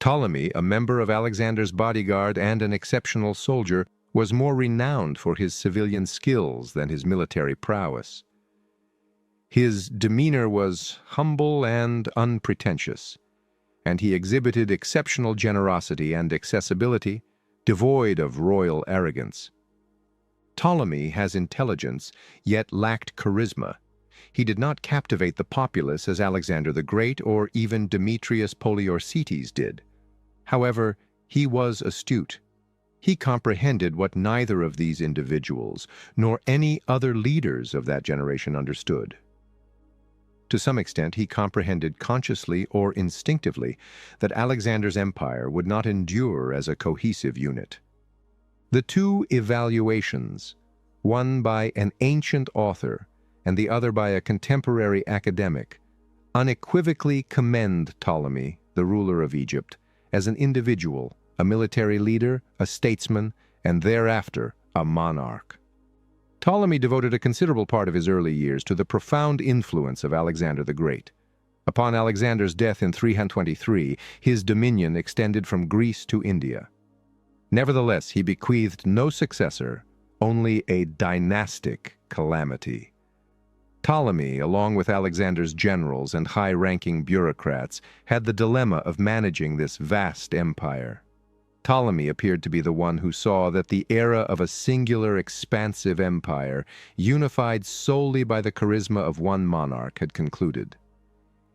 Ptolemy, a member of Alexander's bodyguard and an exceptional soldier, was more renowned for his civilian skills than his military prowess. His demeanor was humble and unpretentious, and he exhibited exceptional generosity and accessibility, devoid of royal arrogance. Ptolemy has intelligence, yet lacked charisma. He did not captivate the populace as Alexander the Great or even Demetrius Poliorcetes did. However, he was astute. He comprehended what neither of these individuals, nor any other leaders of that generation understood. To some extent, he comprehended consciously or instinctively that Alexander's empire would not endure as a cohesive unit. The two evaluations, one by an ancient author and the other by a contemporary academic, unequivocally commend Ptolemy, the ruler of Egypt, as an individual, a military leader, a statesman, and thereafter a monarch. Ptolemy devoted a considerable part of his early years to the profound influence of Alexander the Great. Upon Alexander's death in 323, his dominion extended from Greece to India. Nevertheless, he bequeathed no successor, only a dynastic calamity. Ptolemy, along with Alexander's generals and high-ranking bureaucrats, had the dilemma of managing this vast empire. Ptolemy appeared to be the one who saw that the era of a singular, expansive empire, unified solely by the charisma of one monarch, had concluded.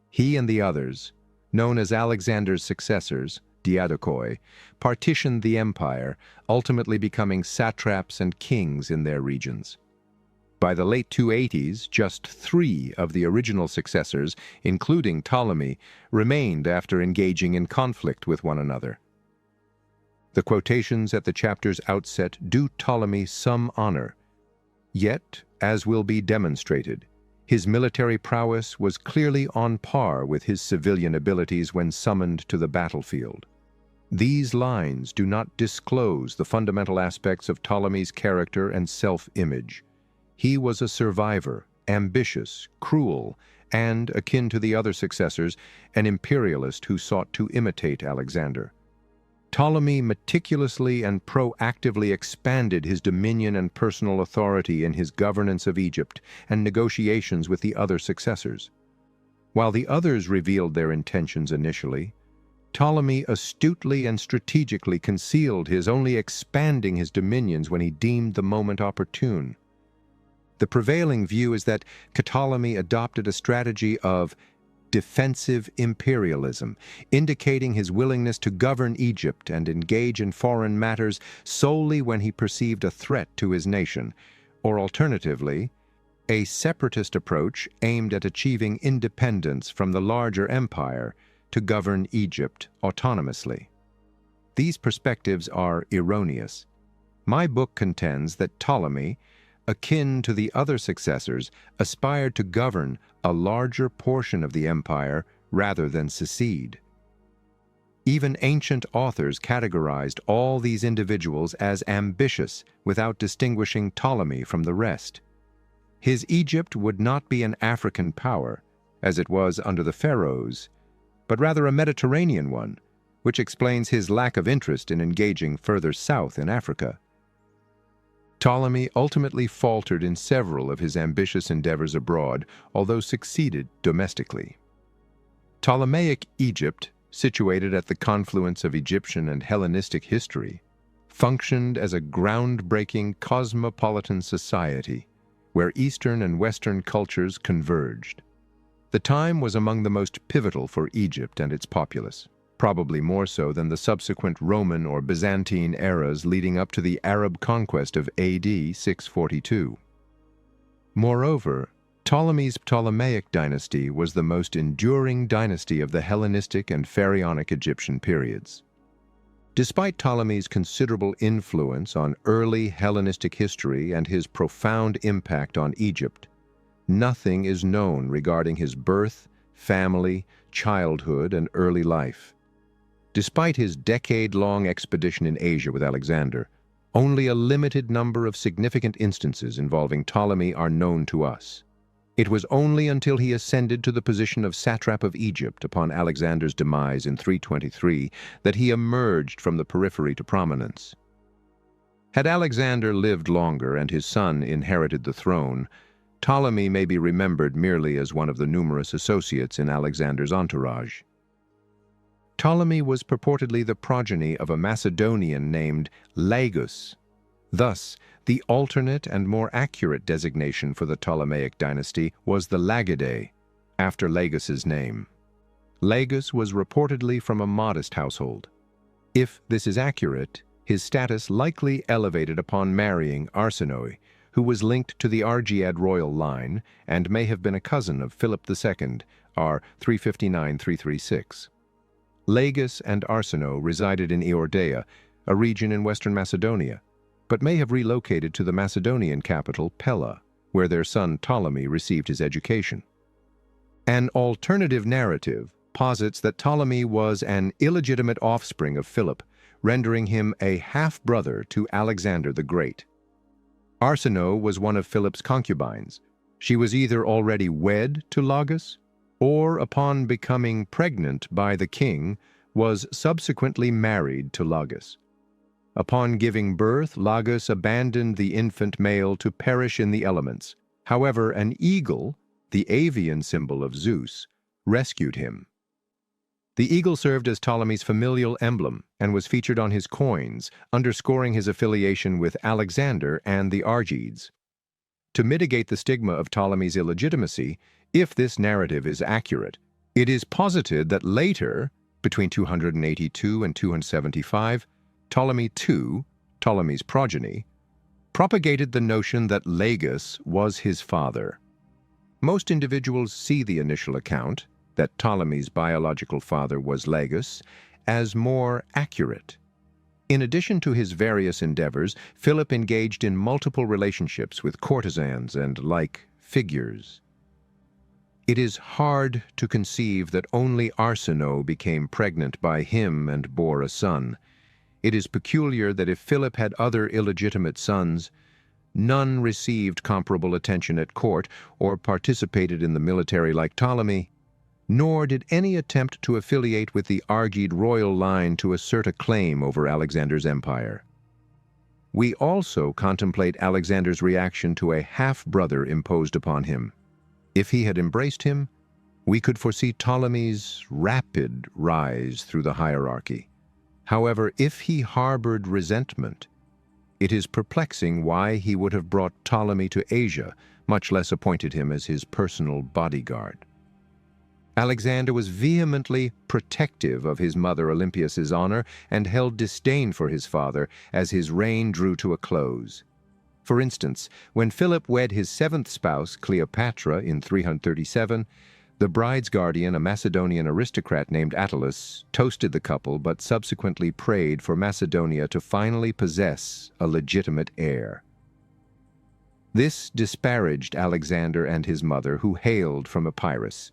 He and the others, known as Alexander's successors, diadochoi, partitioned the empire, ultimately becoming satraps and kings in their regions. By the late 280s, just 3 of the original successors, including Ptolemy, remained after engaging in conflict with one another. The quotations at the chapter's outset do Ptolemy some honor. Yet, as will be demonstrated, his military prowess was clearly on par with his civilian abilities when summoned to the battlefield. These lines do not disclose the fundamental aspects of Ptolemy's character and self-image. He was a survivor, ambitious, cruel, and, akin to the other successors, an imperialist who sought to imitate Alexander. Ptolemy meticulously and proactively expanded his dominion and personal authority in his governance of Egypt and negotiations with the other successors. While the others revealed their intentions initially, Ptolemy astutely and strategically concealed his, only expanding his dominions when he deemed the moment opportune. The prevailing view is that Ptolemy adopted a strategy of defensive imperialism, indicating his willingness to govern Egypt and engage in foreign matters solely when he perceived a threat to his nation, or alternatively, a separatist approach aimed at achieving independence from the larger empire to govern Egypt autonomously. These perspectives are erroneous. My book contends that Ptolemy, akin to the other successors, aspired to govern a larger portion of the empire rather than secede. Even ancient authors categorized all these individuals as ambitious without distinguishing Ptolemy from the rest. His Egypt would not be an African power, as it was under the pharaohs, but rather a Mediterranean one, which explains his lack of interest in engaging further south in Africa. Ptolemy ultimately faltered in several of his ambitious endeavors abroad, although succeeded domestically. Ptolemaic Egypt, situated at the confluence of Egyptian and Hellenistic history, functioned as a groundbreaking cosmopolitan society where Eastern and Western cultures converged. The time was among the most pivotal for Egypt and its populace, probably more so than the subsequent Roman or Byzantine eras leading up to the Arab conquest of AD 642. Moreover, Ptolemy's Ptolemaic dynasty was the most enduring dynasty of the Hellenistic and Pharaonic Egyptian periods. Despite Ptolemy's considerable influence on early Hellenistic history and his profound impact on Egypt, nothing is known regarding his birth, family, childhood, and early life. Despite his decade-long expedition in Asia with Alexander, only a limited number of significant instances involving Ptolemy are known to us. It was only until he ascended to the position of satrap of Egypt upon Alexander's demise in 323 that he emerged from the periphery to prominence. Had Alexander lived longer and his son inherited the throne, Ptolemy may be remembered merely as one of the numerous associates in Alexander's entourage. Ptolemy was purportedly the progeny of a Macedonian named Lagus. Thus, the alternate and more accurate designation for the Ptolemaic dynasty was the Lagidae, after Lagus's name. Lagus was reportedly from a modest household. If this is accurate, his status likely elevated upon marrying Arsinoe, who was linked to the Argead royal line and may have been a cousin of Philip II, r. 359-336. Lagus and Arsinoe resided in Eordea, a region in western Macedonia, but may have relocated to the Macedonian capital Pella, where their son Ptolemy received his education. An alternative narrative posits that Ptolemy was an illegitimate offspring of Philip, rendering him a half-brother to Alexander the Great. Arsinoe was one of Philip's concubines. She was either already wed to Lagus, or upon becoming pregnant by the king, was subsequently married to Lagus. Upon giving birth, Lagus abandoned the infant male to perish in the elements. However, an eagle, the avian symbol of Zeus, rescued him. The eagle served as Ptolemy's familial emblem and was featured on his coins, underscoring his affiliation with Alexander and the Argeads. To mitigate the stigma of Ptolemy's illegitimacy, if this narrative is accurate, it is posited that later, between 282 and 275, Ptolemy II, Ptolemy's progeny, propagated the notion that Lagus was his father. Most individuals see the initial account, that Ptolemy's biological father was Lagus, as more accurate. In addition to his various endeavors, Philip engaged in multiple relationships with courtesans and like figures. It is hard to conceive that only Arsinoe became pregnant by him and bore a son. It is peculiar that if Philip had other illegitimate sons, none received comparable attention at court or participated in the military like Ptolemy, nor did any attempt to affiliate with the Argead royal line to assert a claim over Alexander's empire. We also contemplate Alexander's reaction to a half-brother imposed upon him. If he had embraced him, we could foresee Ptolemy's rapid rise through the hierarchy. However, if he harbored resentment, it is perplexing why he would have brought Ptolemy to Asia, much less appointed him as his personal bodyguard. Alexander was vehemently protective of his mother Olympias's honor and held disdain for his father as his reign drew to a close. For instance, when Philip wed his seventh spouse, Cleopatra, in 337, the bride's guardian, a Macedonian aristocrat named Attalus, toasted the couple but subsequently prayed for Macedonia to finally possess a legitimate heir. This disparaged Alexander and his mother, who hailed from Epirus.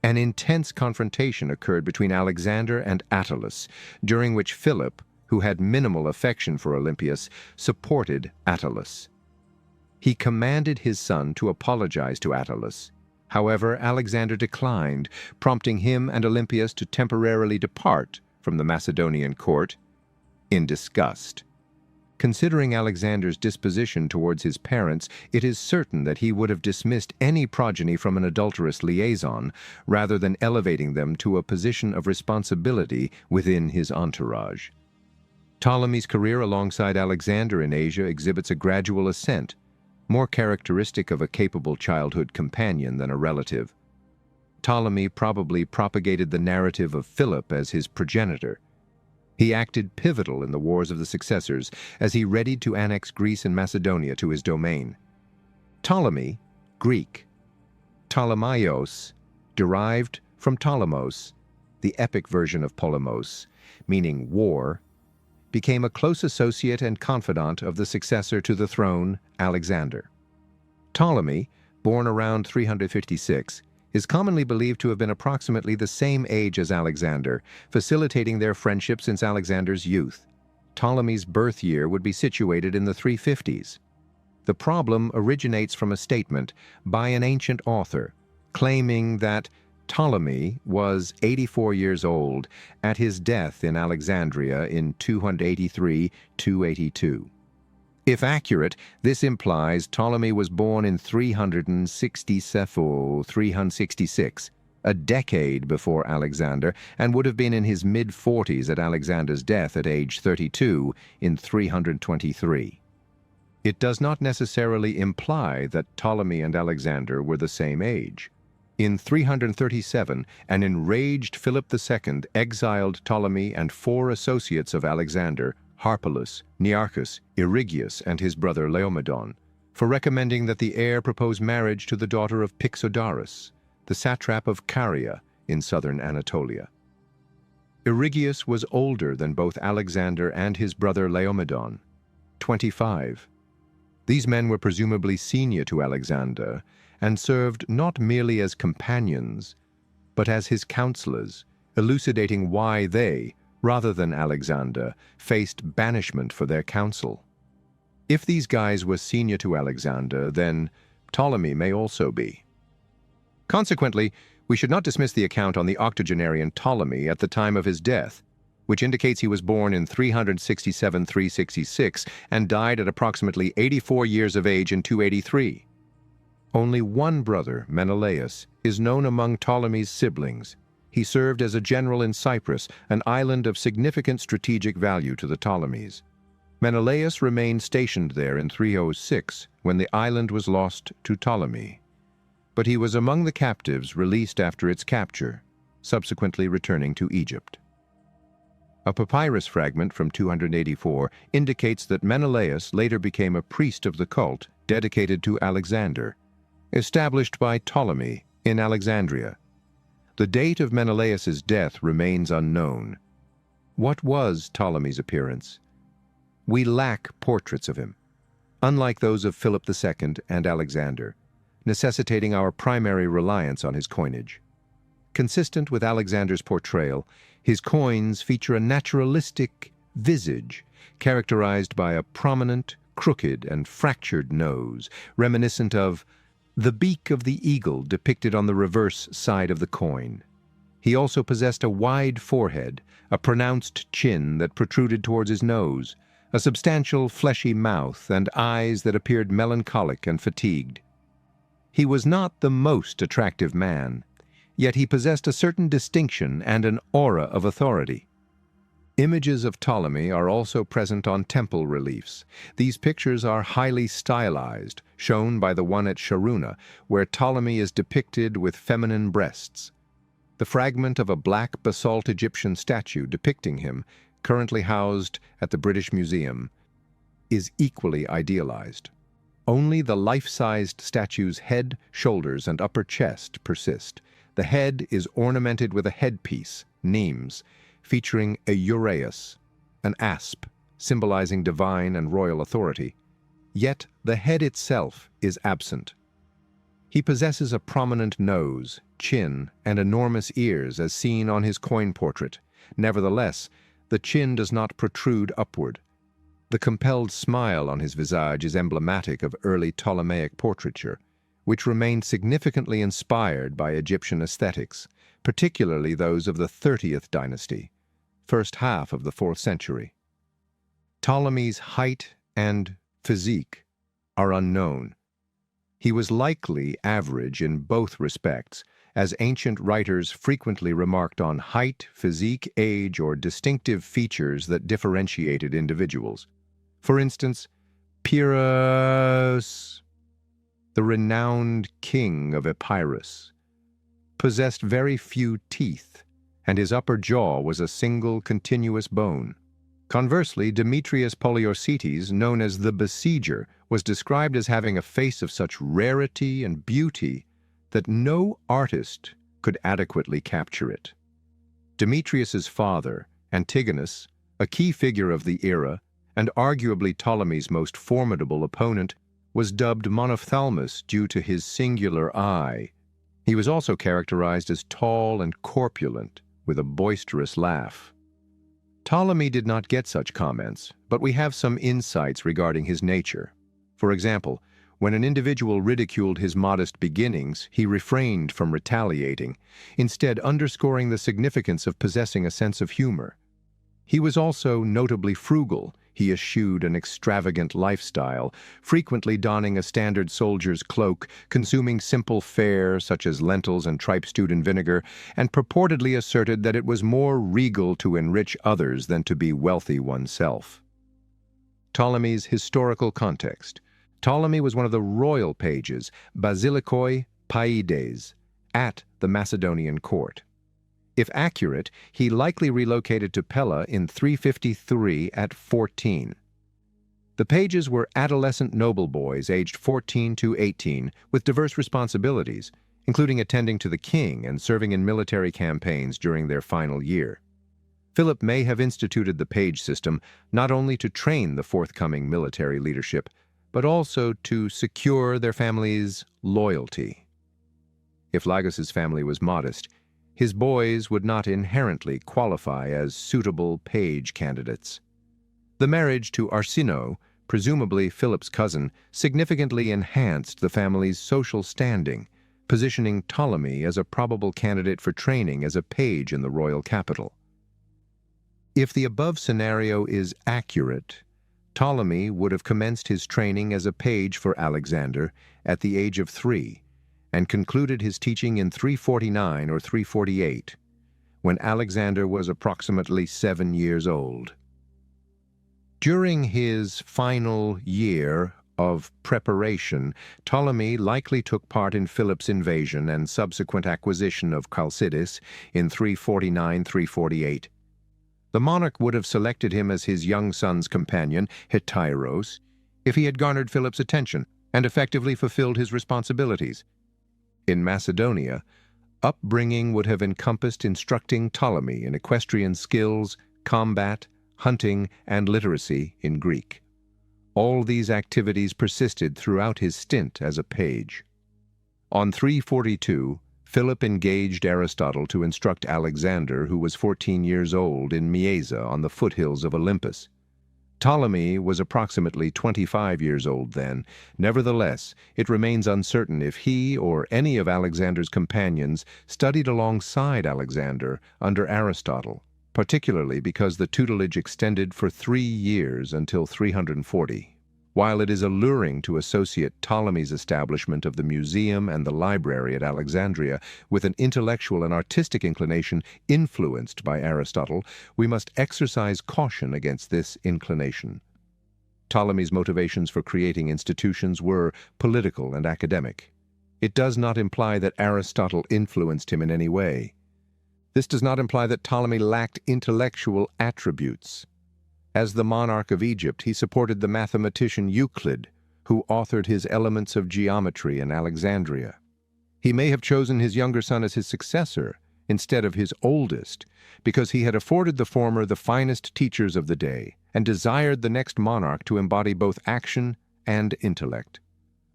An intense confrontation occurred between Alexander and Attalus, during which Philip, who had minimal affection for Olympias, supported Attalus. He commanded his son to apologize to Attalus. However, Alexander declined, prompting him and Olympias to temporarily depart from the Macedonian court in disgust. Considering Alexander's disposition towards his parents, it is certain that he would have dismissed any progeny from an adulterous liaison, rather than elevating them to a position of responsibility within his entourage. Ptolemy's career alongside Alexander in Asia exhibits a gradual ascent, more characteristic of a capable childhood companion than a relative. Ptolemy probably propagated the narrative of Philip as his progenitor. He acted pivotal in the wars of the successors as he readied to annex Greece and Macedonia to his domain. Ptolemy, Greek, Ptolemaios, derived from Ptolemos, the epic version of polemos, meaning war, became a close associate and confidant of the successor to the throne, Alexander. Ptolemy, born around 356, is commonly believed to have been approximately the same age as Alexander, facilitating their friendship since Alexander's youth. Ptolemy's birth year would be situated in the 350s. The problem originates from a statement by an ancient author claiming that Ptolemy was 84 years old at his death in Alexandria in 283-282. If accurate, this implies Ptolemy was born in 366, a decade before Alexander, and would have been in his mid-40s at Alexander's death at age 32 in 323. It does not necessarily imply that Ptolemy and Alexander were the same age. In 337, an enraged Philip II exiled Ptolemy and 4 associates of Alexander, Harpalus, Nearchus, Erigius, and his brother Laomedon, for recommending that the heir propose marriage to the daughter of Pixodarus, the satrap of Caria in southern Anatolia. Erigius was older than both Alexander and his brother Laomedon, 25. These men were presumably senior to Alexander and served not merely as companions, but as his counselors, elucidating why they, rather than Alexander, faced banishment for their counsel. If these guys were senior to Alexander, then Ptolemy may also be. Consequently, we should not dismiss the account on the octogenarian Ptolemy at the time of his death, which indicates he was born in 367-366 and died at approximately 84 years of age in 283. Only one brother, Menelaus, is known among Ptolemy's siblings. He served as a general in Cyprus, an island of significant strategic value to the Ptolemies. Menelaus remained stationed there in 306 when the island was lost to Ptolemy. But he was among the captives released after its capture, subsequently returning to Egypt. A papyrus fragment from 284 indicates that Menelaus later became a priest of the cult dedicated to Alexander, established by Ptolemy in Alexandria. The date of Menelaus's death remains unknown. What was Ptolemy's appearance? We lack portraits of him, unlike those of Philip II and Alexander, necessitating our primary reliance on his coinage. Consistent with Alexander's portrayal, his coins feature a naturalistic visage characterized by a prominent, crooked, and fractured nose, reminiscent of the beak of the eagle depicted on the reverse side of the coin. He also possessed a wide forehead, a pronounced chin that protruded towards his nose, a substantial fleshy mouth, and eyes that appeared melancholic and fatigued. He was not the most attractive man, yet he possessed a certain distinction and an aura of authority. Images of Ptolemy are also present on temple reliefs. These pictures are highly stylized, shown by the one at Sharuna, where Ptolemy is depicted with feminine breasts. The fragment of a black basalt Egyptian statue depicting him, currently housed at the British Museum, is equally idealized. Only the life-sized statue's head, shoulders, and upper chest persist. The head is ornamented with a headpiece, nemes, featuring a uraeus, an asp, symbolizing divine and royal authority. Yet the head itself is absent. He possesses a prominent nose, chin, and enormous ears as seen on his coin portrait. Nevertheless, the chin does not protrude upward. The compelled smile on his visage is emblematic of early Ptolemaic portraiture, which remained significantly inspired by Egyptian aesthetics, particularly those of the 30th dynasty, first half of the 4th century. Ptolemy's height and physique are unknown. He was likely average in both respects, as ancient writers frequently remarked on height, physique, age, or distinctive features that differentiated individuals. For instance, Pyrrhus, the renowned king of Epirus, possessed very few teeth, and his upper jaw was a single continuous bone. Conversely, Demetrius Poliorcetes, known as the Besieger, was described as having a face of such rarity and beauty that no artist could adequately capture it. Demetrius's father, Antigonus, a key figure of the era, and arguably Ptolemy's most formidable opponent, was dubbed monophthalmos due to his singular eye. He was also characterized as tall and corpulent, with a boisterous laugh. Ptolemy did not get such comments, but we have some insights regarding his nature. For example, when an individual ridiculed his modest beginnings, he refrained from retaliating, instead underscoring the significance of possessing a sense of humor. He was also notably frugal. He eschewed an extravagant lifestyle, frequently donning a standard soldier's cloak, consuming simple fare such as lentils and tripe stewed in vinegar, and purportedly asserted that it was more regal to enrich others than to be wealthy oneself. Ptolemy's historical context. Ptolemy was one of the royal pages, basilikoi paides, at the Macedonian court. If accurate, he likely relocated to Pella in 353 at 14. The pages were adolescent noble boys aged 14 to 18 with diverse responsibilities, including attending to the king and serving in military campaigns during their final year. Philip may have instituted the page system not only to train the forthcoming military leadership, but also to secure their family's loyalty. If Lagos's family was modest, his boys would not inherently qualify as suitable page candidates. The marriage to Arsinoe, presumably Philip's cousin, significantly enhanced the family's social standing, positioning Ptolemy as a probable candidate for training as a page in the royal capital. If the above scenario is accurate, Ptolemy would have commenced his training as a page for Alexander at the age of 3, and concluded his teaching in 349 or 348, when Alexander was approximately 7 years old. During his final year of preparation, Ptolemy likely took part in Philip's invasion and subsequent acquisition of Chalcidice in 349-348. The monarch would have selected him as his young son's companion, Hetairos, if he had garnered Philip's attention and effectively fulfilled his responsibilities. In Macedonia, upbringing would have encompassed instructing Ptolemy in equestrian skills, combat, hunting, and literacy in Greek. All these activities persisted throughout his stint as a page. On 342, Philip engaged Aristotle to instruct Alexander, who was 14 years old, in Mieza on the foothills of Olympus. Ptolemy was approximately 25 years old then. Nevertheless, it remains uncertain if he or any of Alexander's companions studied alongside Alexander under Aristotle, particularly because the tutelage extended for 3 years until 340. While it is alluring to associate Ptolemy's establishment of the museum and the library at Alexandria with an intellectual and artistic inclination influenced by Aristotle, we must exercise caution against this inclination. Ptolemy's motivations for creating institutions were political and academic. It does not imply that Aristotle influenced him in any way. This does not imply that Ptolemy lacked intellectual attributes. As the monarch of Egypt, he supported the mathematician Euclid, who authored his Elements of Geometry in Alexandria. He may have chosen his younger son as his successor instead of his oldest, because he had afforded the former the finest teachers of the day and desired the next monarch to embody both action and intellect.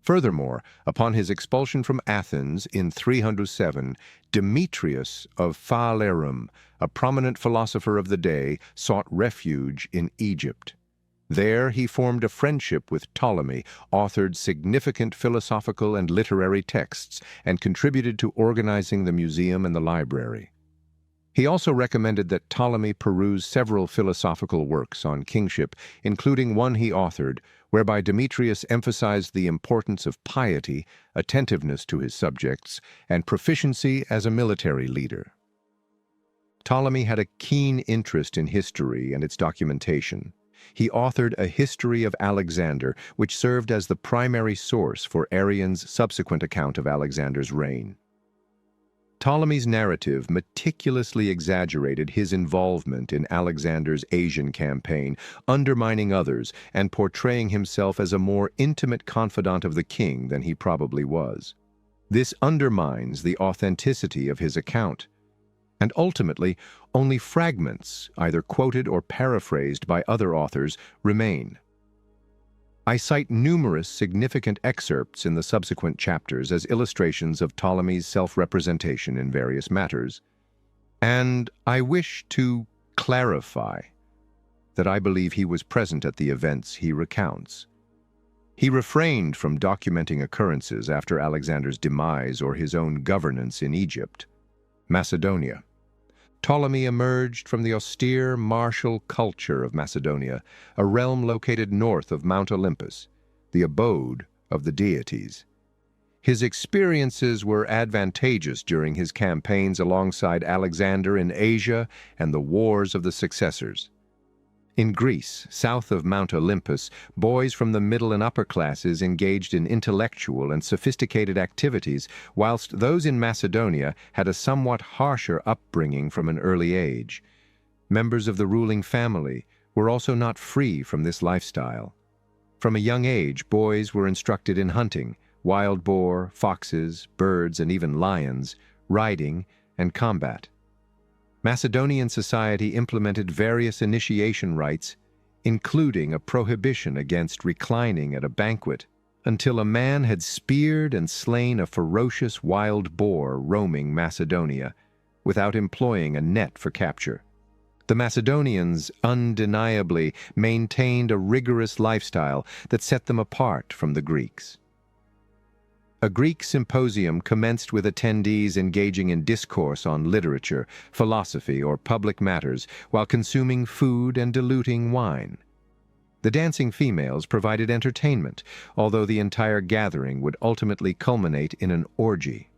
Furthermore, upon his expulsion from Athens in 307, Demetrius of Phalerum, a prominent philosopher of the day, sought refuge in Egypt. There he formed a friendship with Ptolemy, authored significant philosophical and literary texts, and contributed to organizing the museum and the library. He also recommended that Ptolemy peruse several philosophical works on kingship, including one he authored, whereby Demetrius emphasized the importance of piety, attentiveness to his subjects, and proficiency as a military leader. Ptolemy had a keen interest in history and its documentation. He authored a history of Alexander, which served as the primary source for Arrian's subsequent account of Alexander's reign. Ptolemy's narrative meticulously exaggerated his involvement in Alexander's Asian campaign, undermining others and portraying himself as a more intimate confidant of the king than he probably was. This undermines the authenticity of his account, and ultimately, only fragments, either quoted or paraphrased by other authors, remain. I cite numerous significant excerpts in the subsequent chapters as illustrations of Ptolemy's self-representation in various matters, and I wish to clarify that I believe he was present at the events he recounts. He refrained from documenting occurrences after Alexander's demise or his own governance in Egypt. Macedonia. Ptolemy emerged from the austere, martial culture of Macedonia, a realm located north of Mount Olympus, the abode of the deities. His experiences were advantageous during his campaigns alongside Alexander in Asia and the wars of the successors. In Greece, south of Mount Olympus, boys from the middle and upper classes engaged in intellectual and sophisticated activities, whilst those in Macedonia had a somewhat harsher upbringing from an early age. Members of the ruling family were also not free from this lifestyle. From a young age, boys were instructed in hunting, wild boar, foxes, birds, and even lions, riding, and combat. Macedonian society implemented various initiation rites, including a prohibition against reclining at a banquet until a man had speared and slain a ferocious wild boar roaming Macedonia without employing a net for capture. The Macedonians undeniably maintained a rigorous lifestyle that set them apart from the Greeks. A Greek symposium commenced with attendees engaging in discourse on literature, philosophy, or public matters while consuming food and diluting wine. The dancing females provided entertainment, although the entire gathering would ultimately culminate in an orgy.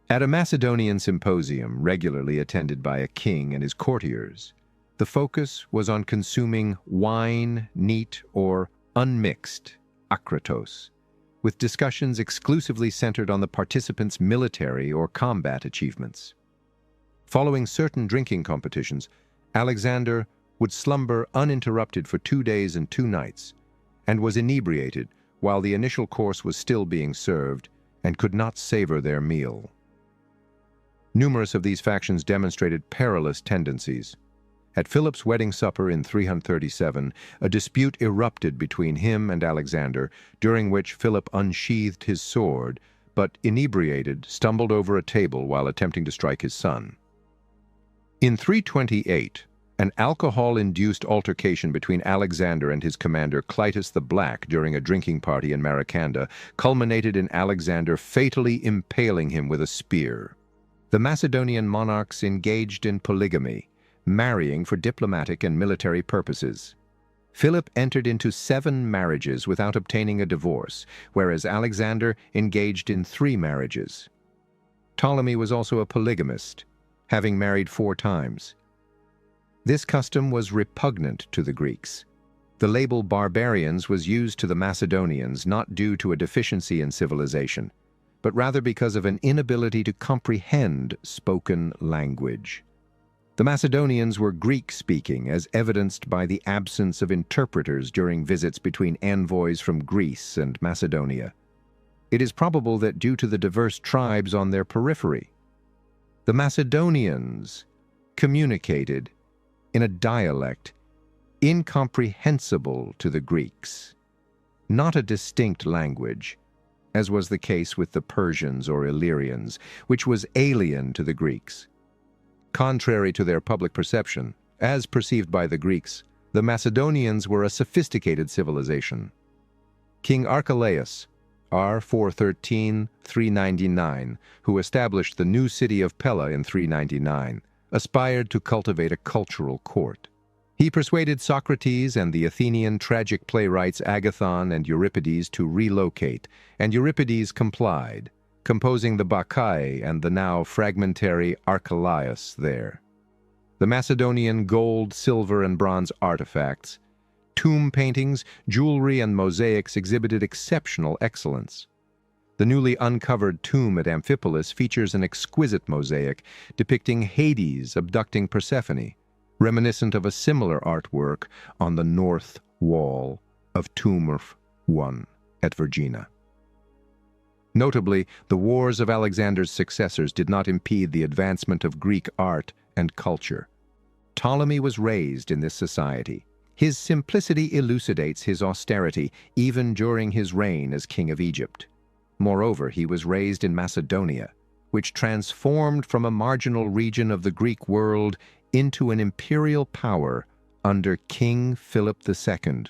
At a Macedonian symposium regularly attended by a king and his courtiers, the focus was on consuming wine, neat, or unmixed, akratos, with discussions exclusively centered on the participants' military or combat achievements. Following certain drinking competitions, Alexander would slumber uninterrupted for 2 days and 2 nights, and was inebriated while the initial course was still being served and could not savor their meal. Numerous of these factions demonstrated perilous tendencies. At Philip's wedding supper in 337, a dispute erupted between him and Alexander, during which Philip unsheathed his sword, but inebriated, stumbled over a table while attempting to strike his son. In 328, an alcohol-induced altercation between Alexander and his commander Clitus the Black during a drinking party in Maracanda culminated in Alexander fatally impaling him with a spear. The Macedonian monarchs engaged in polygamy, marrying for diplomatic and military purposes. Philip entered into 7 marriages without obtaining a divorce, whereas Alexander engaged in 3 marriages. Ptolemy was also a polygamist, having married 4 times. This custom was repugnant to the Greeks. The label barbarians was used to the Macedonians not due to a deficiency in civilization, but rather because of an inability to comprehend spoken language. The Macedonians were Greek-speaking, as evidenced by the absence of interpreters during visits between envoys from Greece and Macedonia. It is probable that due to the diverse tribes on their periphery, the Macedonians communicated in a dialect incomprehensible to the Greeks, not a distinct language, as was the case with the Persians or Illyrians, which was alien to the Greeks. Contrary to their public perception, as perceived by the Greeks, the Macedonians were a sophisticated civilization. King Archelaus, R. 413-399, who established the new city of Pella in 399, aspired to cultivate a cultural court. He persuaded Socrates and the Athenian tragic playwrights Agathon and Euripides to relocate, and Euripides complied, composing the Bacchae and the now fragmentary Archelaus there. The Macedonian gold, silver, and bronze artifacts, tomb paintings, jewelry, and mosaics exhibited exceptional excellence. The newly uncovered tomb at Amphipolis features an exquisite mosaic depicting Hades abducting Persephone, reminiscent of a similar artwork on the north wall of Tomb 1 at Vergina. Notably, the wars of Alexander's successors did not impede the advancement of Greek art and culture. Ptolemy was raised in this society. His simplicity elucidates his austerity even during his reign as king of Egypt. Moreover, he was raised in Macedonia, which transformed from a marginal region of the Greek world into an imperial power under King Philip II.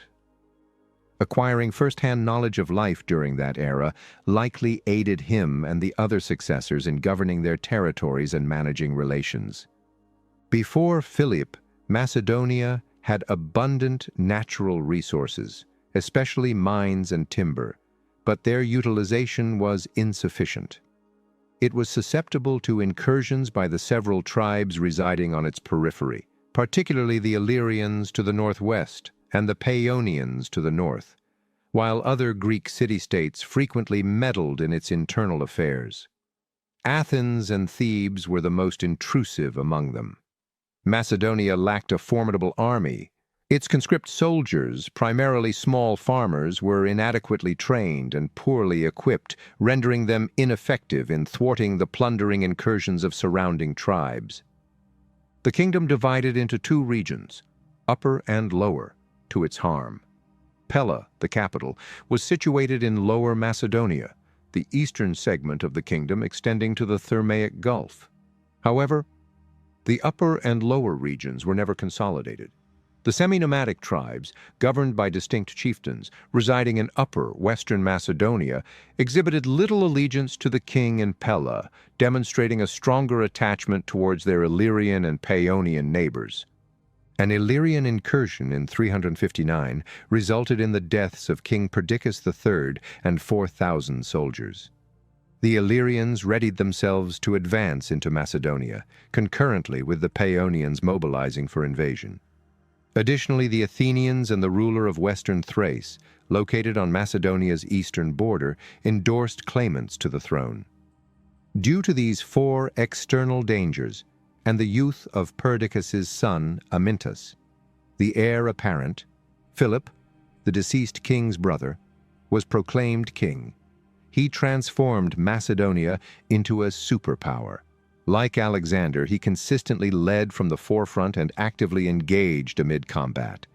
Acquiring first-hand knowledge of life during that era likely aided him and the other successors in governing their territories and managing relations. Before Philip, Macedonia had abundant natural resources, especially mines and timber, but their utilization was insufficient. It was susceptible to incursions by the several tribes residing on its periphery, particularly the Illyrians to the northwest and the Paeonians to the north, while other Greek city-states frequently meddled in its internal affairs. Athens and Thebes were the most intrusive among them. Macedonia lacked a formidable army. Its conscript soldiers, primarily small farmers, were inadequately trained and poorly equipped, rendering them ineffective in thwarting the plundering incursions of surrounding tribes. The kingdom divided into two regions, Upper and Lower, to its harm. Pella, the capital, was situated in Lower Macedonia, the eastern segment of the kingdom extending to the Thermaic Gulf. However, the upper and lower regions were never consolidated. The semi-nomadic tribes, governed by distinct chieftains, residing in upper western Macedonia, exhibited little allegiance to the king in Pella, demonstrating a stronger attachment towards their Illyrian and Paeonian neighbors. An Illyrian incursion in 359 resulted in the deaths of King Perdiccas III and 4,000 soldiers. The Illyrians readied themselves to advance into Macedonia, concurrently with the Paeonians mobilizing for invasion. Additionally, the Athenians and the ruler of western Thrace, located on Macedonia's eastern border, endorsed claimants to the throne. Due to these four external dangers, and the youth of Perdiccas's son, Amyntas, the heir apparent, Philip, the deceased king's brother, was proclaimed king. He transformed Macedonia into a superpower. Like Alexander, he consistently led from the forefront and actively engaged amid combat.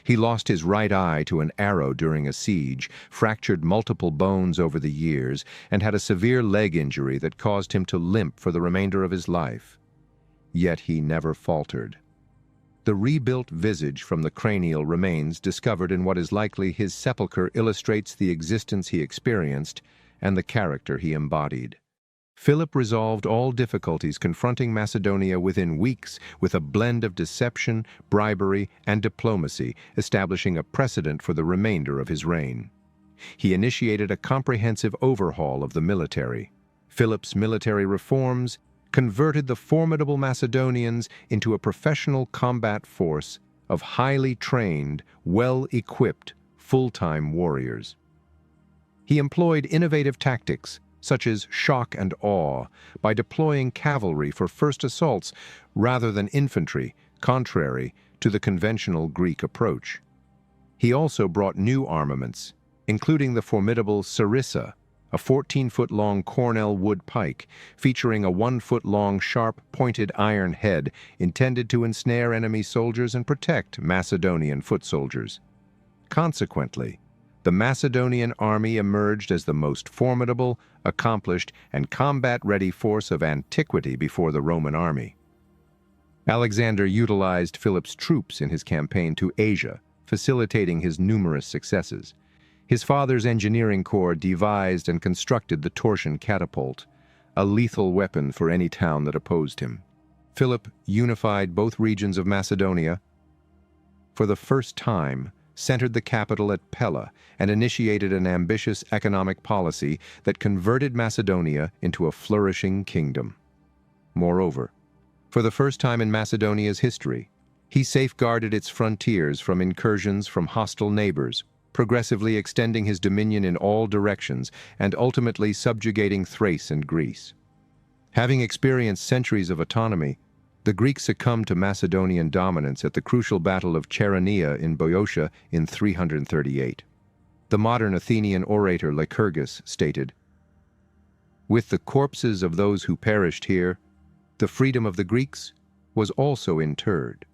He lost his right eye to an arrow during a siege, fractured multiple bones over the years, and had a severe leg injury that caused him to limp for the remainder of his life. Yet he never faltered. The rebuilt visage from the cranial remains discovered in what is likely his sepulchre illustrates the existence he experienced and the character he embodied. Philip resolved all difficulties confronting Macedonia within weeks with a blend of deception, bribery, and diplomacy, establishing a precedent for the remainder of his reign. He initiated a comprehensive overhaul of the military. Philip's military reforms converted the formidable Macedonians into a professional combat force of highly trained, well-equipped, full-time warriors. He employed innovative tactics, such as shock and awe, by deploying cavalry for first assaults rather than infantry, contrary to the conventional Greek approach. He also brought new armaments, including the formidable sarissa, a 14-foot-long Cornell wood pike, featuring a 1-foot-long sharp-pointed iron head intended to ensnare enemy soldiers and protect Macedonian foot soldiers. Consequently, the Macedonian army emerged as the most formidable, accomplished, and combat-ready force of antiquity before the Roman army. Alexander utilized Philip's troops in his campaign to Asia, facilitating his numerous successes. His father's engineering corps devised and constructed the torsion catapult, a lethal weapon for any town that opposed him. Philip unified both regions of Macedonia. For the first time, centered the capital at Pella and initiated an ambitious economic policy that converted Macedonia into a flourishing kingdom. Moreover, for the first time in Macedonia's history, he safeguarded its frontiers from incursions from hostile neighbors, progressively extending his dominion in all directions and ultimately subjugating Thrace and Greece. Having experienced centuries of autonomy, the Greeks succumbed to Macedonian dominance at the crucial Battle of Chaeronea in Boeotia in 338. The modern Athenian orator Lycurgus stated, "With the corpses of those who perished here, the freedom of the Greeks was also interred."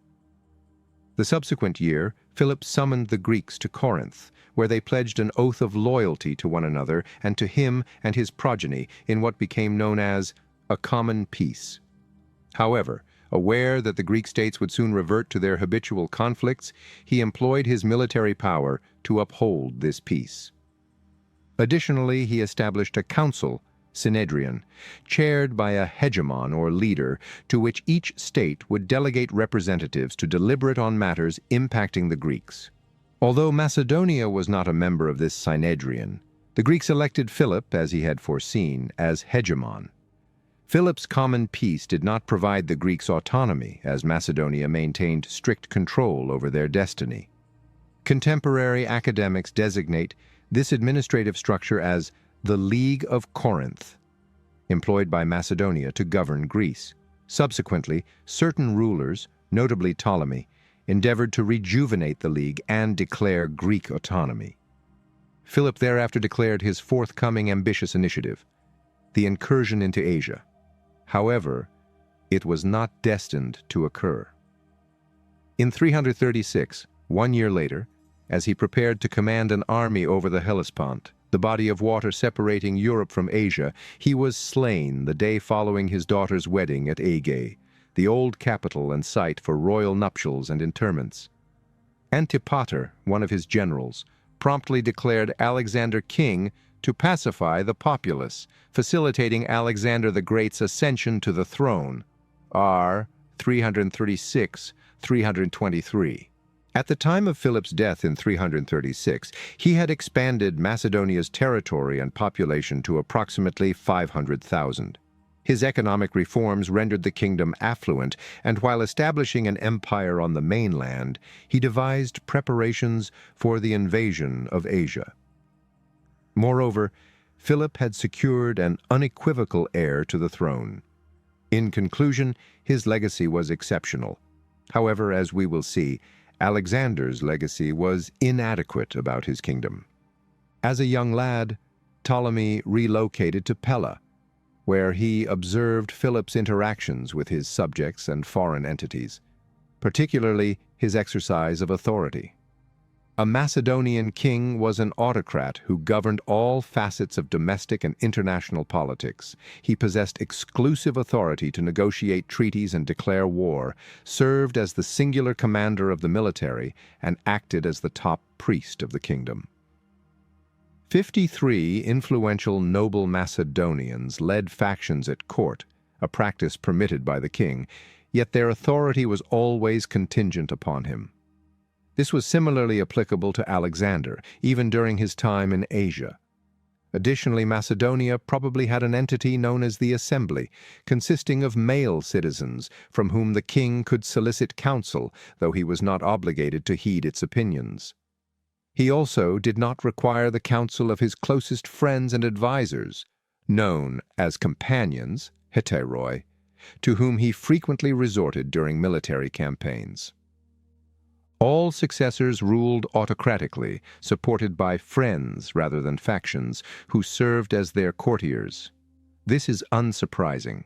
The subsequent year, Philip summoned the Greeks to Corinth, where they pledged an oath of loyalty to one another and to him and his progeny in what became known as a common peace. However, Aware that the Greek states would soon revert to their habitual conflicts, he employed his military power to uphold this peace. Additionally, he established a council, Synedrion, chaired by a hegemon or leader, to which each state would delegate representatives to deliberate on matters impacting the Greeks. Although Macedonia was not a member of this Synedrion, the Greeks elected Philip, as he had foreseen, as hegemon. Philip's common peace did not provide the Greeks autonomy, as Macedonia maintained strict control over their destiny. Contemporary academics designate this administrative structure as the League of Corinth, employed by Macedonia to govern Greece. Subsequently, certain rulers, notably Ptolemy, endeavored to rejuvenate the league and declare Greek autonomy. Philip thereafter declared his forthcoming ambitious initiative, the incursion into Asia. However, it was not destined to occur. In 336, 1 year later, as he prepared to command an army over the Hellespont, the body of water separating Europe from Asia, he was slain the day following his daughter's wedding at Aegae, the old capital and site for royal nuptials and interments. Antipater, one of his generals, promptly declared Alexander king to pacify the populace, facilitating Alexander the Great's ascension to the throne, R. 336-323. At the time of Philip's death in 336, he had expanded Macedonia's territory and population to approximately 500,000. His economic reforms rendered the kingdom affluent, and while establishing an empire on the mainland, he devised preparations for the invasion of Asia. Moreover, Philip had secured an unequivocal heir to the throne. In conclusion, his legacy was exceptional. However, as we will see, Alexander's legacy was inadequate about his kingdom. As a young lad, Ptolemy relocated to Pella, where he observed Philip's interactions with his subjects and foreign entities, particularly his exercise of authority. A Macedonian king was an autocrat who governed all facets of domestic and international politics. He possessed exclusive authority to negotiate treaties and declare war, served as the singular commander of the military, and acted as the top priest of the kingdom. 53 influential noble Macedonians led factions at court, a practice permitted by the king, yet their authority was always contingent upon him. This was similarly applicable to Alexander, even during his time in Asia. Additionally, Macedonia probably had an entity known as the Assembly, consisting of male citizens from whom the king could solicit counsel, though he was not obligated to heed its opinions. He also did not require the counsel of his closest friends and advisers, known as companions, heteroi, to whom he frequently resorted during military campaigns. All successors ruled autocratically, supported by friends rather than factions, who served as their courtiers. This is unsurprising.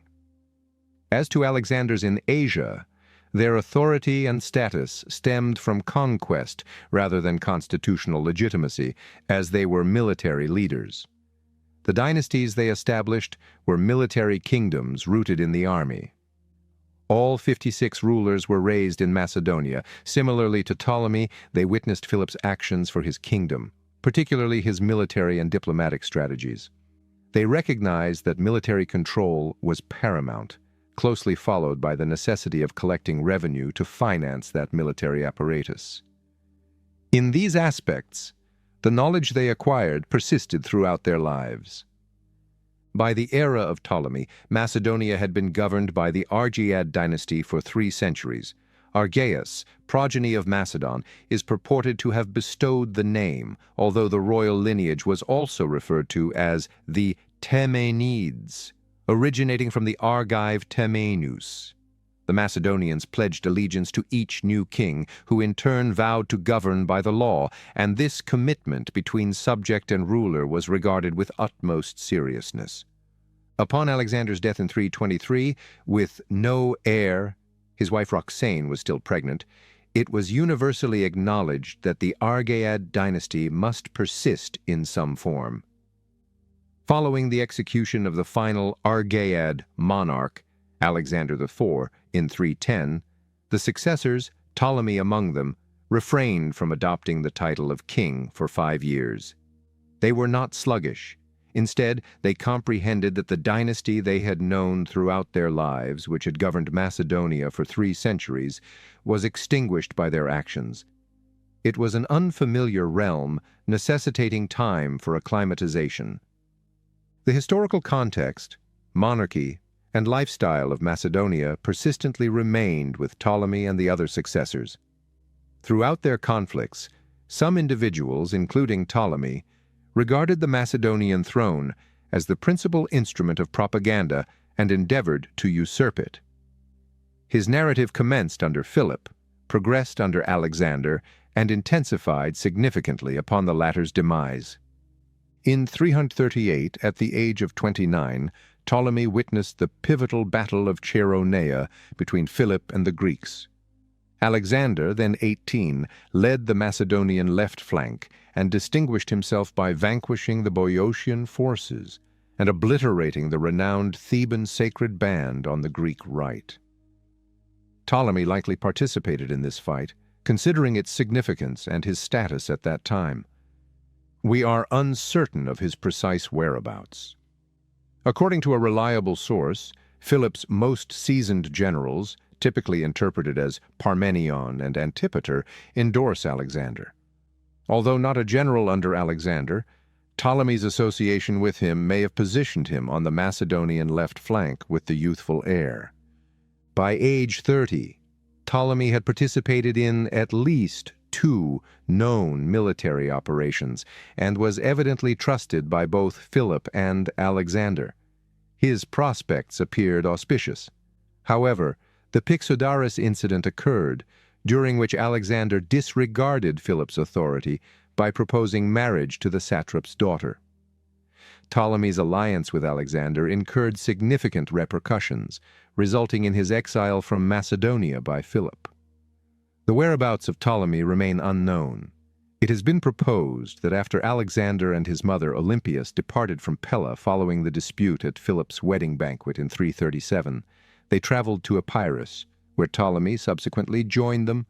As to Alexander's in Asia, their authority and status stemmed from conquest rather than constitutional legitimacy, as they were military leaders. The dynasties they established were military kingdoms rooted in the army. All 56 rulers were raised in Macedonia. Similarly to Ptolemy, they witnessed Philip's actions for his kingdom, particularly his military and diplomatic strategies. They recognized that military control was paramount, closely followed by the necessity of collecting revenue to finance that military apparatus. In these aspects, the knowledge they acquired persisted throughout their lives. By the era of Ptolemy, Macedonia had been governed by the Argead dynasty for 3 centuries. Argeus, progeny of Macedon, is purported to have bestowed the name, although the royal lineage was also referred to as the Achaemenids, originating from the Argive Temenus. The Macedonians pledged allegiance to each new king, who in turn vowed to govern by the law, and this commitment between subject and ruler was regarded with utmost seriousness. Upon Alexander's death in 323, with no heir, his wife Roxane was still pregnant, it was universally acknowledged that the Argead dynasty must persist in some form. Following the execution of the final Argead monarch, Alexander IV in 310, the successors, Ptolemy among them, refrained from adopting the title of king for 5 years. They were not sluggish. Instead, they comprehended that the dynasty they had known throughout their lives, which had governed Macedonia for 3 centuries, was extinguished by their actions. It was an unfamiliar realm, necessitating time for acclimatization. The historical context, monarchy, and lifestyle of Macedonia persistently remained with Ptolemy and the other successors. Throughout their conflicts, some individuals, including Ptolemy, regarded the Macedonian throne as the principal instrument of propaganda and endeavored to usurp it. His narrative commenced under Philip, progressed under Alexander, and intensified significantly upon the latter's demise. In 338, at the age of 29, Ptolemy witnessed the pivotal Battle of Chæronea between Philip and the Greeks. Alexander, then 18, led the Macedonian left flank and distinguished himself by vanquishing the Boeotian forces and obliterating the renowned Theban sacred band on the Greek right. Ptolemy likely participated in this fight, considering its significance and his status at that time. We are uncertain of his precise whereabouts. According to a reliable source, Philip's most seasoned generals, typically interpreted as Parmenion and Antipater, endorse Alexander. Although not a general under Alexander, Ptolemy's association with him may have positioned him on the Macedonian left flank with the youthful heir. By age 30, Ptolemy had participated in at least 2 known military operations and was evidently trusted by both Philip and Alexander. His prospects appeared auspicious. However, the Pixodaris incident occurred, during which Alexander disregarded Philip's authority by proposing marriage to the satrap's daughter. Ptolemy's alliance with Alexander incurred significant repercussions, resulting in his exile from Macedonia by Philip. The whereabouts of Ptolemy remain unknown. It has been proposed that after Alexander and his mother Olympias departed from Pella following the dispute at Philip's wedding banquet in 337, they traveled to Epirus, where Ptolemy subsequently joined them,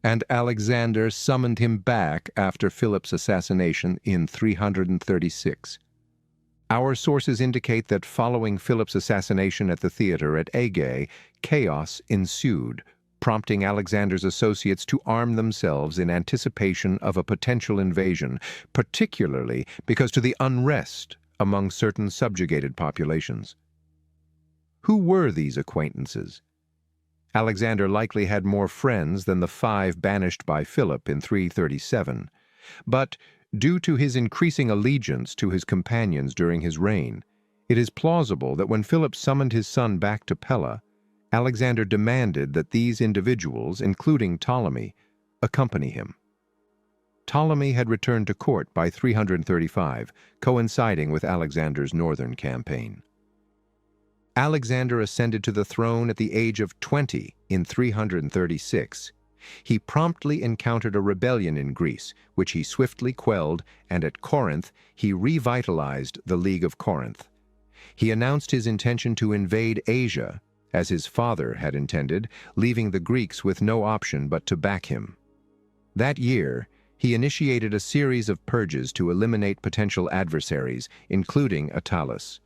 and Alexander summoned him back after Philip's assassination in 336. Our sources indicate that following Philip's assassination at the theater at Aegae, chaos ensued, prompting Alexander's associates to arm themselves in anticipation of a potential invasion, particularly because of the unrest among certain subjugated populations. Who were these acquaintances? Alexander likely had more friends than the 5 banished by Philip in 337, but due to his increasing allegiance to his companions during his reign, it is plausible that when Philip summoned his son back to Pella, Alexander demanded that these individuals, including Ptolemy, accompany him. Ptolemy had returned to court by 335, coinciding with Alexander's northern campaign. Alexander ascended to the throne at the age of 20 in 336. He promptly encountered a rebellion in Greece, which he swiftly quelled, and at Corinth he revitalized the League of Corinth. He announced his intention to invade Asia, as his father had intended, leaving the Greeks with no option but to back him. That year, he initiated a series of purges to eliminate potential adversaries, including Attalus.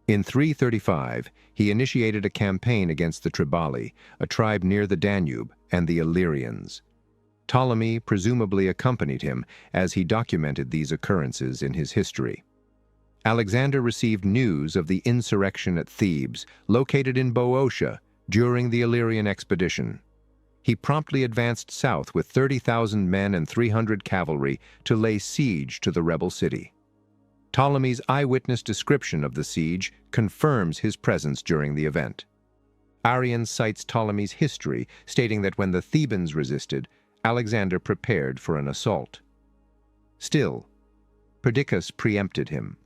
In 335, he initiated a campaign against the Triballi, a tribe near the Danube, and the Illyrians. Ptolemy presumably accompanied him as he documented these occurrences in his history. Alexander received news of the insurrection at Thebes, located in Boeotia, during the Illyrian expedition. He promptly advanced south with 30,000 men and 300 cavalry to lay siege to the rebel city. Ptolemy's eyewitness description of the siege confirms his presence during the event. Arrian cites Ptolemy's history, stating that when the Thebans resisted, Alexander prepared for an assault. Still, Perdiccas preempted him.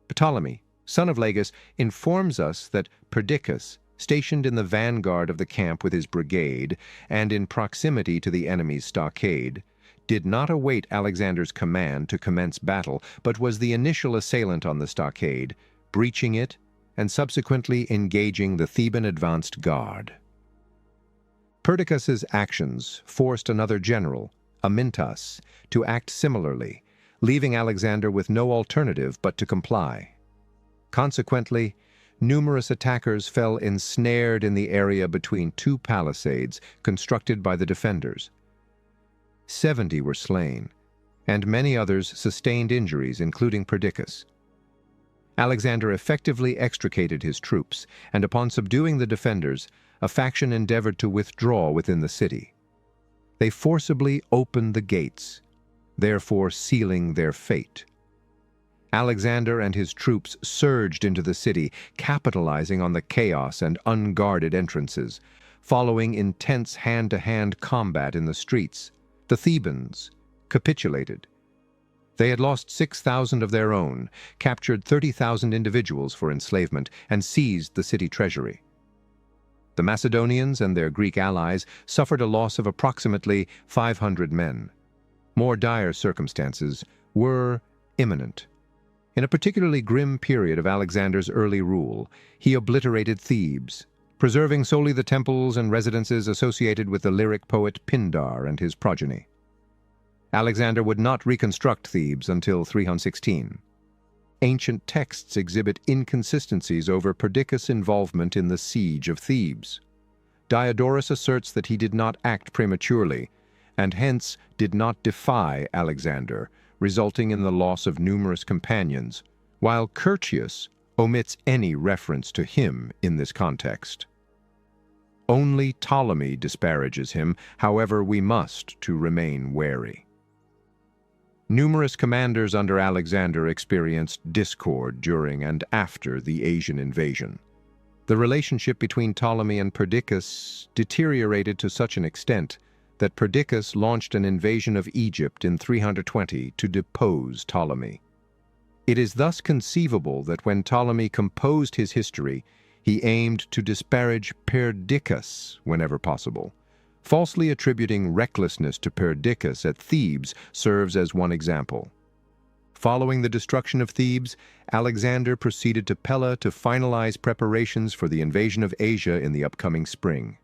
Ptolemy, son of Lagus, informs us that Perdiccas, stationed in the vanguard of the camp with his brigade and in proximity to the enemy's stockade, did not await Alexander's command to commence battle, but was the initial assailant on the stockade, breaching it and subsequently engaging the Theban advanced guard. Perdiccas's actions forced another general, Amyntas, to act similarly, leaving Alexander with no alternative but to comply. Consequently, numerous attackers fell ensnared in the area between two palisades constructed by the defenders. 70 were slain, and many others sustained injuries, including Perdiccas. Alexander effectively extricated his troops, and upon subduing the defenders, a faction endeavored to withdraw within the city. They forcibly opened the gates, therefore sealing their fate. Alexander and his troops surged into the city, capitalizing on the chaos and unguarded entrances. Following intense hand-to-hand combat in the streets, the Thebans capitulated. They had lost 6,000 of their own, captured 30,000 individuals for enslavement, and seized the city treasury. The Macedonians and their Greek allies suffered a loss of approximately 500 men. More dire circumstances were imminent. In a particularly grim period of Alexander's early rule, he obliterated Thebes, preserving solely the temples and residences associated with the lyric poet Pindar and his progeny. Alexander would not reconstruct Thebes until 316. Ancient texts exhibit inconsistencies over Perdiccas' involvement in the siege of Thebes. Diodorus asserts that he did not act prematurely, and hence did not defy Alexander, resulting in the loss of numerous companions, while Curtius omits any reference to him in this context. Only Ptolemy disparages him, however we must to remain wary. Numerous commanders under Alexander experienced discord during and after the Asian invasion. The relationship between Ptolemy and Perdiccas deteriorated to such an extent that Perdiccas launched an invasion of Egypt in 320 to depose Ptolemy. It is thus conceivable that when Ptolemy composed his history, he aimed to disparage Perdiccas whenever possible. Falsely attributing recklessness to Perdiccas at Thebes serves as one example. Following the destruction of Thebes, Alexander proceeded to Pella to finalize preparations for the invasion of Asia in the upcoming spring.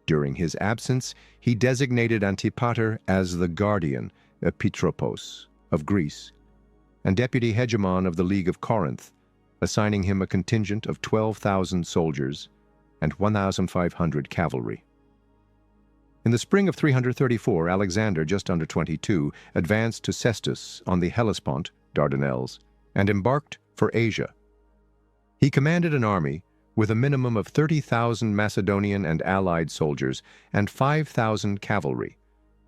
During his absence, he designated Antipater as the guardian, Epitropos, of Greece, and deputy hegemon of the League of Corinth, assigning him a contingent of 12,000 soldiers and 1,500 cavalry. In the spring of 334, Alexander, just under 22, advanced to Sestus on the Hellespont, Dardanelles, and embarked for Asia. He commanded an army with a minimum of 30,000 Macedonian and allied soldiers and 5,000 cavalry,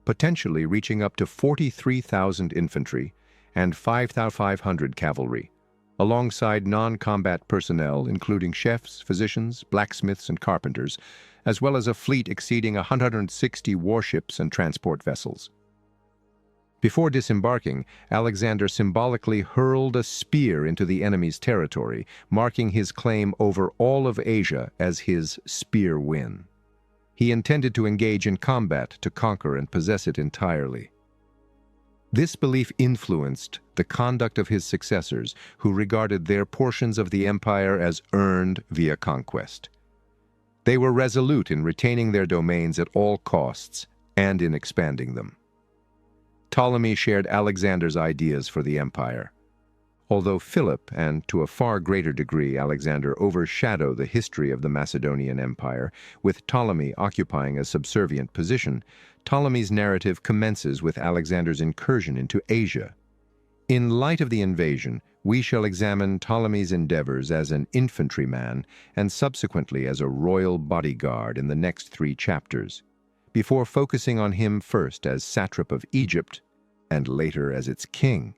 potentially reaching up to 43,000 infantry and 5,500 cavalry, alongside non-combat personnel including chefs, physicians, blacksmiths, and carpenters, as well as a fleet exceeding 160 warships and transport vessels. Before disembarking, Alexander symbolically hurled a spear into the enemy's territory, marking his claim over all of Asia as his spear win. He intended to engage in combat to conquer and possess it entirely. This belief influenced the conduct of his successors, who regarded their portions of the empire as earned via conquest. They were resolute in retaining their domains at all costs and in expanding them. Ptolemy shared Alexander's ideas for the empire. Although Philip, and to a far greater degree Alexander, overshadow the history of the Macedonian Empire, with Ptolemy occupying a subservient position, Ptolemy's narrative commences with Alexander's incursion into Asia. In light of the invasion, we shall examine Ptolemy's endeavors as an infantryman and subsequently as a royal bodyguard in the next 3 chapters, before focusing on him first as satrap of Egypt and later as its king.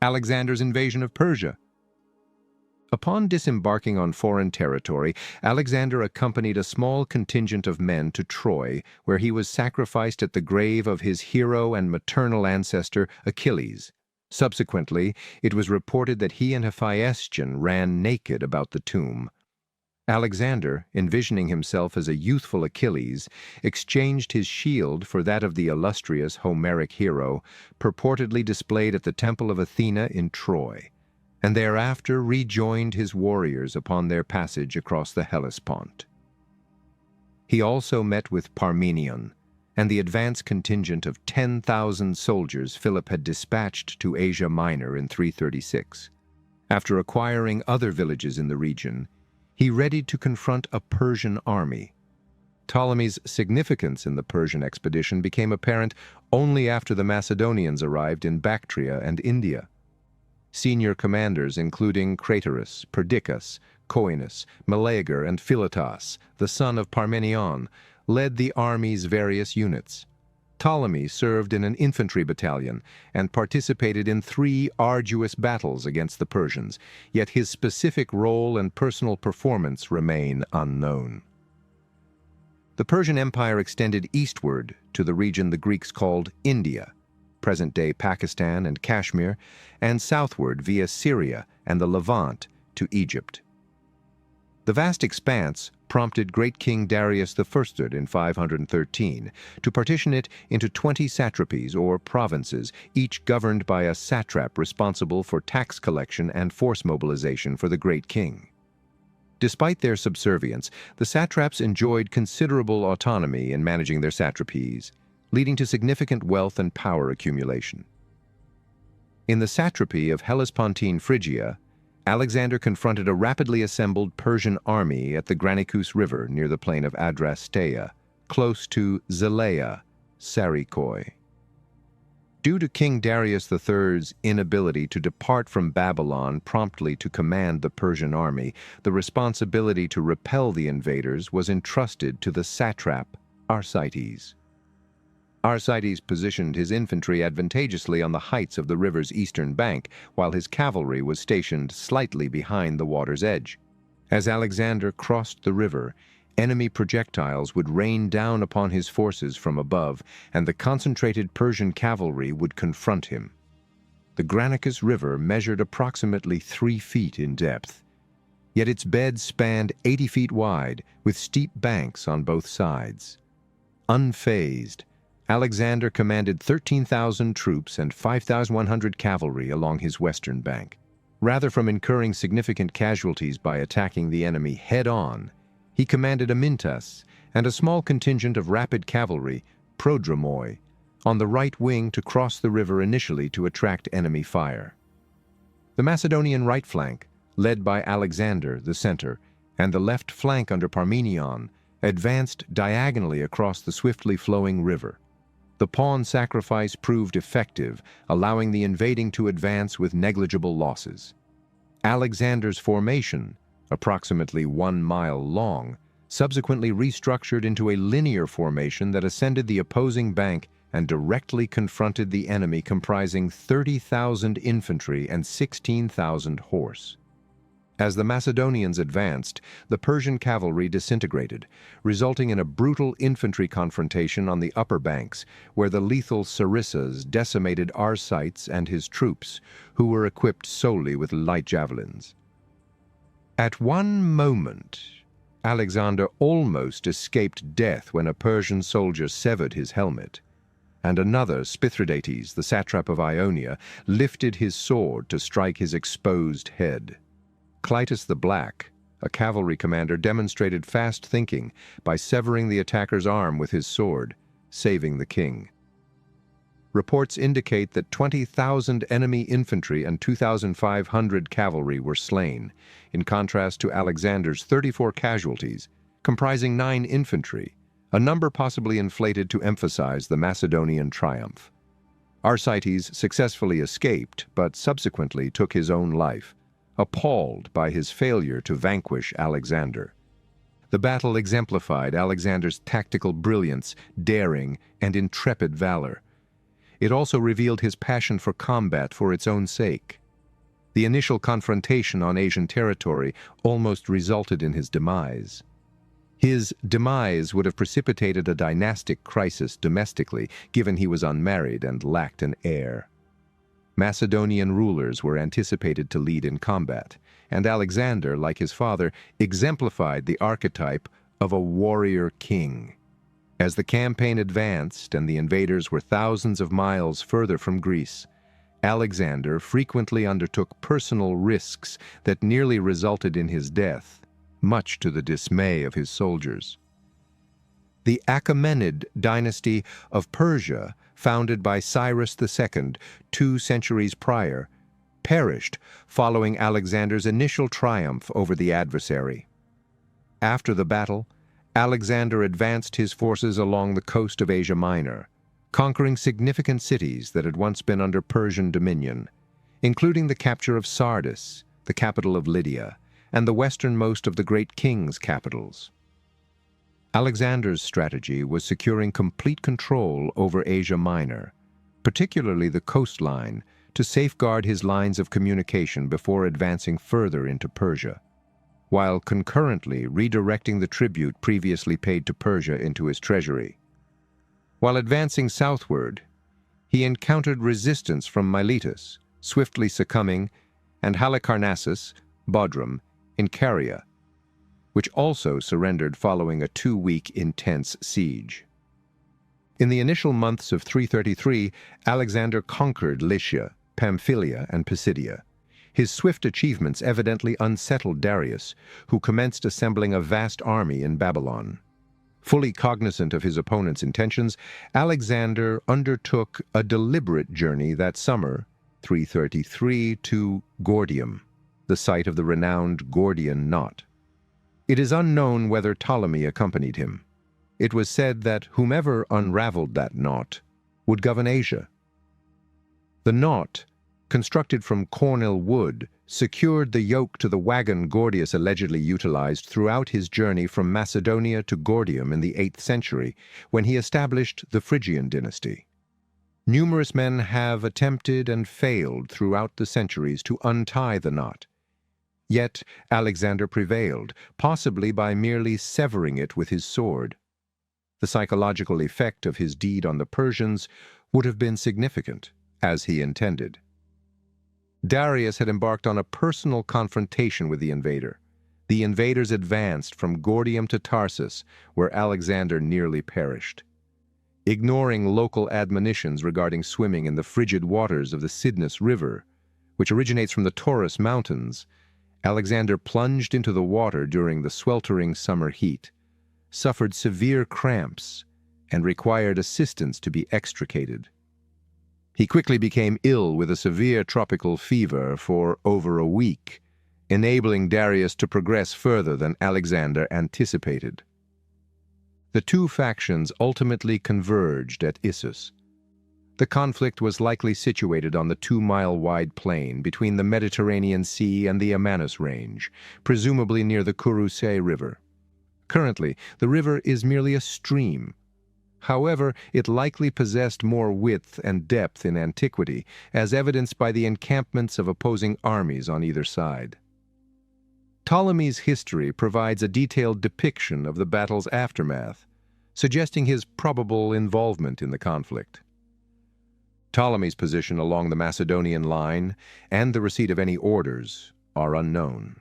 Alexander's invasion of Persia. Upon disembarking on foreign territory, Alexander accompanied a small contingent of men to Troy, where he was sacrificed at the grave of his hero and maternal ancestor Achilles. Subsequently, it was reported that he and Hephaestion ran naked about the tomb. Alexander, envisioning himself as a youthful Achilles, exchanged his shield for that of the illustrious Homeric hero, purportedly displayed at the Temple of Athena in Troy. and thereafter rejoined his warriors upon their passage across the Hellespont. He also met with Parmenion, and the advance contingent of 10,000 soldiers Philip had dispatched to Asia Minor in 336. After acquiring other villages in the region, he readied to confront a Persian army. Ptolemy's significance in the Persian expedition became apparent only after the Macedonians arrived in Bactria and India. Senior commanders including Craterus, Perdiccas, Coenus, Meleager, and Philotas, the son of Parmenion, led the army's various units. Ptolemy served in an infantry battalion and participated in 3 arduous battles against the Persians, yet his specific role and personal performance remain unknown. The Persian Empire extended eastward to the region the Greeks called India, present-day Pakistan and Kashmir, and southward via Syria and the Levant to Egypt. The vast expanse prompted Great King Darius I in 513 to partition it into 20 satrapies or provinces, each governed by a satrap responsible for tax collection and force mobilization for the Great King. Despite their subservience, the satraps enjoyed considerable autonomy in managing their satrapies, leading to significant wealth and power accumulation. In the satrapy of Hellespontine Phrygia, Alexander confronted a rapidly assembled Persian army at the Granicus River near the plain of Adrasteia, close to Zelea, Sarikoi. Due to King Darius III's inability to depart from Babylon promptly to command the Persian army, the responsibility to repel the invaders was entrusted to the satrap Arsites. Arsites positioned his infantry advantageously on the heights of the river's eastern bank, while his cavalry was stationed slightly behind the water's edge. As Alexander crossed the river, enemy projectiles would rain down upon his forces from above, and the concentrated Persian cavalry would confront him. The Granicus River measured approximately 3 feet in depth, yet its bed spanned 80 feet wide, with steep banks on both sides. Unfazed, Alexander commanded 13,000 troops and 5,100 cavalry along his western bank. Rather from incurring significant casualties by attacking the enemy head-on, he commanded Amintas and a small contingent of rapid cavalry, prodromoi, on the right wing to cross the river initially to attract enemy fire. The Macedonian right flank, led by Alexander, the center, and the left flank under Parmenion, advanced diagonally across the swiftly flowing river. The pawn sacrifice proved effective, allowing the invading to advance with negligible losses. Alexander's formation, approximately 1 mile long, subsequently restructured into a linear formation that ascended the opposing bank and directly confronted the enemy, comprising 30,000 infantry and 16,000 horse. As the Macedonians advanced, the Persian cavalry disintegrated, resulting in a brutal infantry confrontation on the upper banks, where the lethal sarissas decimated Arsites and his troops, who were equipped solely with light javelins. At one moment, Alexander almost escaped death when a Persian soldier severed his helmet, and another, Spithridates, the satrap of Ionia, lifted his sword to strike his exposed head. Clitus the Black, a cavalry commander, demonstrated fast thinking by severing the attacker's arm with his sword, saving the king. Reports indicate that 20,000 enemy infantry and 2,500 cavalry were slain, in contrast to Alexander's 34 casualties, comprising 9 infantry, a number possibly inflated to emphasize the Macedonian triumph. Arsites successfully escaped, but subsequently took his own life, appalled by his failure to vanquish Alexander. The battle exemplified Alexander's tactical brilliance, daring, and intrepid valor. It also revealed his passion for combat for its own sake. The initial confrontation on Asian territory almost resulted in his demise. His demise would have precipitated a dynastic crisis domestically, given he was unmarried and lacked an heir. Macedonian rulers were anticipated to lead in combat, and Alexander, like his father, exemplified the archetype of a warrior king. As the campaign advanced and the invaders were thousands of miles further from Greece, Alexander frequently undertook personal risks that nearly resulted in his death, much to the dismay of his soldiers. The Achaemenid dynasty of Persia, founded by Cyrus II 2 centuries prior, perished following Alexander's initial triumph over the adversary. After the battle, Alexander advanced his forces along the coast of Asia Minor, conquering significant cities that had once been under Persian dominion, including the capture of Sardis, the capital of Lydia, and the westernmost of the great king's capitals. Alexander's strategy was securing complete control over Asia Minor, particularly the coastline, to safeguard his lines of communication before advancing further into Persia, while concurrently redirecting the tribute previously paid to Persia into his treasury. While advancing southward, he encountered resistance from Miletus, swiftly succumbing, and Halicarnassus, Bodrum, in Caria, which also surrendered following a 2-week intense siege. In the initial months of 333, Alexander conquered Lycia, Pamphylia, and Pisidia. His swift achievements evidently unsettled Darius, who commenced assembling a vast army in Babylon. Fully cognizant of his opponent's intentions, Alexander undertook a deliberate journey that summer, 333, to Gordium, the site of the renowned Gordian knot. It is unknown whether Ptolemy accompanied him. It was said that whomever unraveled that knot would govern Asia. The knot, constructed from cornel wood, secured the yoke to the wagon Gordius allegedly utilized throughout his journey from Macedonia to Gordium in the 8th century, when he established the Phrygian dynasty. Numerous men have attempted and failed throughout the centuries to untie the knot. Yet Alexander prevailed, possibly by merely severing it with his sword. The psychological effect of his deed on the Persians would have been significant, as he intended. Darius had embarked on a personal confrontation with the invader. The invaders advanced from Gordium to Tarsus, where Alexander nearly perished. Ignoring local admonitions regarding swimming in the frigid waters of the Cydnus River, which originates from the Taurus Mountains, Alexander plunged into the water during the sweltering summer heat, suffered severe cramps, and required assistance to be extricated. He quickly became ill with a severe tropical fever for over a week, enabling Darius to progress further than Alexander anticipated. The two factions ultimately converged at Issus. The conflict was likely situated on the 2-mile-wide plain between the Mediterranean Sea and the Amanus Range, presumably near the Kurusay River. Currently, the river is merely a stream. However, it likely possessed more width and depth in antiquity, as evidenced by the encampments of opposing armies on either side. Ptolemy's history provides a detailed depiction of the battle's aftermath, suggesting his probable involvement in the conflict. Ptolemy's position along the Macedonian line and the receipt of any orders are unknown.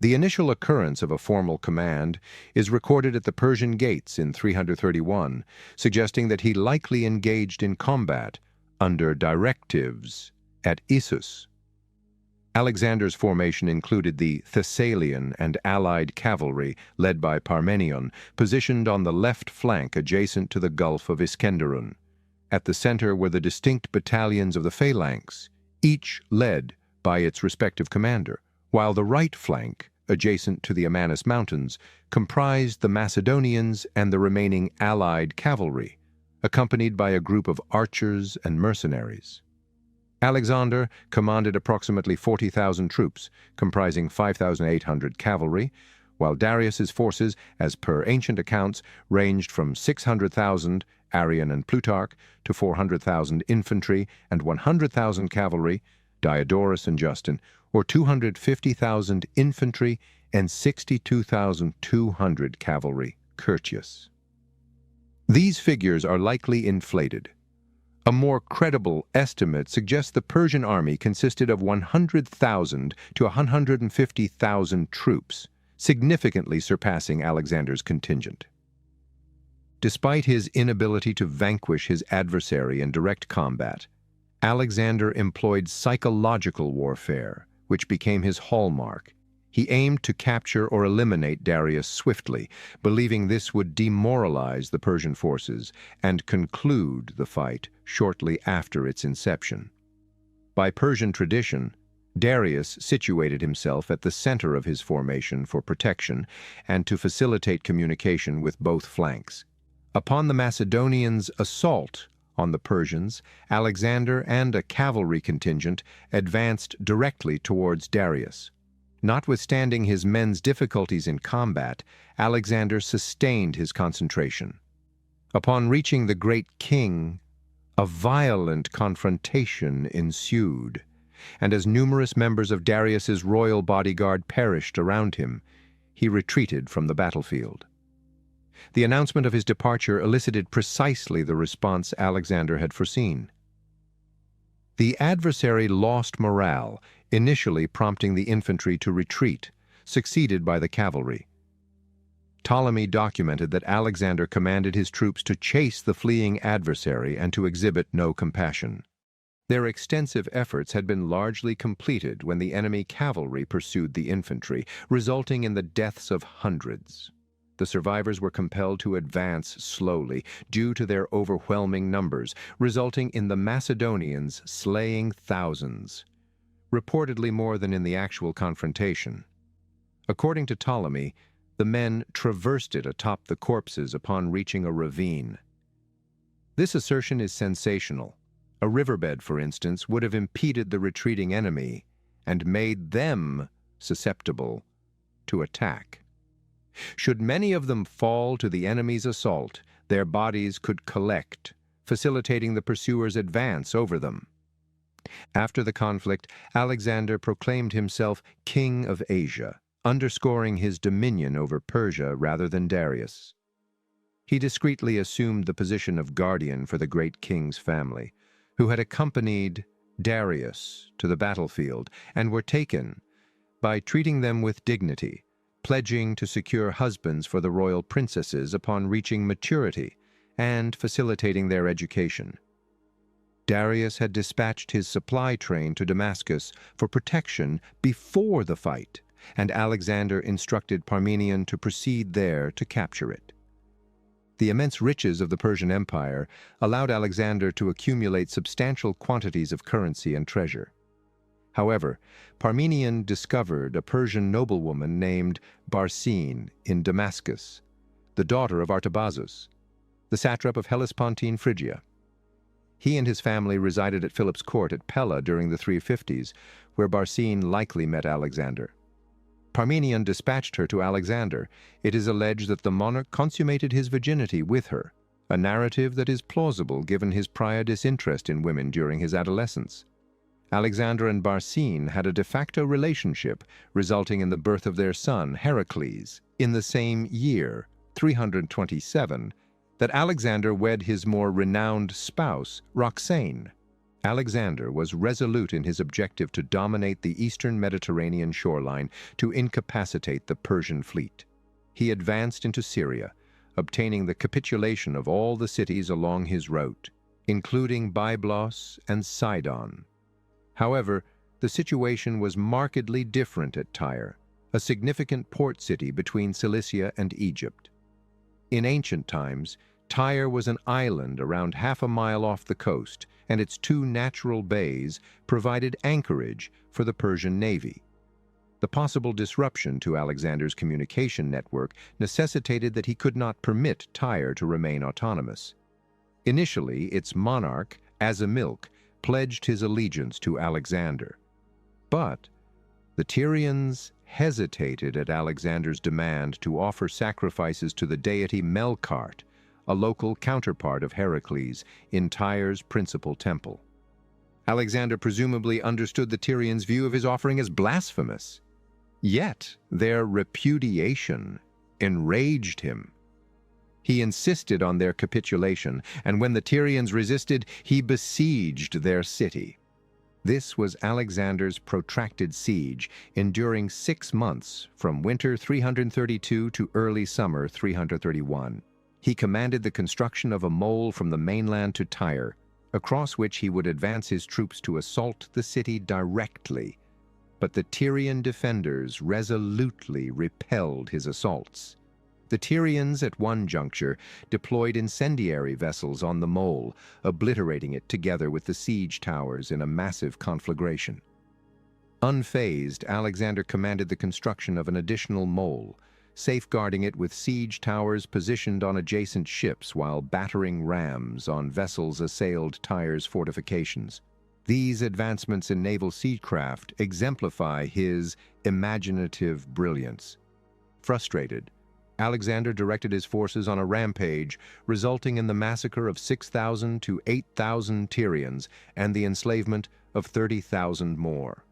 The initial occurrence of a formal command is recorded at the Persian Gates in 331, suggesting that he likely engaged in combat under directives at Issus. Alexander's formation included the Thessalian and allied cavalry led by Parmenion, positioned on the left flank adjacent to the Gulf of Iskenderun. At the center were the distinct battalions of the phalanx, each led by its respective commander, while the right flank, adjacent to the Amanus Mountains, comprised the Macedonians and the remaining allied cavalry, accompanied by a group of archers and mercenaries. Alexander commanded approximately 40,000 troops, comprising 5,800 cavalry, while Darius's forces, as per ancient accounts, ranged from 600,000 Arrian and Plutarch to 400,000 infantry and 100,000 cavalry, Diodorus and Justin, or 250,000 infantry and 62,200 cavalry, Curtius. These figures are likely inflated. A more credible estimate suggests the Persian army consisted of 100,000 to 150,000 troops, significantly surpassing Alexander's contingent. Despite his inability to vanquish his adversary in direct combat, Alexander employed psychological warfare, which became his hallmark. He aimed to capture or eliminate Darius swiftly, believing this would demoralize the Persian forces and conclude the fight shortly after its inception. By Persian tradition, Darius situated himself at the center of his formation for protection and to facilitate communication with both flanks. Upon the Macedonians' assault on the Persians, Alexander and a cavalry contingent advanced directly towards Darius. Notwithstanding his men's difficulties in combat, Alexander sustained his concentration. Upon reaching the great king, a violent confrontation ensued, and as numerous members of Darius's royal bodyguard perished around him, he retreated from the battlefield. The announcement of his departure elicited precisely the response Alexander had foreseen. The adversary lost morale, initially prompting the infantry to retreat, succeeded by the cavalry. Ptolemy documented that Alexander commanded his troops to chase the fleeing adversary and to exhibit no compassion. Their extensive efforts had been largely completed when the enemy cavalry pursued the infantry, resulting in the deaths of hundreds. The survivors were compelled to advance slowly due to their overwhelming numbers, resulting in the Macedonians slaying thousands, reportedly more than in the actual confrontation. According to Ptolemy, the men traversed it atop the corpses upon reaching a ravine. This assertion is sensational. A riverbed, for instance, would have impeded the retreating enemy and made them susceptible to attack. Should many of them fall to the enemy's assault, their bodies could collect, facilitating the pursuers' advance over them. After the conflict, Alexander proclaimed himself King of Asia, underscoring his dominion over Persia rather than Darius. He discreetly assumed the position of guardian for the great king's family, who had accompanied Darius to the battlefield and were taken by treating them with dignity, pledging to secure husbands for the royal princesses upon reaching maturity and facilitating their education. Darius had dispatched his supply train to Damascus for protection before the fight, and Alexander instructed Parmenion to proceed there to capture it. The immense riches of the Persian Empire allowed Alexander to accumulate substantial quantities of currency and treasure. However, Parmenion discovered a Persian noblewoman named Barsine in Damascus, the daughter of Artabazus, the satrap of Hellespontine Phrygia. He and his family resided at Philip's court at Pella during the 350s, where Barsine likely met Alexander. Parmenion dispatched her to Alexander. It is alleged that the monarch consummated his virginity with her, a narrative that is plausible given his prior disinterest in women during his adolescence. Alexander and Barsine had a de facto relationship, resulting in the birth of their son, Heracles, in the same year, 327, that Alexander wed his more renowned spouse, Roxane. Alexander was resolute in his objective to dominate the eastern Mediterranean shoreline to incapacitate the Persian fleet. He advanced into Syria, obtaining the capitulation of all the cities along his route, including Byblos and Sidon. However, the situation was markedly different at Tyre, a significant port city between Cilicia and Egypt. In ancient times, Tyre was an island around half a mile off the coast, and its two natural bays provided anchorage for the Persian navy. The possible disruption to Alexander's communication network necessitated that he could not permit Tyre to remain autonomous. Initially, its monarch, Azamilk, pledged his allegiance to Alexander. But the Tyrians hesitated at Alexander's demand to offer sacrifices to the deity Melkart, a local counterpart of Heracles, in Tyre's principal temple. Alexander presumably understood the Tyrians' view of his offering as blasphemous. Yet their repudiation enraged him. He insisted on their capitulation, and when the Tyrians resisted, he besieged their city. This was Alexander's protracted siege, enduring 6 months, from winter 332 to early summer 331. He commanded the construction of a mole from the mainland to Tyre, across which he would advance his troops to assault the city directly, but the Tyrian defenders resolutely repelled his assaults. The Tyrians at one juncture deployed incendiary vessels on the mole, obliterating it together with the siege towers in a massive conflagration. Unfazed, Alexander commanded the construction of an additional mole, safeguarding it with siege towers positioned on adjacent ships while battering rams on vessels assailed Tyre's fortifications. These advancements in naval siegecraft exemplify his imaginative brilliance. Frustrated, Alexander directed his forces on a rampage, resulting in the massacre of 6,000 to 8,000 Tyrians and the enslavement of 30,000 more.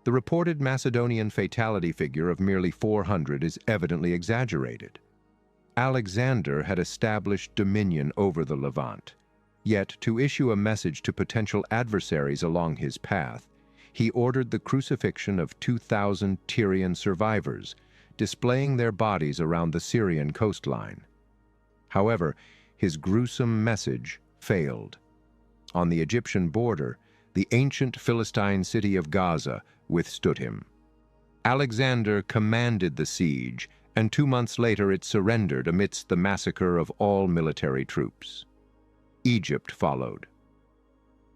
The reported Macedonian fatality figure of merely 400 is evidently exaggerated. Alexander had established dominion over the Levant, yet to issue a message to potential adversaries along his path, he ordered the crucifixion of 2,000 Tyrian survivors, displaying their bodies around the Syrian coastline. However, his gruesome message failed. On the Egyptian border, the ancient Philistine city of Gaza withstood him. Alexander commanded the siege, and 2 months later it surrendered amidst the massacre of all military troops. Egypt followed.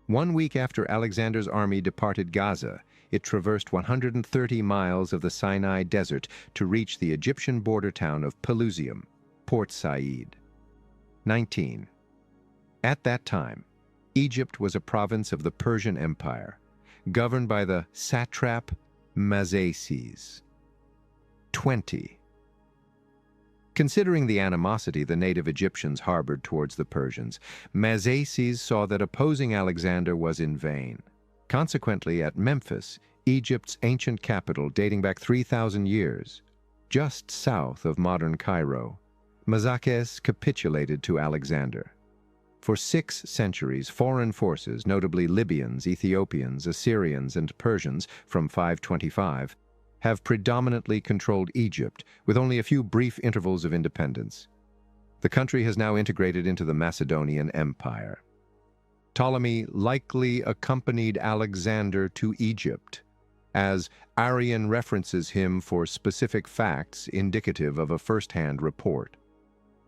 1 week after Alexander's army departed Gaza, it traversed 130 miles of the Sinai Desert to reach the Egyptian border town of Pelusium, Port Said. 19. At that time, Egypt was a province of the Persian Empire, governed by the satrap Massaga. 20. Considering the animosity the native Egyptians harbored towards the Persians, Massaga saw that opposing Alexander was in vain. Consequently, at Memphis, Egypt's ancient capital dating back 3,000 years, just south of modern Cairo, Massaga capitulated to Alexander. For 6 centuries, foreign forces, notably Libyans, Ethiopians, Assyrians, and Persians from 525, have predominantly controlled Egypt, with only a few brief intervals of independence. The country has now integrated into the Macedonian Empire. Ptolemy likely accompanied Alexander to Egypt, as Arrian references him for specific facts indicative of a first-hand report.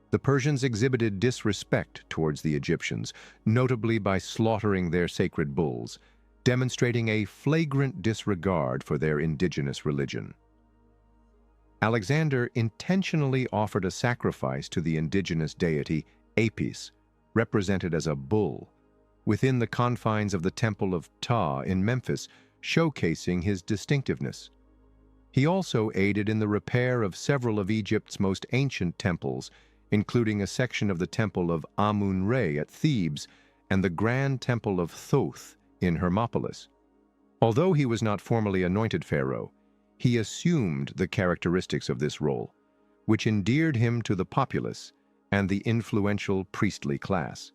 The Persians exhibited disrespect towards the Egyptians, notably by slaughtering their sacred bulls, demonstrating a flagrant disregard for their indigenous religion. Alexander intentionally offered a sacrifice to the indigenous deity Apis, represented as a bull, within the confines of the Temple of Ptah in Memphis, showcasing his distinctiveness. He also aided in the repair of several of Egypt's most ancient temples, including a section of the Temple of Amun-Re at Thebes and the Grand Temple of Thoth in Hermopolis. Although he was not formally anointed pharaoh, he assumed the characteristics of this role, which endeared him to the populace and the influential priestly class.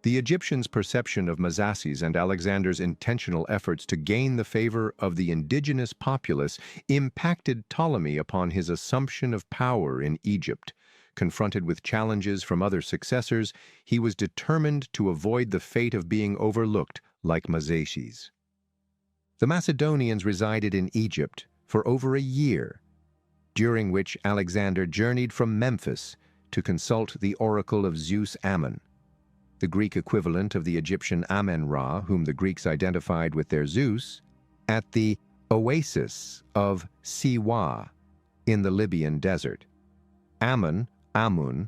The Egyptians' perception of Massaga and Alexander's intentional efforts to gain the favor of the indigenous populace impacted Ptolemy upon his assumption of power in Egypt. Confronted with challenges from other successors, he was determined to avoid the fate of being overlooked like Massaga. The Macedonians resided in Egypt for over a year, during which Alexander journeyed from Memphis to consult the oracle of Zeus-Ammon, the Greek equivalent of the Egyptian Amen-Ra, whom the Greeks identified with their Zeus, at the oasis of Siwa in the Libyan desert. Amun,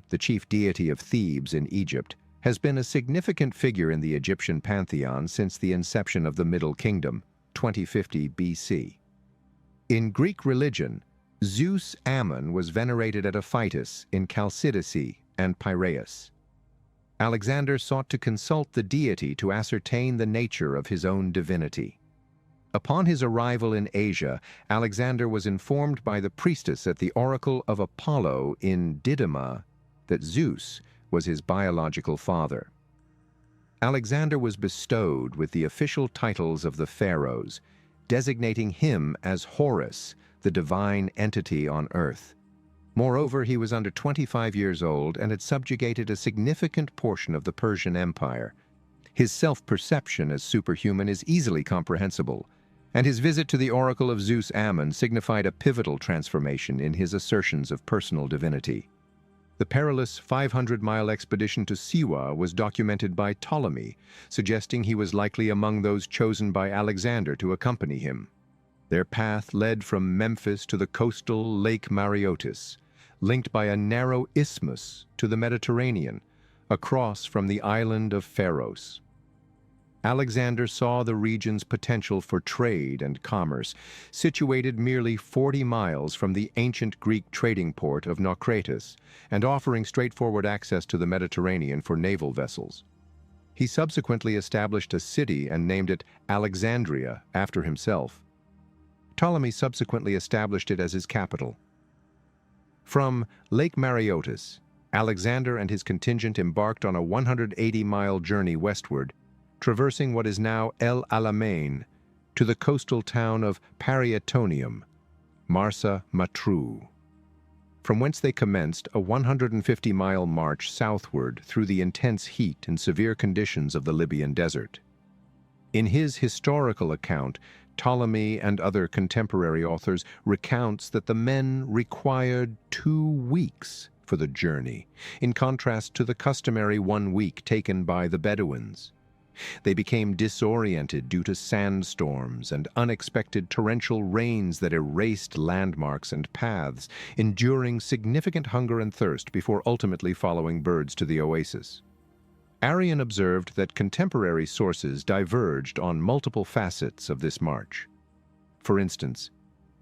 the chief deity of Thebes in Egypt, has been a significant figure in the Egyptian pantheon since the inception of the Middle Kingdom, 2050 BC. In Greek religion, Zeus-Ammon was venerated at Hyphasis in Chalcidice and Piraeus. Alexander sought to consult the deity to ascertain the nature of his own divinity. Upon his arrival in Asia, Alexander was informed by the priestess at the oracle of Apollo in Didyma that Zeus was his biological father. Alexander was bestowed with the official titles of the pharaohs, designating him as Horus, the divine entity on earth. Moreover, he was under 25 years old and had subjugated a significant portion of the Persian Empire, His self-perception as superhuman is easily comprehensible, and his visit to the oracle of Zeus-Ammon signified a pivotal transformation in his assertions of personal divinity. The perilous 500-mile expedition to Siwa was documented by Ptolemy, suggesting he was likely among those chosen by Alexander to accompany him. Their path led from Memphis to the coastal Lake Mareotis, linked by a narrow isthmus to the Mediterranean, across from the island of Pharos. Alexander saw the region's potential for trade and commerce, situated merely 40 miles from the ancient Greek trading port of Naucratis and offering straightforward access to the Mediterranean for naval vessels. He subsequently established a city and named it Alexandria after himself. Ptolemy subsequently established it as his capital. From Lake Mareotis, Alexander and his contingent embarked on a 180-mile journey westward, traversing what is now El Alamein, to the coastal town of Parietonium, Marsa Matru, from whence they commenced a 150-mile march southward through the intense heat and severe conditions of the Libyan desert. In his historical account, Ptolemy and other contemporary authors recounts that the men required 2 weeks for the journey, in contrast to the customary 1 week taken by the Bedouins. They became disoriented due to sandstorms and unexpected torrential rains that erased landmarks and paths, enduring significant hunger and thirst before ultimately following birds to the oasis. Arrian observed that contemporary sources diverged on multiple facets of this march. For instance,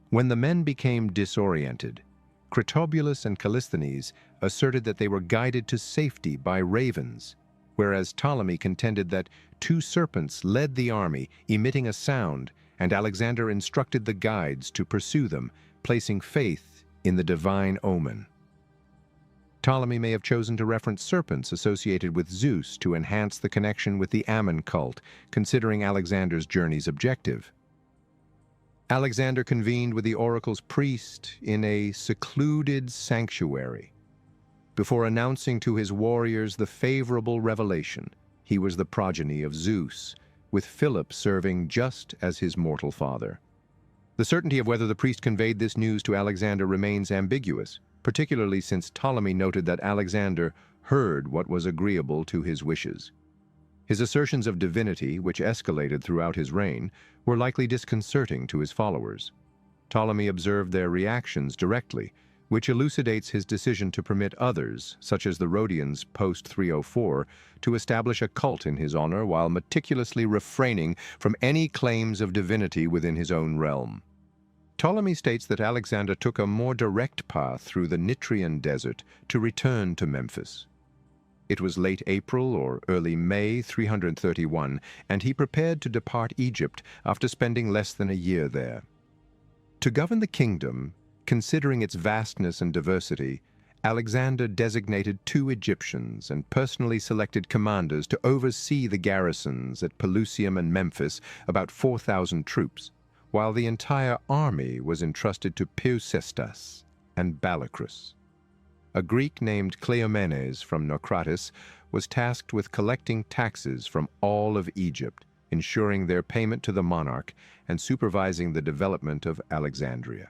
when the men became disoriented, Critobulus and Callisthenes asserted that they were guided to safety by ravens, whereas Ptolemy contended that 2 serpents led the army, emitting a sound, and Alexander instructed the guides to pursue them, placing faith in the divine omen. Ptolemy may have chosen to reference serpents associated with Zeus to enhance the connection with the Ammon cult, considering Alexander's journey's objective. Alexander convened with the oracle's priest in a secluded sanctuary. Before announcing to his warriors the favorable revelation, he was the progeny of Zeus, with Philip serving just as his mortal father. The certainty of whether the priest conveyed this news to Alexander remains ambiguous, particularly since Ptolemy noted that Alexander heard what was agreeable to his wishes. His assertions of divinity, which escalated throughout his reign, were likely disconcerting to his followers. Ptolemy observed their reactions directly, which elucidates his decision to permit others, such as the Rhodians post-304, to establish a cult in his honor while meticulously refraining from any claims of divinity within his own realm. Ptolemy states that Alexander took a more direct path through the Nitrian desert to return to Memphis. It was late April or early May 331, and he prepared to depart Egypt after spending less than a year there. To govern the kingdom, considering its vastness and diversity, Alexander designated 2 Egyptians and personally selected commanders to oversee the garrisons at Pelusium and Memphis, about 4,000 troops, while the entire army was entrusted to Peucestas and Balacrus. A Greek named Cleomenes from Naucratis was tasked with collecting taxes from all of Egypt, ensuring their payment to the monarch and supervising the development of Alexandria.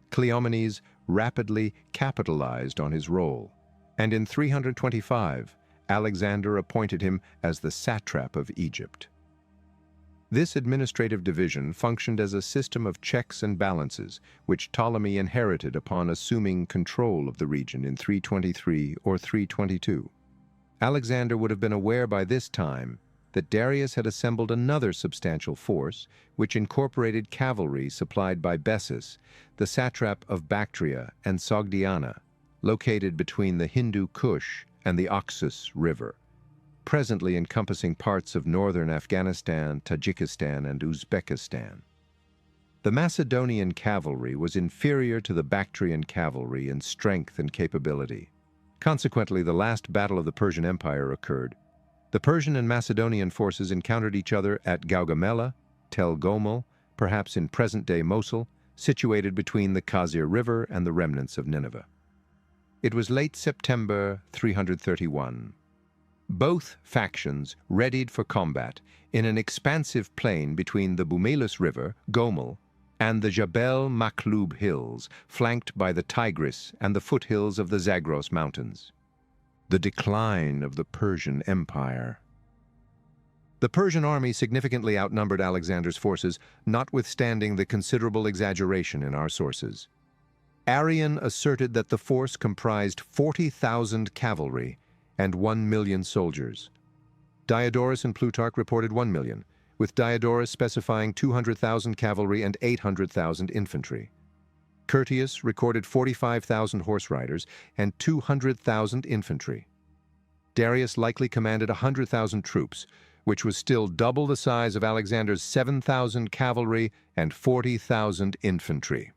Cleomenes rapidly capitalized on his role, and in 325, Alexander appointed him as the satrap of Egypt. This administrative division functioned as a system of checks and balances, which Ptolemy inherited upon assuming control of the region in 323 or 322. Alexander would have been aware by this time that Darius had assembled another substantial force, which incorporated cavalry supplied by Bessus, the satrap of Bactria and Sogdiana, located between the Hindu Kush and the Oxus River, presently encompassing parts of northern Afghanistan, Tajikistan, and Uzbekistan. The Macedonian cavalry was inferior to the Bactrian cavalry in strength and capability. Consequently, the last battle of the Persian Empire occurred. The Persian and Macedonian forces encountered each other at Gaugamela, Tel Gomel, perhaps in present-day Mosul, situated between the Khazir River and the remnants of Nineveh. It was late September 331. Both factions readied for combat in an expansive plain between the Bumelus River, Gomel, and the Jabal Maklub Hills, flanked by the Tigris and the foothills of the Zagros Mountains. The decline of the Persian Empire. The Persian army significantly outnumbered Alexander's forces, notwithstanding the considerable exaggeration in our sources. Arrian asserted that the force comprised 40,000 cavalry and 1 million soldiers. Diodorus and Plutarch reported 1 million, with Diodorus specifying 200,000 cavalry and 800,000 infantry. Curtius recorded 45,000 horse riders and 200,000 infantry. Darius likely commanded 100,000 troops, which was still double the size of Alexander's 7,000 cavalry and 40,000 infantry.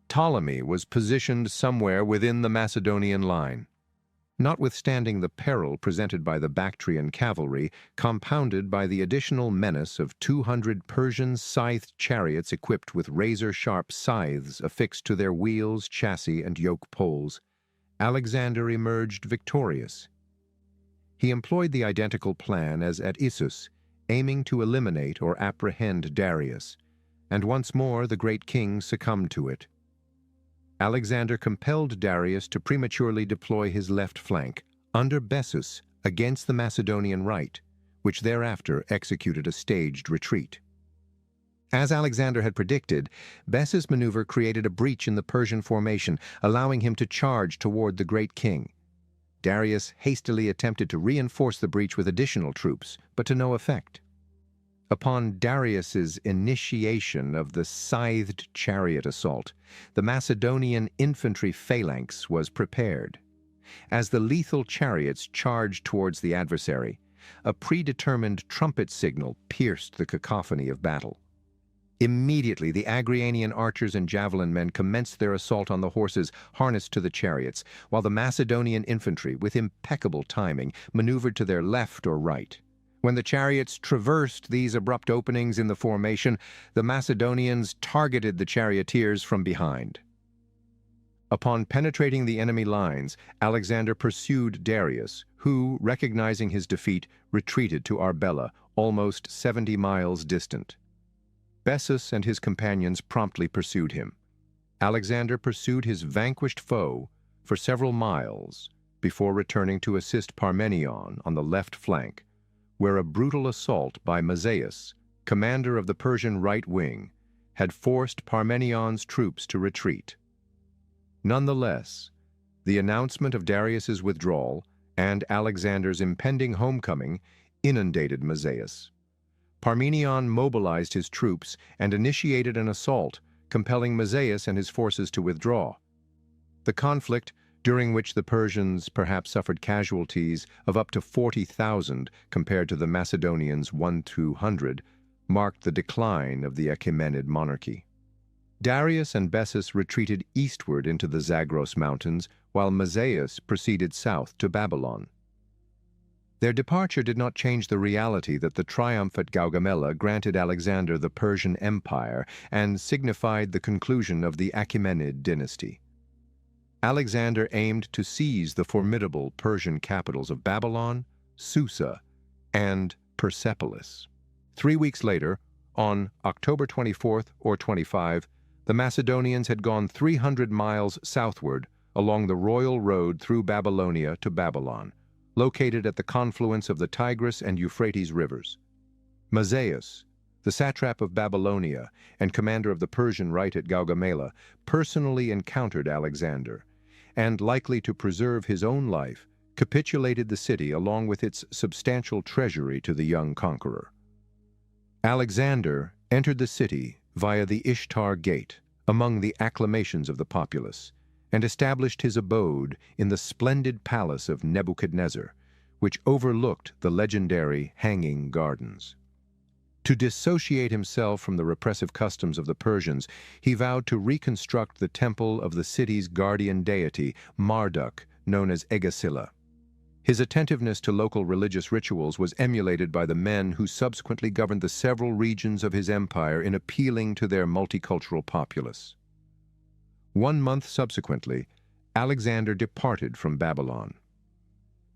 Ptolemy was positioned somewhere within the Macedonian line. Notwithstanding the peril presented by the Bactrian cavalry, compounded by the additional menace of 200 Persian scythed chariots equipped with razor-sharp scythes affixed to their wheels, chassis, and yoke poles, Alexander emerged victorious. He employed the identical plan as at Issus, aiming to eliminate or apprehend Darius, and once more the great king succumbed to it. Alexander compelled Darius to prematurely deploy his left flank, under Bessus, against the Macedonian right, which thereafter executed a staged retreat. As Alexander had predicted, Bessus' maneuver created a breach in the Persian formation, allowing him to charge toward the great king. Darius hastily attempted to reinforce the breach with additional troops, but to no effect. Upon Darius's initiation of the scythed chariot assault, the Macedonian infantry phalanx was prepared. As the lethal chariots charged towards the adversary, a predetermined trumpet signal pierced the cacophony of battle. Immediately, the Agrianian archers and javelin men commenced their assault on the horses harnessed to the chariots, while the Macedonian infantry, with impeccable timing, maneuvered to their left or right. When the chariots traversed these abrupt openings in the formation, the Macedonians targeted the charioteers from behind. Upon penetrating the enemy lines, Alexander pursued Darius, who, recognizing his defeat, retreated to Arbela, almost 70 miles distant. Bessus and his companions promptly pursued him. Alexander pursued his vanquished foe for several miles before returning to assist Parmenion on the left flank, where a brutal assault by Mazaeus, commander of the Persian right wing, had forced Parmenion's troops to retreat. Nonetheless, the announcement of Darius's withdrawal and Alexander's impending homecoming inundated Mazaeus. Parmenion mobilized his troops and initiated an assault, compelling Mazaeus and his forces to withdraw. The conflict, during which the Persians perhaps suffered casualties of up to 40,000 compared to the Macedonians' 1,200, marked the decline of the Achaemenid monarchy. Darius and Bessus retreated eastward into the Zagros Mountains, while Mazaeus proceeded south to Babylon. Their departure did not change the reality that the triumph at Gaugamela granted Alexander the Persian Empire and signified the conclusion of the Achaemenid dynasty. Alexander aimed to seize the formidable Persian capitals of Babylon, Susa, and Persepolis. 3 weeks later, on October 24th or 25, the Macedonians had gone 300 miles southward along the royal road through Babylonia to Babylon, located at the confluence of the Tigris and Euphrates rivers. Mazaeus, the satrap of Babylonia and commander of the Persian right at Gaugamela, personally encountered Alexander, and, likely to preserve his own life, capitulated the city along with its substantial treasury to the young conqueror. Alexander entered the city via the Ishtar Gate, among the acclamations of the populace, and established his abode in the splendid palace of Nebuchadnezzar, which overlooked the legendary Hanging Gardens. To dissociate himself from the repressive customs of the Persians, he vowed to reconstruct the temple of the city's guardian deity, Marduk, known as Egasila. His attentiveness to local religious rituals was emulated by the men who subsequently governed the several regions of his empire in appealing to their multicultural populace. 1 month subsequently, Alexander departed from Babylon.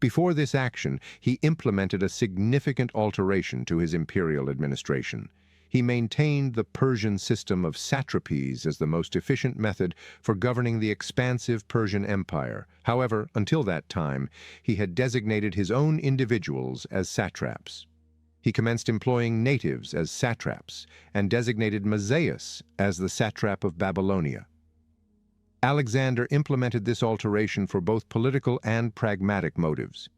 Before this action, he implemented a significant alteration to his imperial administration. He maintained the Persian system of satrapies as the most efficient method for governing the expansive Persian Empire. However, until that time, he had designated his own individuals as satraps. He commenced employing natives as satraps and designated Mazaeus as the satrap of Babylonia. Alexander implemented this alteration for both political and pragmatic motives.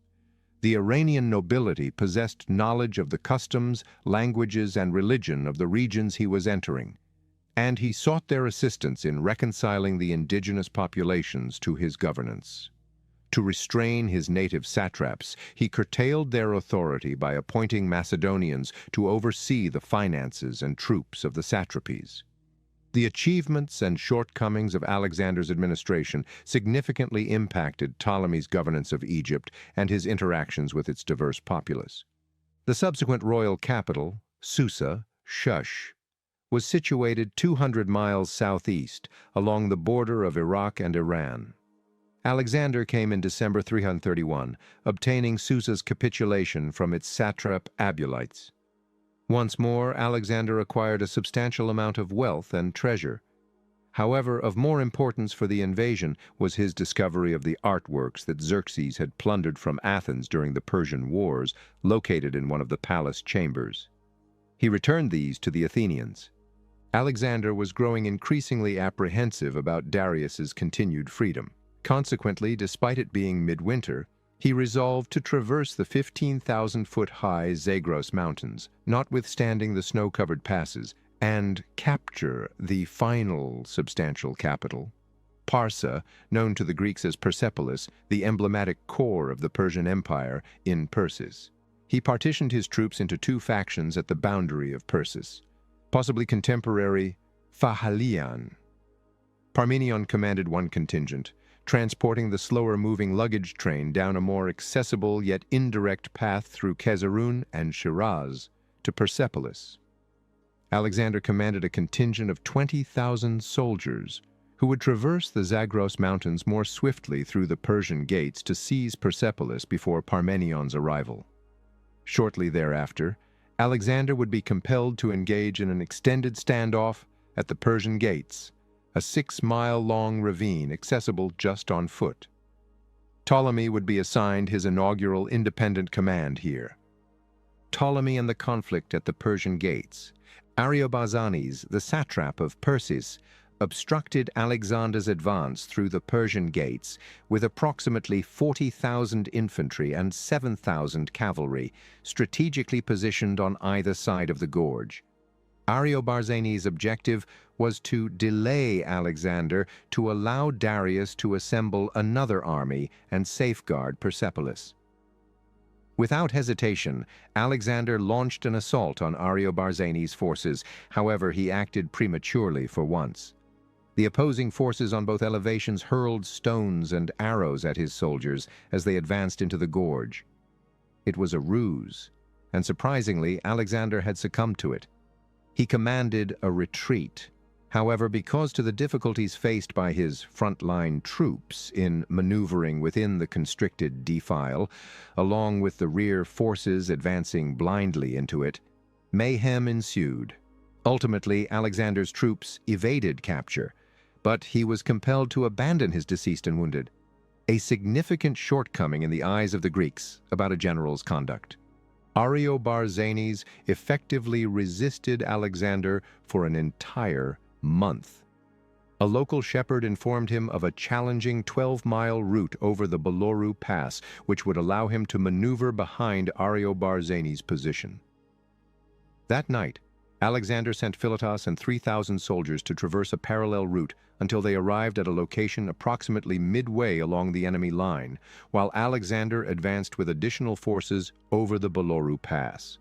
The Iranian nobility possessed knowledge of the customs, languages, and religion of the regions he was entering, and he sought their assistance in reconciling the indigenous populations to his governance. To restrain his native satraps, he curtailed their authority by appointing Macedonians to oversee the finances and troops of the satrapies. The achievements and shortcomings of Alexander's administration significantly impacted Ptolemy's governance of Egypt and his interactions with its diverse populace. The subsequent royal capital, Susa, Shush, was situated 200 miles southeast along the border of Iraq and Iran. Alexander came in December 331, obtaining Susa's capitulation from its satrap Abulites. Once more, Alexander acquired a substantial amount of wealth and treasure. However, of more importance for the invasion was his discovery of the artworks that Xerxes had plundered from Athens during the Persian Wars, located in one of the palace chambers. He returned these to the Athenians. Alexander was growing increasingly apprehensive about Darius's continued freedom. Consequently, despite it being midwinter, he resolved to traverse the 15,000-foot-high Zagros Mountains, notwithstanding the snow-covered passes, and capture the final substantial capital, Parsa, known to the Greeks as Persepolis, the emblematic core of the Persian Empire, in Persis. He partitioned his troops into two factions at the boundary of Persis, possibly contemporary Phahalian. Parmenion commanded one contingent, transporting the slower-moving luggage train down a more accessible yet indirect path through Kezarun and Shiraz to Persepolis. Alexander commanded a contingent of 20,000 soldiers who would traverse the Zagros Mountains more swiftly through the Persian Gates to seize Persepolis before Parmenion's arrival. Shortly thereafter, Alexander would be compelled to engage in an extended standoff at the Persian Gates, a 6-mile-long ravine accessible just on foot. Ptolemy would be assigned his inaugural independent command here. Ptolemy and the conflict at the Persian Gates. Ariobarzanes, the satrap of Persis, obstructed Alexander's advance through the Persian Gates with approximately 40,000 infantry and 7,000 cavalry strategically positioned on either side of the gorge. Ariobarzanes' objective was to delay Alexander to allow Darius to assemble another army and safeguard Persepolis. Without hesitation, Alexander launched an assault on Ariobarzanes' forces. However, he acted prematurely for once. The opposing forces on both elevations hurled stones and arrows at his soldiers as they advanced into the gorge. It was a ruse, and surprisingly, Alexander had succumbed to it. He commanded a retreat. However, because to the difficulties faced by his front-line troops in maneuvering within the constricted defile, along with the rear forces advancing blindly into it, mayhem ensued. Ultimately, Alexander's troops evaded capture, but he was compelled to abandon his deceased and wounded, a significant shortcoming in the eyes of the Greeks about a general's conduct. Ariobarzanes effectively resisted Alexander for an entire month. A local shepherd informed him of a challenging 12-mile route over the Beloru Pass, which would allow him to maneuver behind Ariobarzanes' position. That night, Alexander sent Philotas and 3,000 soldiers to traverse a parallel route until they arrived at a location approximately midway along the enemy line, while Alexander advanced with additional forces over the Beloru Pass.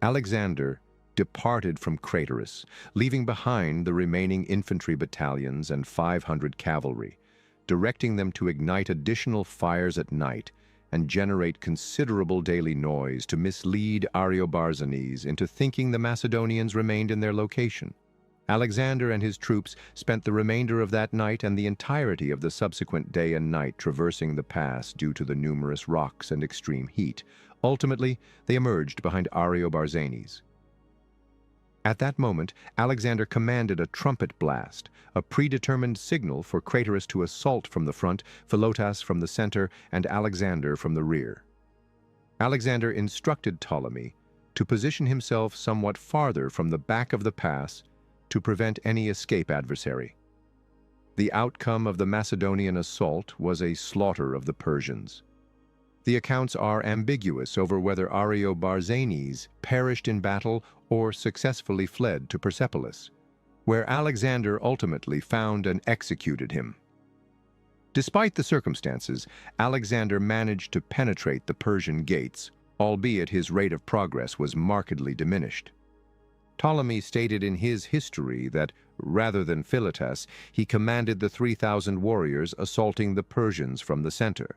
Alexander departed from Craterus, leaving behind the remaining infantry battalions and 500 cavalry, directing them to ignite additional fires at night and generate considerable daily noise to mislead Ariobarzanes into thinking the Macedonians remained in their location. Alexander and his troops spent the remainder of that night and the entirety of the subsequent day and night traversing the pass due to the numerous rocks and extreme heat. Ultimately, they emerged behind Ariobarzanes. At that moment, Alexander commanded a trumpet blast, a predetermined signal for Craterus to assault from the front, Philotas from the center, and Alexander from the rear. Alexander instructed Ptolemy to position himself somewhat farther from the back of the pass to prevent any escape adversary. The outcome of the Macedonian assault was a slaughter of the Persians. The accounts are ambiguous over whether Ariobarzanes perished in battle or successfully fled to Persepolis, where Alexander ultimately found and executed him. Despite the circumstances, Alexander managed to penetrate the Persian Gates, albeit his rate of progress was markedly diminished. Ptolemy stated in his history that, rather than Philotas, he commanded the 3,000 warriors assaulting the Persians from the center.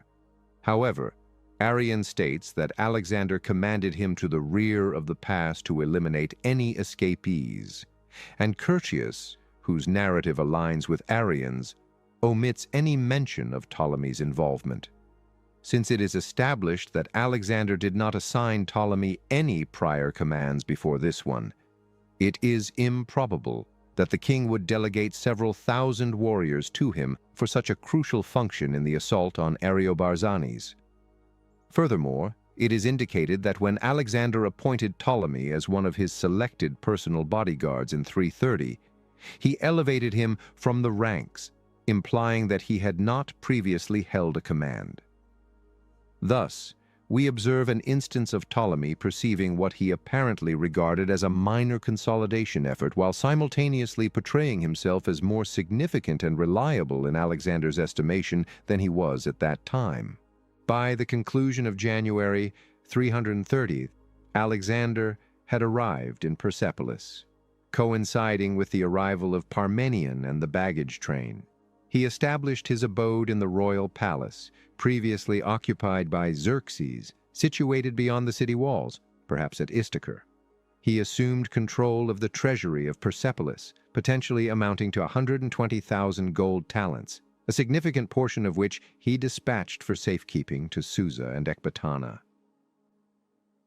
However, Arrian states that Alexander commanded him to the rear of the pass to eliminate any escapees, and Curtius, whose narrative aligns with Arrian's, omits any mention of Ptolemy's involvement. Since it is established that Alexander did not assign Ptolemy any prior commands before this one, it is improbable that the king would delegate several thousand warriors to him for such a crucial function in the assault on Ariobarzanes. Furthermore, it is indicated that when Alexander appointed Ptolemy as one of his selected personal bodyguards in 330, he elevated him from the ranks, implying that he had not previously held a command. Thus, we observe an instance of Ptolemy perceiving what he apparently regarded as a minor consolidation effort while simultaneously portraying himself as more significant and reliable in Alexander's estimation than he was at that time. By the conclusion of January 330, Alexander had arrived in Persepolis, coinciding with the arrival of Parmenion and the baggage train. He established his abode in the royal palace, previously occupied by Xerxes, situated beyond the city walls, perhaps at Istakhar. He assumed control of the treasury of Persepolis, potentially amounting to 120,000 gold talents, a significant portion of which he dispatched for safekeeping to Susa and Ecbatana.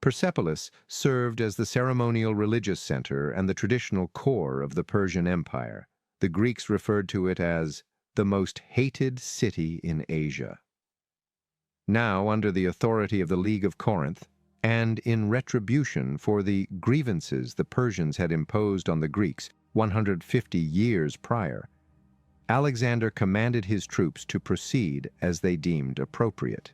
Persepolis served as the ceremonial religious center and the traditional core of the Persian Empire. The Greeks referred to it as the most hated city in Asia. Now, under the authority of the League of Corinth, and in retribution for the grievances the Persians had imposed on the Greeks 150 years prior, Alexander commanded his troops to proceed as they deemed appropriate.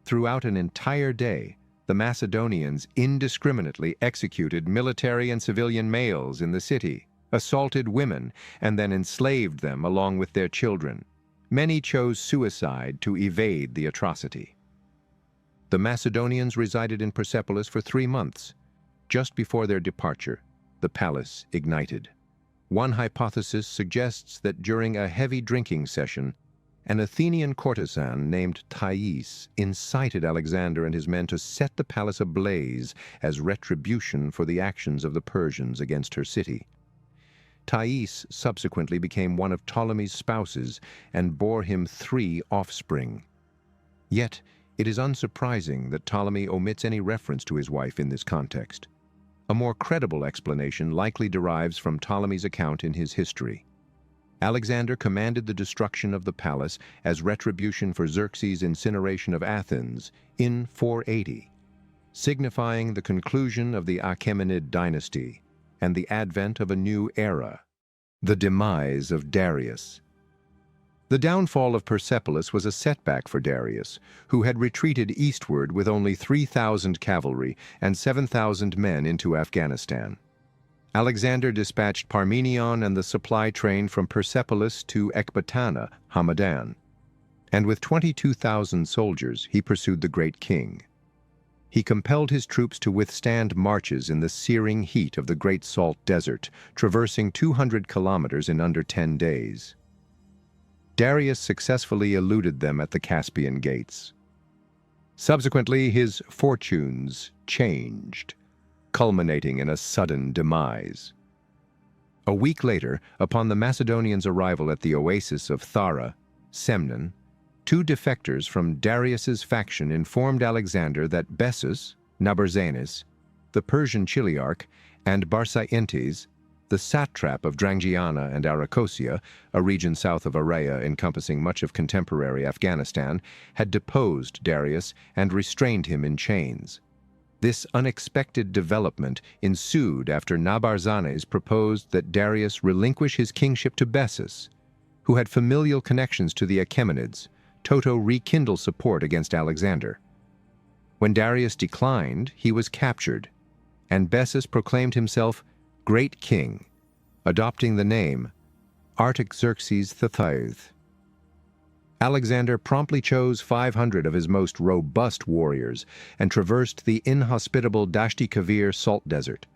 Throughout an entire day, the Macedonians indiscriminately executed military and civilian males in the city, assaulted women, and then enslaved them along with their children. Many chose suicide to evade the atrocity. The Macedonians resided in Persepolis for 3 months. Just before their departure, the palace ignited. One hypothesis suggests that during a heavy drinking session, an Athenian courtesan named Thais incited Alexander and his men to set the palace ablaze as retribution for the actions of the Persians against her city. Thais subsequently became one of Ptolemy's spouses and bore him 3 offspring. Yet, it is unsurprising that Ptolemy omits any reference to his wife in this context. A more credible explanation likely derives from Ptolemy's account in his history. Alexander commanded the destruction of the palace as retribution for Xerxes' incineration of Athens in 480, signifying the conclusion of the Achaemenid dynasty and the advent of a new era, the demise of Darius. The downfall of Persepolis was a setback for Darius, who had retreated eastward with only 3,000 cavalry and 7,000 men into Afghanistan. Alexander dispatched Parmenion and the supply train from Persepolis to Ecbatana, Hamadan, and with 22,000 soldiers he pursued the great king. He compelled his troops to withstand marches in the searing heat of the Great Salt Desert, traversing 200 kilometers in under 10 days. Darius successfully eluded them at the Caspian Gates. Subsequently, his fortunes changed, culminating in a sudden demise. A week later, upon the Macedonians' arrival at the oasis of Thara, Semnon, two defectors from Darius's faction informed Alexander that Bessus, Nabarzanes, the Persian chiliarch, and Barsaentes, the satrap of Drangiana and Arachosia, a region south of Araya encompassing much of contemporary Afghanistan, had deposed Darius and restrained him in chains. This unexpected development ensued after Nabarzanes proposed that Darius relinquish his kingship to Bessus, who had familial connections to the Achaemenids. Toto rekindled support against Alexander. When Darius declined, he was captured, and Bessus proclaimed himself Great King, adopting the name Artaxerxes III. Alexander promptly chose 500 of his most robust warriors and traversed the inhospitable Dashti-Kavir salt desert.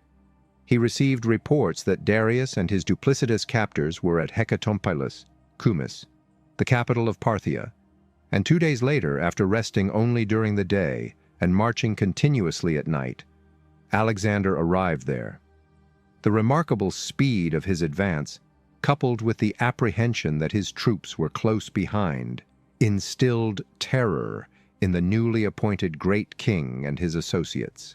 He received reports that Darius and his duplicitous captors were at Hecatompylus, Cumis, the capital of Parthia, and 2 days later, after resting only during the day and marching continuously at night, Alexander arrived there. The remarkable speed of his advance, coupled with the apprehension that his troops were close behind, instilled terror in the newly appointed Great King and his associates.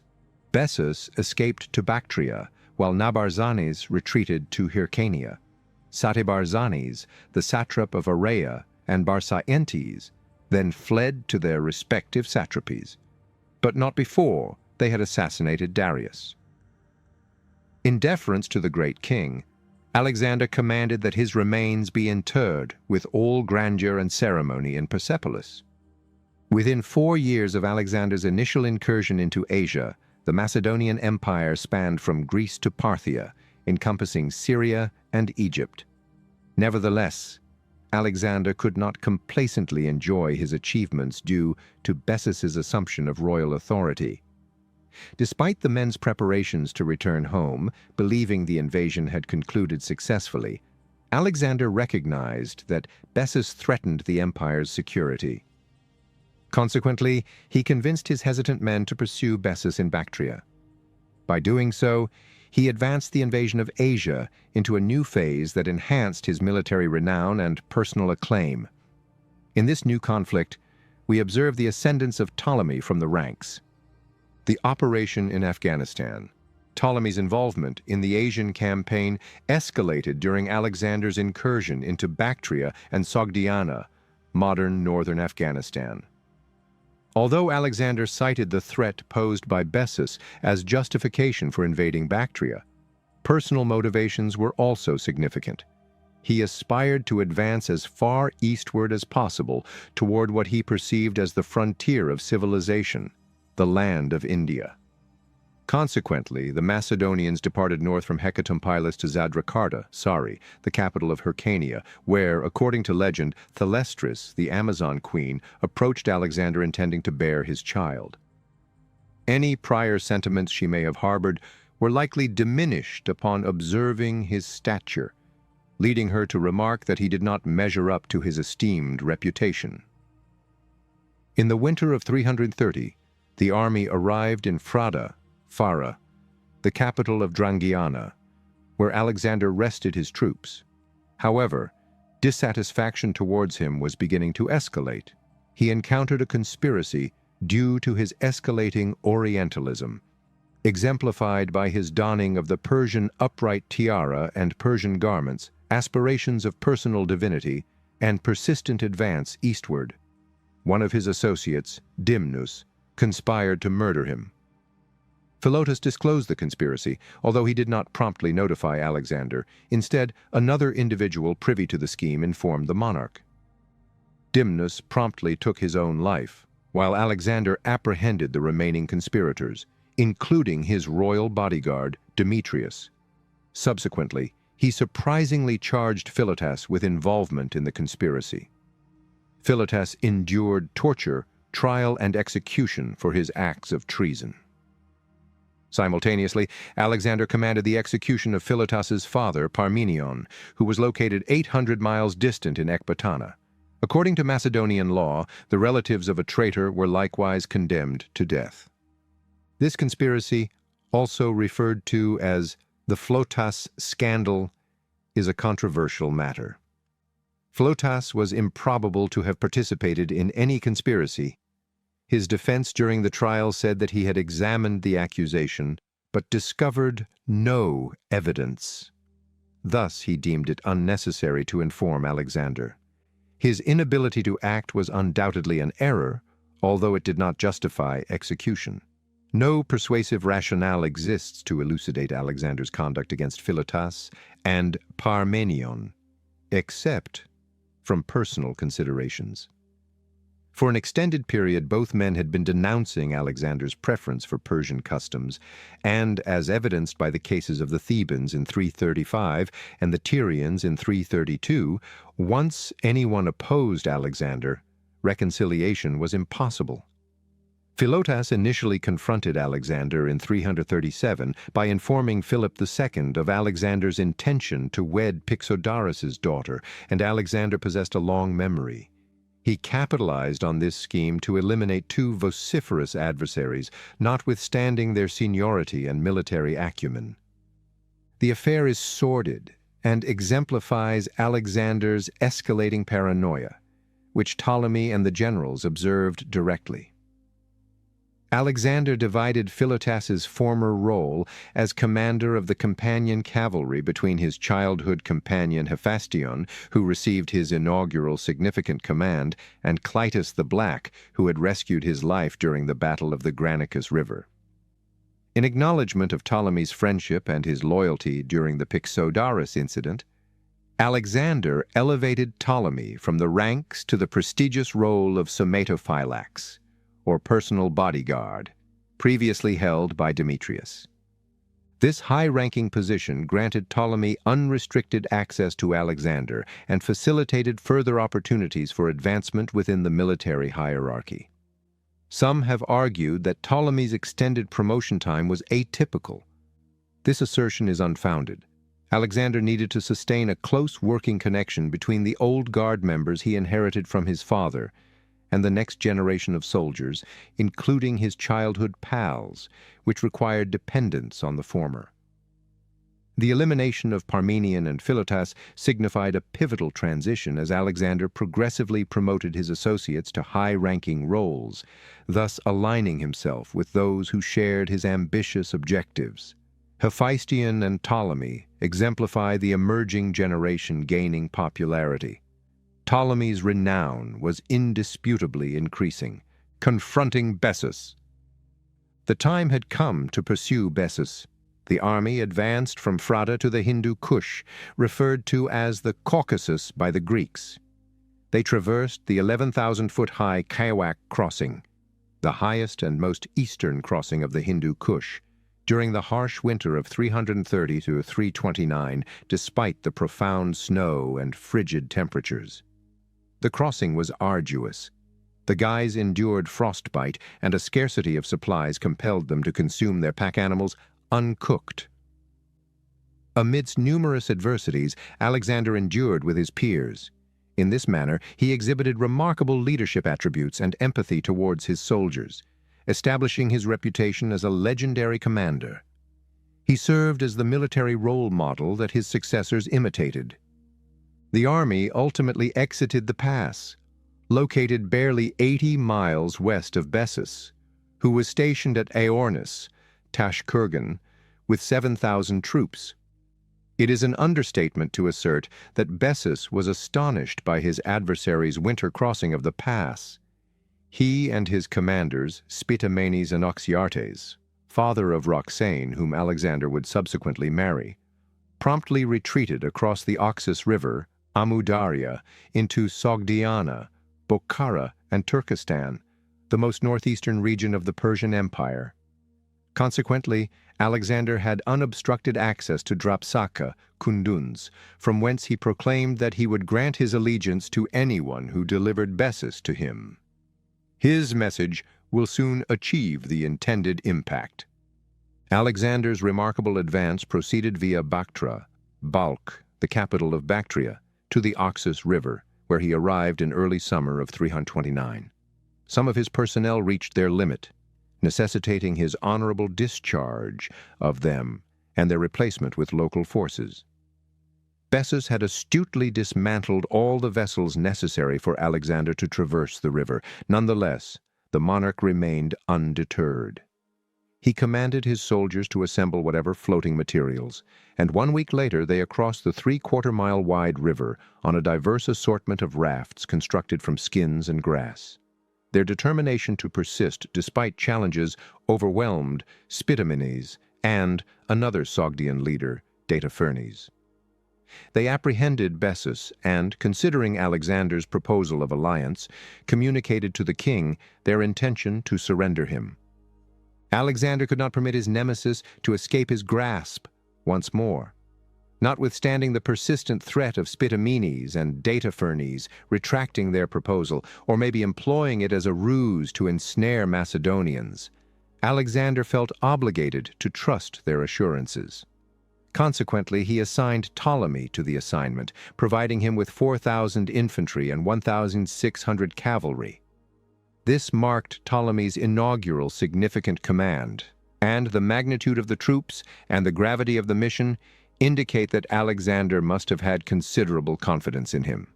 Bessus escaped to Bactria, while Nabarzanes retreated to Hyrcania. Satebarzanes, the satrap of Araya, and Barsaentes then fled to their respective satrapies, but not before they had assassinated Darius. In deference to the Great King, Alexander commanded that his remains be interred with all grandeur and ceremony in Persepolis. Within 4 years of Alexander's initial incursion into Asia, the Macedonian Empire spanned from Greece to Parthia, encompassing Syria and Egypt. Nevertheless, Alexander could not complacently enjoy his achievements due to Bessus's assumption of royal authority. Despite the men's preparations to return home, believing the invasion had concluded successfully, Alexander recognized that Bessus threatened the empire's security. Consequently, he convinced his hesitant men to pursue Bessus in Bactria. By doing so, he advanced the invasion of Asia into a new phase that enhanced his military renown and personal acclaim. In this new conflict, we observe the ascendance of Ptolemy from the ranks. The operation in Afghanistan. Ptolemy's involvement in the Asian campaign escalated during Alexander's incursion into Bactria and Sogdiana, modern northern Afghanistan. Although Alexander cited the threat posed by Bessus as justification for invading Bactria, personal motivations were also significant. He aspired to advance as far eastward as possible toward what he perceived as the frontier of civilization, the land of India. Consequently, the Macedonians departed north from Hecatompylus to Zadracarta, the capital of Hyrcania, where, according to legend, Thalestris, the Amazon queen, approached Alexander intending to bear his child. Any prior sentiments she may have harbored were likely diminished upon observing his stature, leading her to remark that he did not measure up to his esteemed reputation. In the winter of 330, the army arrived in Farah, the capital of Drangiana, where Alexander rested his troops. However, dissatisfaction towards him was beginning to escalate. He encountered a conspiracy due to his escalating Orientalism, exemplified by his donning of the Persian upright tiara and Persian garments, aspirations of personal divinity, and persistent advance eastward. One of his associates, Dimnus, conspired to murder him. Philotas disclosed the conspiracy, although he did not promptly notify Alexander. Instead, another individual privy to the scheme informed the monarch. Dimnus promptly took his own life, while Alexander apprehended the remaining conspirators, including his royal bodyguard, Demetrius. Subsequently, he surprisingly charged Philotas with involvement in the conspiracy. Philotas endured torture, trial, and execution for his acts of treason. Simultaneously, Alexander commanded the execution of Philotas's father, Parmenion, who was located 800 miles distant in Ecbatana. According to Macedonian law, the relatives of a traitor were likewise condemned to death. This conspiracy, also referred to as the Phlotas scandal, is a controversial matter. Philotas was improbable to have participated in any conspiracy. His defense during the trial said that he had examined the accusation, but discovered no evidence. Thus, he deemed it unnecessary to inform Alexander. His inability to act was undoubtedly an error, although it did not justify execution. No persuasive rationale exists to elucidate Alexander's conduct against Philotas and Parmenion, except from personal considerations. For an extended period, both men had been denouncing Alexander's preference for Persian customs, and, as evidenced by the cases of the Thebans in 335 and the Tyrians in 332, once anyone opposed Alexander, reconciliation was impossible. Philotas initially confronted Alexander in 337 by informing Philip II of Alexander's intention to wed Pixodarus's daughter, and Alexander possessed a long memory. He capitalized on this scheme to eliminate two vociferous adversaries, notwithstanding their seniority and military acumen. The affair is sordid and exemplifies Alexander's escalating paranoia, which Ptolemy and the generals observed directly. Alexander divided Philotas's former role as commander of the companion cavalry between his childhood companion Hephaestion, who received his inaugural significant command, and Clitus the Black, who had rescued his life during the Battle of the Granicus River. In acknowledgement of Ptolemy's friendship and his loyalty during the Pixodarus incident, Alexander elevated Ptolemy from the ranks to the prestigious role of somatophylax, or personal bodyguard, previously held by Demetrius. This high-ranking position granted Ptolemy unrestricted access to Alexander and facilitated further opportunities for advancement within the military hierarchy. Some have argued that Ptolemy's extended promotion time was atypical. This assertion is unfounded. Alexander needed to sustain a close working connection between the old guard members he inherited from his father and the next generation of soldiers, including his childhood pals, which required dependence on the former. The elimination of Parmenion and Philotas signified a pivotal transition as Alexander progressively promoted his associates to high-ranking roles, thus aligning himself with those who shared his ambitious objectives. Hephaestion and Ptolemy exemplify the emerging generation gaining popularity. Ptolemy's renown was indisputably increasing, confronting Bessus. The time had come to pursue Bessus. The army advanced from Phrata to the Hindu Kush, referred to as the Caucasus by the Greeks. They traversed the 11,000-foot-high Kaiwak crossing, the highest and most eastern crossing of the Hindu Kush, during the harsh winter of 330 to 329, despite the profound snow and frigid temperatures. The crossing was arduous. The guys endured frostbite, and a scarcity of supplies compelled them to consume their pack animals uncooked. Amidst numerous adversities, Alexander endured with his peers. In this manner, he exhibited remarkable leadership attributes and empathy towards his soldiers, establishing his reputation as a legendary commander. He served as the military role model that his successors imitated. The army ultimately exited the pass, located barely 80 miles west of Bessus, who was stationed at Aornos, Tashkurgan, with 7,000 troops. It is an understatement to assert that Bessus was astonished by his adversary's winter crossing of the pass. He and his commanders, Spitamenes and Oxyartes, father of Roxane, whom Alexander would subsequently marry, promptly retreated across the Oxus River, Amudarya, into Sogdiana, Bokhara, and Turkestan, the most northeastern region of the Persian Empire. Consequently, Alexander had unobstructed access to Drapsaka, Kunduz, from whence he proclaimed that he would grant his allegiance to anyone who delivered Bessus to him. His message will soon achieve the intended impact. Alexander's remarkable advance proceeded via Bactria, Balkh, the capital of Bactria, to the Oxus River, where he arrived in early summer of 329. Some of his personnel reached their limit, necessitating his honorable discharge of them and their replacement with local forces. Bessus had astutely dismantled all the vessels necessary for Alexander to traverse the river. Nonetheless, the monarch remained undeterred. He commanded his soldiers to assemble whatever floating materials, and 1 week later they crossed the 3/4-mile wide river on a diverse assortment of rafts constructed from skins and grass. Their determination to persist despite challenges overwhelmed Spitamenes and another Sogdian leader, Datafernes. They apprehended Bessus and, considering Alexander's proposal of alliance, communicated to the king their intention to surrender him. Alexander could not permit his nemesis to escape his grasp once more. Notwithstanding the persistent threat of Spitamenes and Datafernes retracting their proposal, or maybe employing it as a ruse to ensnare Macedonians, Alexander felt obligated to trust their assurances. Consequently, he assigned Ptolemy to the assignment, providing him with 4,000 infantry and 1,600 cavalry. This marked Ptolemy's inaugural significant command, and the magnitude of the troops and the gravity of the mission indicate that Alexander must have had considerable confidence in him.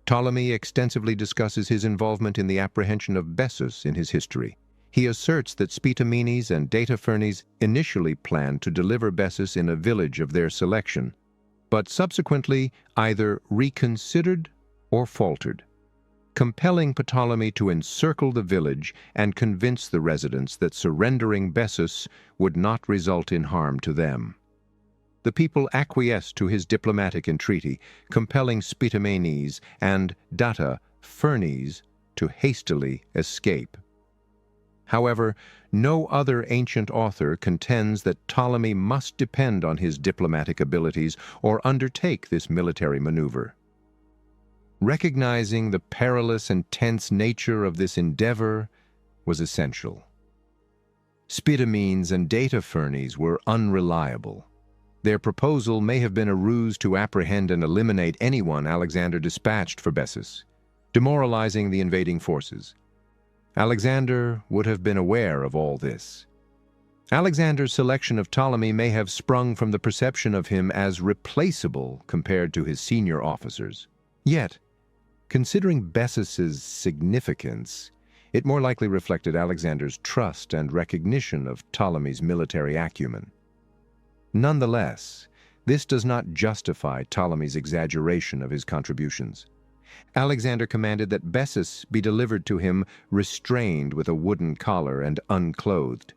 Ptolemy extensively discusses his involvement in the apprehension of Bessus in his history. He asserts that Spitamenes and Datafernes initially planned to deliver Bessus in a village of their selection, but subsequently either reconsidered or faltered, compelling Ptolemy to encircle the village and convince the residents that surrendering Bessus would not result in harm to them. The people acquiesced to his diplomatic entreaty, compelling Spitamenes and Datafernes to hastily escape. However, no other ancient author contends that Ptolemy must depend on his diplomatic abilities or undertake this military maneuver. Recognizing the perilous and tense nature of this endeavor was essential. Spitamenes and Datafernes were unreliable. Their proposal may have been a ruse to apprehend and eliminate anyone Alexander dispatched for Bessus, demoralizing the invading forces. Alexander would have been aware of all this. Alexander's selection of Ptolemy may have sprung from the perception of him as replaceable compared to his senior officers. Yet, considering Bessus's significance, it more likely reflected Alexander's trust and recognition of Ptolemy's military acumen. Nonetheless, this does not justify Ptolemy's exaggeration of his contributions. Alexander commanded that Bessus be delivered to him restrained with a wooden collar and unclothed.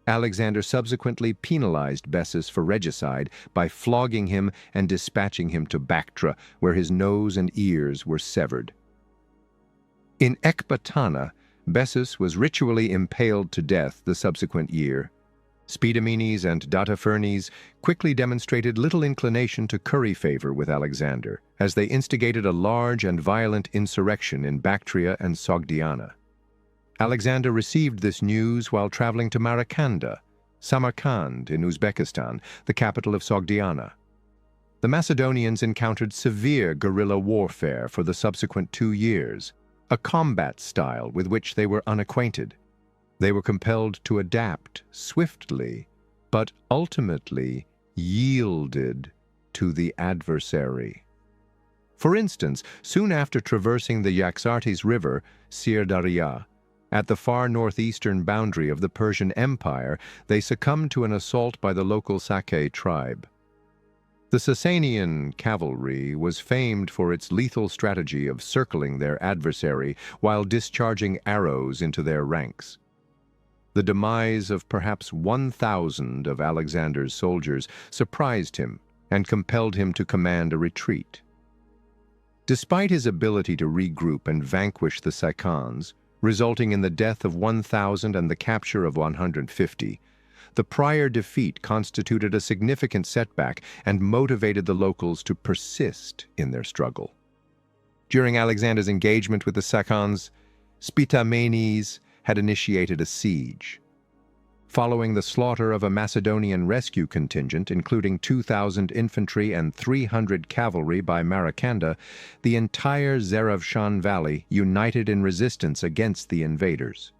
Alexander subsequently penalized Bessus for regicide by flogging him and dispatching him to Bactria, where his nose and ears were severed. In Ecbatana, Bessus was ritually impaled to death the subsequent year. Spitamenes and Datafernes quickly demonstrated little inclination to curry favor with Alexander, as they instigated a large and violent insurrection in Bactria and Sogdiana. Alexander received this news while traveling to Marakanda, Samarkand in Uzbekistan, the capital of Sogdiana. The Macedonians encountered severe guerrilla warfare for the subsequent 2 years, a combat style with which they were unacquainted. They were compelled to adapt swiftly, but ultimately yielded to the adversary. For instance, soon after traversing the Yaxartes River, Sirdaria, at the far northeastern boundary of the Persian Empire, they succumbed to an assault by the local Sake tribe. The Sasanian cavalry was famed for its lethal strategy of circling their adversary while discharging arrows into their ranks. The demise of perhaps 1,000 of Alexander's soldiers surprised him and compelled him to command a retreat. Despite his ability to regroup and vanquish the Sacans, resulting in the death of 1,000 and the capture of 150, the prior defeat constituted a significant setback and motivated the locals to persist in their struggle. During Alexander's engagement with the Sacans, Spitamenes had initiated a siege. Following the slaughter of a Macedonian rescue contingent, including 2,000 infantry and 300 cavalry by Marakanda, the entire Zarafshan Valley united in resistance against the invaders.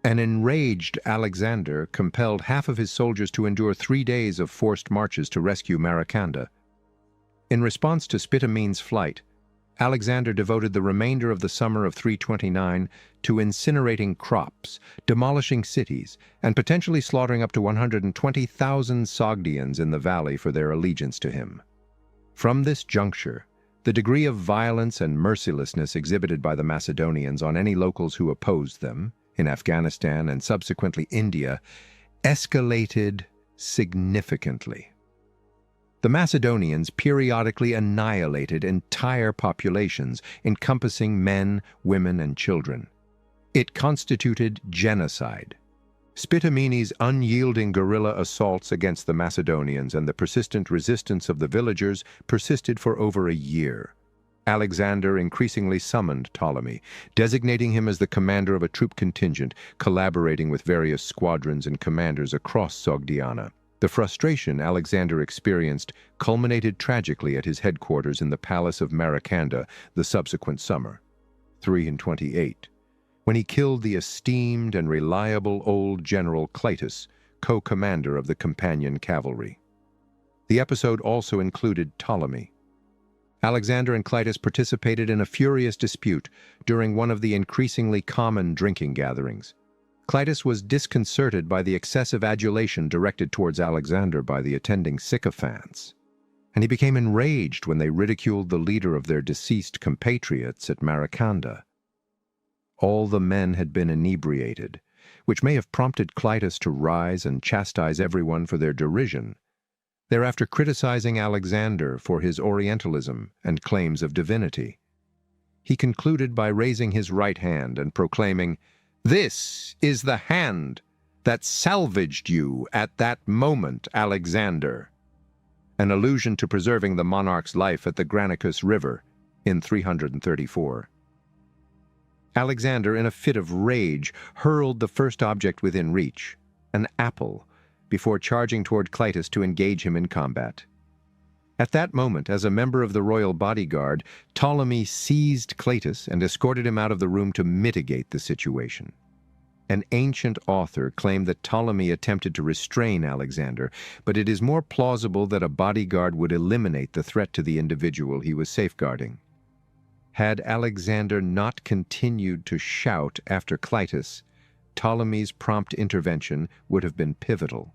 An enraged Alexander compelled half of his soldiers to endure 3 days of forced marches to rescue Marakanda. In response to Ptolemy's flight, Alexander devoted the remainder of the summer of 329 to incinerating crops, demolishing cities, and potentially slaughtering up to 120,000 Sogdians in the valley for their allegiance to him. From this juncture, the degree of violence and mercilessness exhibited by the Macedonians on any locals who opposed them, in Afghanistan and subsequently India, escalated significantly. The Macedonians periodically annihilated entire populations, encompassing men, women, and children. It constituted genocide. Ptolemy's unyielding guerrilla assaults against the Macedonians and the persistent resistance of the villagers persisted for over a year. Alexander increasingly summoned Ptolemy, designating him as the commander of a troop contingent, collaborating with various squadrons and commanders across Sogdiana. The frustration Alexander experienced culminated tragically at his headquarters in the palace of Maracanda the subsequent summer, 328, when he killed the esteemed and reliable old general Clitus, co-commander of the companion cavalry. The episode also included Ptolemy. Alexander and Clitus participated in a furious dispute during one of the increasingly common drinking gatherings. Clitus was disconcerted by the excessive adulation directed towards Alexander by the attending sycophants, and he became enraged when they ridiculed the leader of their deceased compatriots at Maracanda. All the men had been inebriated, which may have prompted Clitus to rise and chastise everyone for their derision, thereafter criticizing Alexander for his Orientalism and claims of divinity. He concluded by raising his right hand and proclaiming, "This is the hand that salvaged you at that moment, Alexander," an allusion to preserving the monarch's life at the Granicus River in 334. Alexander, in a fit of rage, hurled the first object within reach, an apple, before charging toward Clitus to engage him in combat. At that moment, as a member of the royal bodyguard, Ptolemy seized Clitus and escorted him out of the room to mitigate the situation. An ancient author claimed that Ptolemy attempted to restrain Alexander, but it is more plausible that a bodyguard would eliminate the threat to the individual he was safeguarding. Had Alexander not continued to shout after Clitus, Ptolemy's prompt intervention would have been pivotal.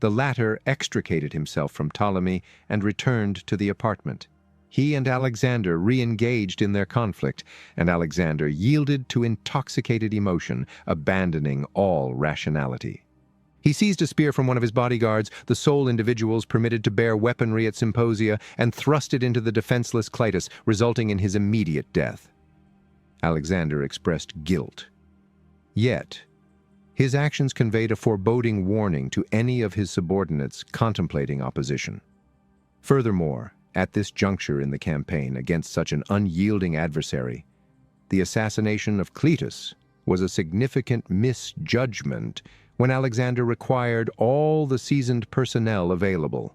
The latter extricated himself from Ptolemy and returned to the apartment. He and Alexander re-engaged in their conflict, and Alexander yielded to intoxicated emotion, abandoning all rationality. He seized a spear from one of his bodyguards, the sole individuals permitted to bear weaponry at symposia, and thrust it into the defenseless Clitus, resulting in his immediate death. Alexander expressed guilt. Yet, his actions conveyed a foreboding warning to any of his subordinates contemplating opposition. Furthermore, at this juncture in the campaign against such an unyielding adversary, the assassination of Clitus was a significant misjudgment when Alexander required all the seasoned personnel available.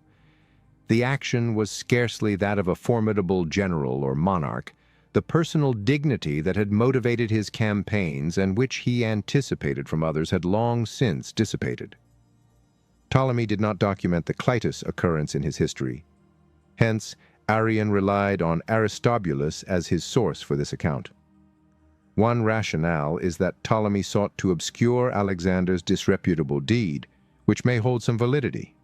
The action was scarcely that of a formidable general or monarch. The personal dignity that had motivated his campaigns and which he anticipated from others had long since dissipated. Ptolemy did not document the Clitus occurrence in his history. Hence, Arrian relied on Aristobulus as his source for this account. One rationale is that Ptolemy sought to obscure Alexander's disreputable deed, which may hold some validity.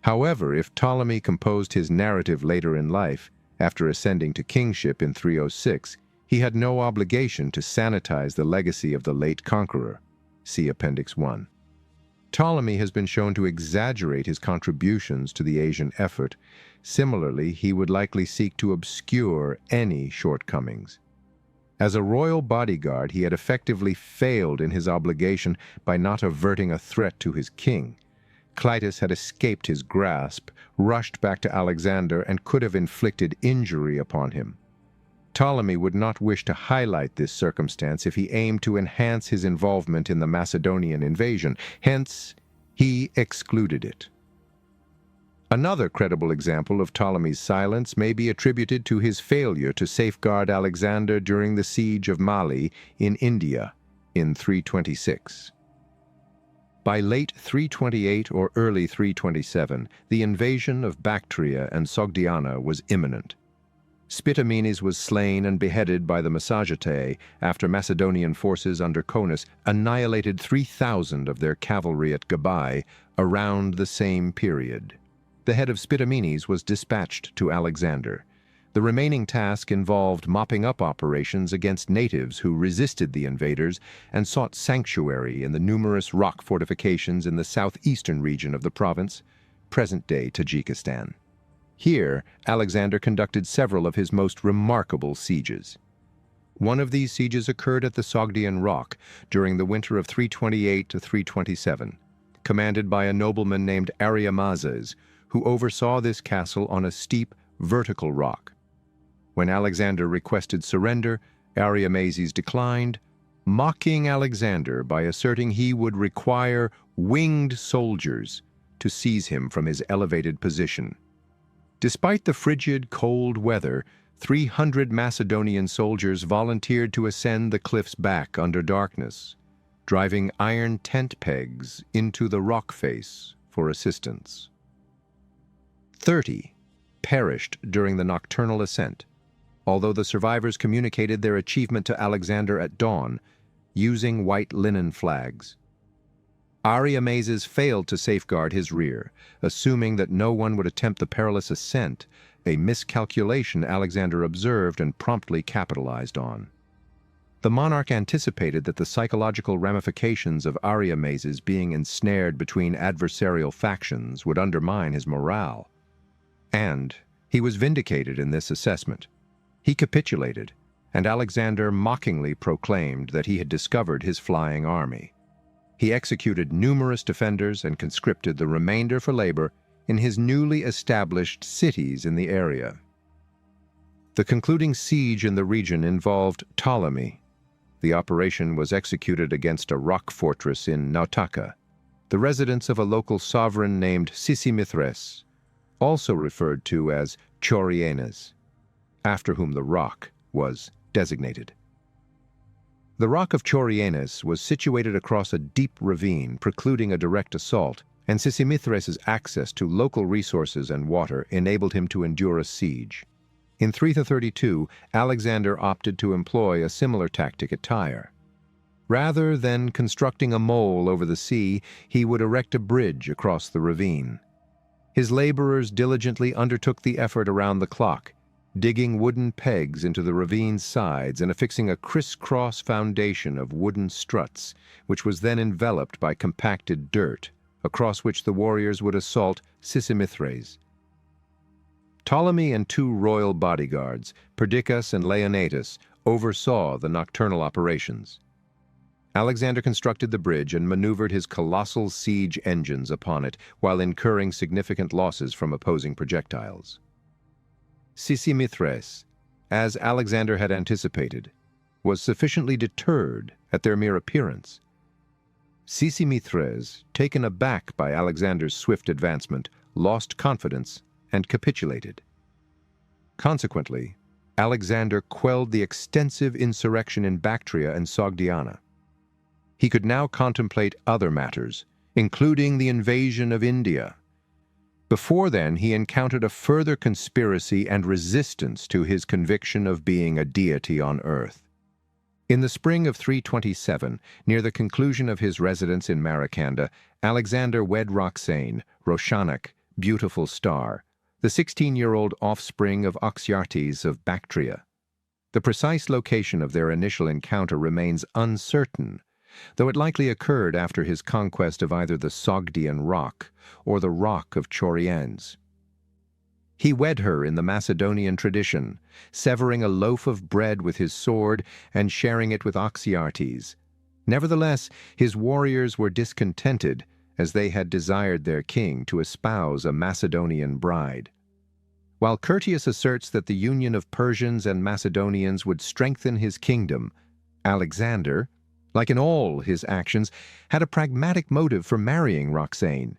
However, if Ptolemy composed his narrative later in life, after ascending to kingship in 306, he had no obligation to sanitize the legacy of the late conqueror. See Appendix 1. Ptolemy has been shown to exaggerate his contributions to the Asian effort. Similarly, he would likely seek to obscure any shortcomings. As a royal bodyguard, he had effectively failed in his obligation by not averting a threat to his king. Clitus had escaped his grasp, rushed back to Alexander, and could have inflicted injury upon him. Ptolemy would not wish to highlight this circumstance if he aimed to enhance his involvement in the Macedonian invasion. Hence, he excluded it. Another credible example of Ptolemy's silence may be attributed to his failure to safeguard Alexander during the siege of Malli in India in 326. By late 328 or early 327, the invasion of Bactria and Sogdiana was imminent. Spitamenes was slain and beheaded by the Massaga after Macedonian forces under Conus annihilated 3,000 of their cavalry at Gabai around the same period. The head of Spitamenes was dispatched to Alexander. The remaining task involved mopping up operations against natives who resisted the invaders and sought sanctuary in the numerous rock fortifications in the southeastern region of the province, present-day Tajikistan. Here, Alexander conducted several of his most remarkable sieges. One of these sieges occurred at the Sogdian Rock during the winter of 328 to 327, commanded by a nobleman named Ariamazes, who oversaw this castle on a steep, vertical rock. When Alexander requested surrender, Ariamazes declined, mocking Alexander by asserting he would require winged soldiers to seize him from his elevated position. Despite the frigid, cold weather, 300 Macedonian soldiers volunteered to ascend the cliff's back under darkness, driving iron tent pegs into the rock face for assistance. 30 perished during the nocturnal ascent, although the survivors communicated their achievement to Alexander at dawn, using white linen flags. Ariamazes failed to safeguard his rear, assuming that no one would attempt the perilous ascent, a miscalculation Alexander observed and promptly capitalized on. The monarch anticipated that the psychological ramifications of Ariamazes being ensnared between adversarial factions would undermine his morale. And he was vindicated in this assessment. He capitulated, and Alexander mockingly proclaimed that he had discovered his flying army. He executed numerous defenders and conscripted the remainder for labor in his newly established cities in the area. The concluding siege in the region involved Ptolemy. The operation was executed against a rock fortress in Nautaka, the residence of a local sovereign named Sisimithres, also referred to as Chorienes, after whom the rock was designated. The rock of Chorienes was situated across a deep ravine precluding a direct assault, and Sisimithres' access to local resources and water enabled him to endure a siege. In 332, Alexander opted to employ a similar tactic at Tyre. Rather than constructing a mole over the sea, he would erect a bridge across the ravine. His laborers diligently undertook the effort around the clock, digging wooden pegs into the ravine's sides and affixing a crisscross foundation of wooden struts, which was then enveloped by compacted dirt, across which the warriors would assault Sisimithres. Ptolemy and two royal bodyguards, Perdiccas and Leonatus, oversaw the nocturnal operations. Alexander constructed the bridge and maneuvered his colossal siege engines upon it while incurring significant losses from opposing projectiles. Sisimithres, as Alexander had anticipated, was sufficiently deterred at their mere appearance. Sisimithres, taken aback by Alexander's swift advancement, lost confidence and capitulated. Consequently, Alexander quelled the extensive insurrection in Bactria and Sogdiana. He could now contemplate other matters, including the invasion of India. Before then, he encountered a further conspiracy and resistance to his conviction of being a deity on earth. In the spring of 327, near the conclusion of his residence in Maracanda, Alexander wed Roxane, Roshanak, beautiful star, the 16-year-old offspring of Oxyartes of Bactria. The precise location of their initial encounter remains uncertain, though it likely occurred after his conquest of either the Sogdian rock or the rock of Chorienes. He wed her in the Macedonian tradition, severing a loaf of bread with his sword and sharing it with Oxyartes. Nevertheless, his warriors were discontented, as they had desired their king to espouse a Macedonian bride. While Curtius asserts that the union of Persians and Macedonians would strengthen his kingdom, Alexander, like in all his actions, had a pragmatic motive for marrying Roxane.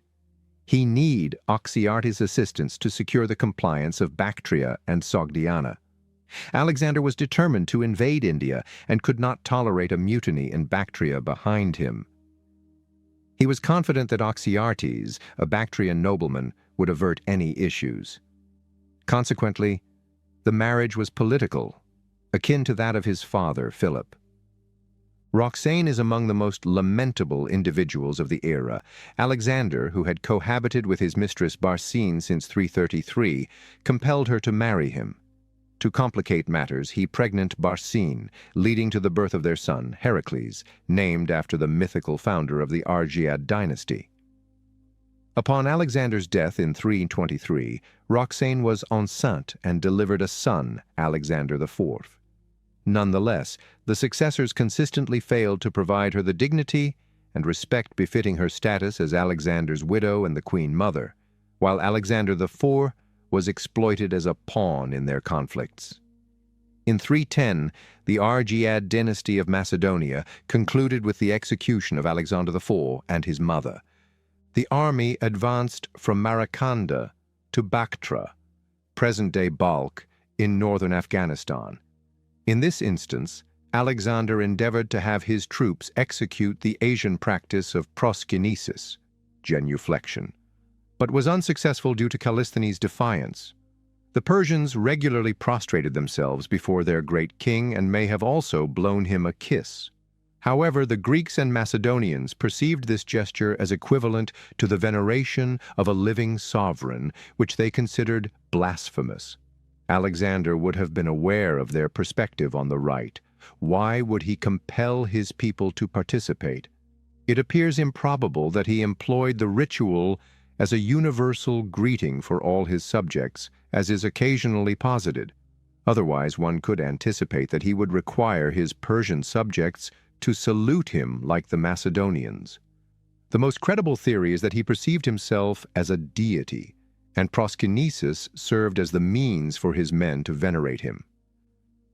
He needed Oxyartes' assistance to secure the compliance of Bactria and Sogdiana. Alexander was determined to invade India and could not tolerate a mutiny in Bactria behind him. He was confident that Oxyartes, a Bactrian nobleman, would avert any issues. Consequently, the marriage was political, akin to that of his father, Philip. Roxane is among the most lamentable individuals of the era. Alexander, who had cohabited with his mistress Barsine since 333, compelled her to marry him. To complicate matters, he pregnant Barsine, leading to the birth of their son, Heracles, named after the mythical founder of the Argead dynasty. Upon Alexander's death in 323, Roxane was enceinte and delivered a son, Alexander IV. Nonetheless, the successors consistently failed to provide her the dignity and respect befitting her status as Alexander's widow and the queen mother, while Alexander IV was exploited as a pawn in their conflicts. In 310, the Argead dynasty of Macedonia concluded with the execution of Alexander IV and his mother. The army advanced from Marakanda to Bactria, present-day Balkh, in northern Afghanistan. In this instance, Alexander endeavored to have his troops execute the Asian practice of proskynesis, genuflection, but was unsuccessful due to Callisthenes' defiance. The Persians regularly prostrated themselves before their great king and may have also blown him a kiss. However, the Greeks and Macedonians perceived this gesture as equivalent to the veneration of a living sovereign, which they considered blasphemous. Alexander would have been aware of their perspective on the rite. Why would he compel his people to participate? It appears improbable that he employed the ritual as a universal greeting for all his subjects, as is occasionally posited. Otherwise, one could anticipate that he would require his Persian subjects to salute him like the Macedonians. The most credible theory is that he perceived himself as a deity, and proskynesis served as the means for his men to venerate him.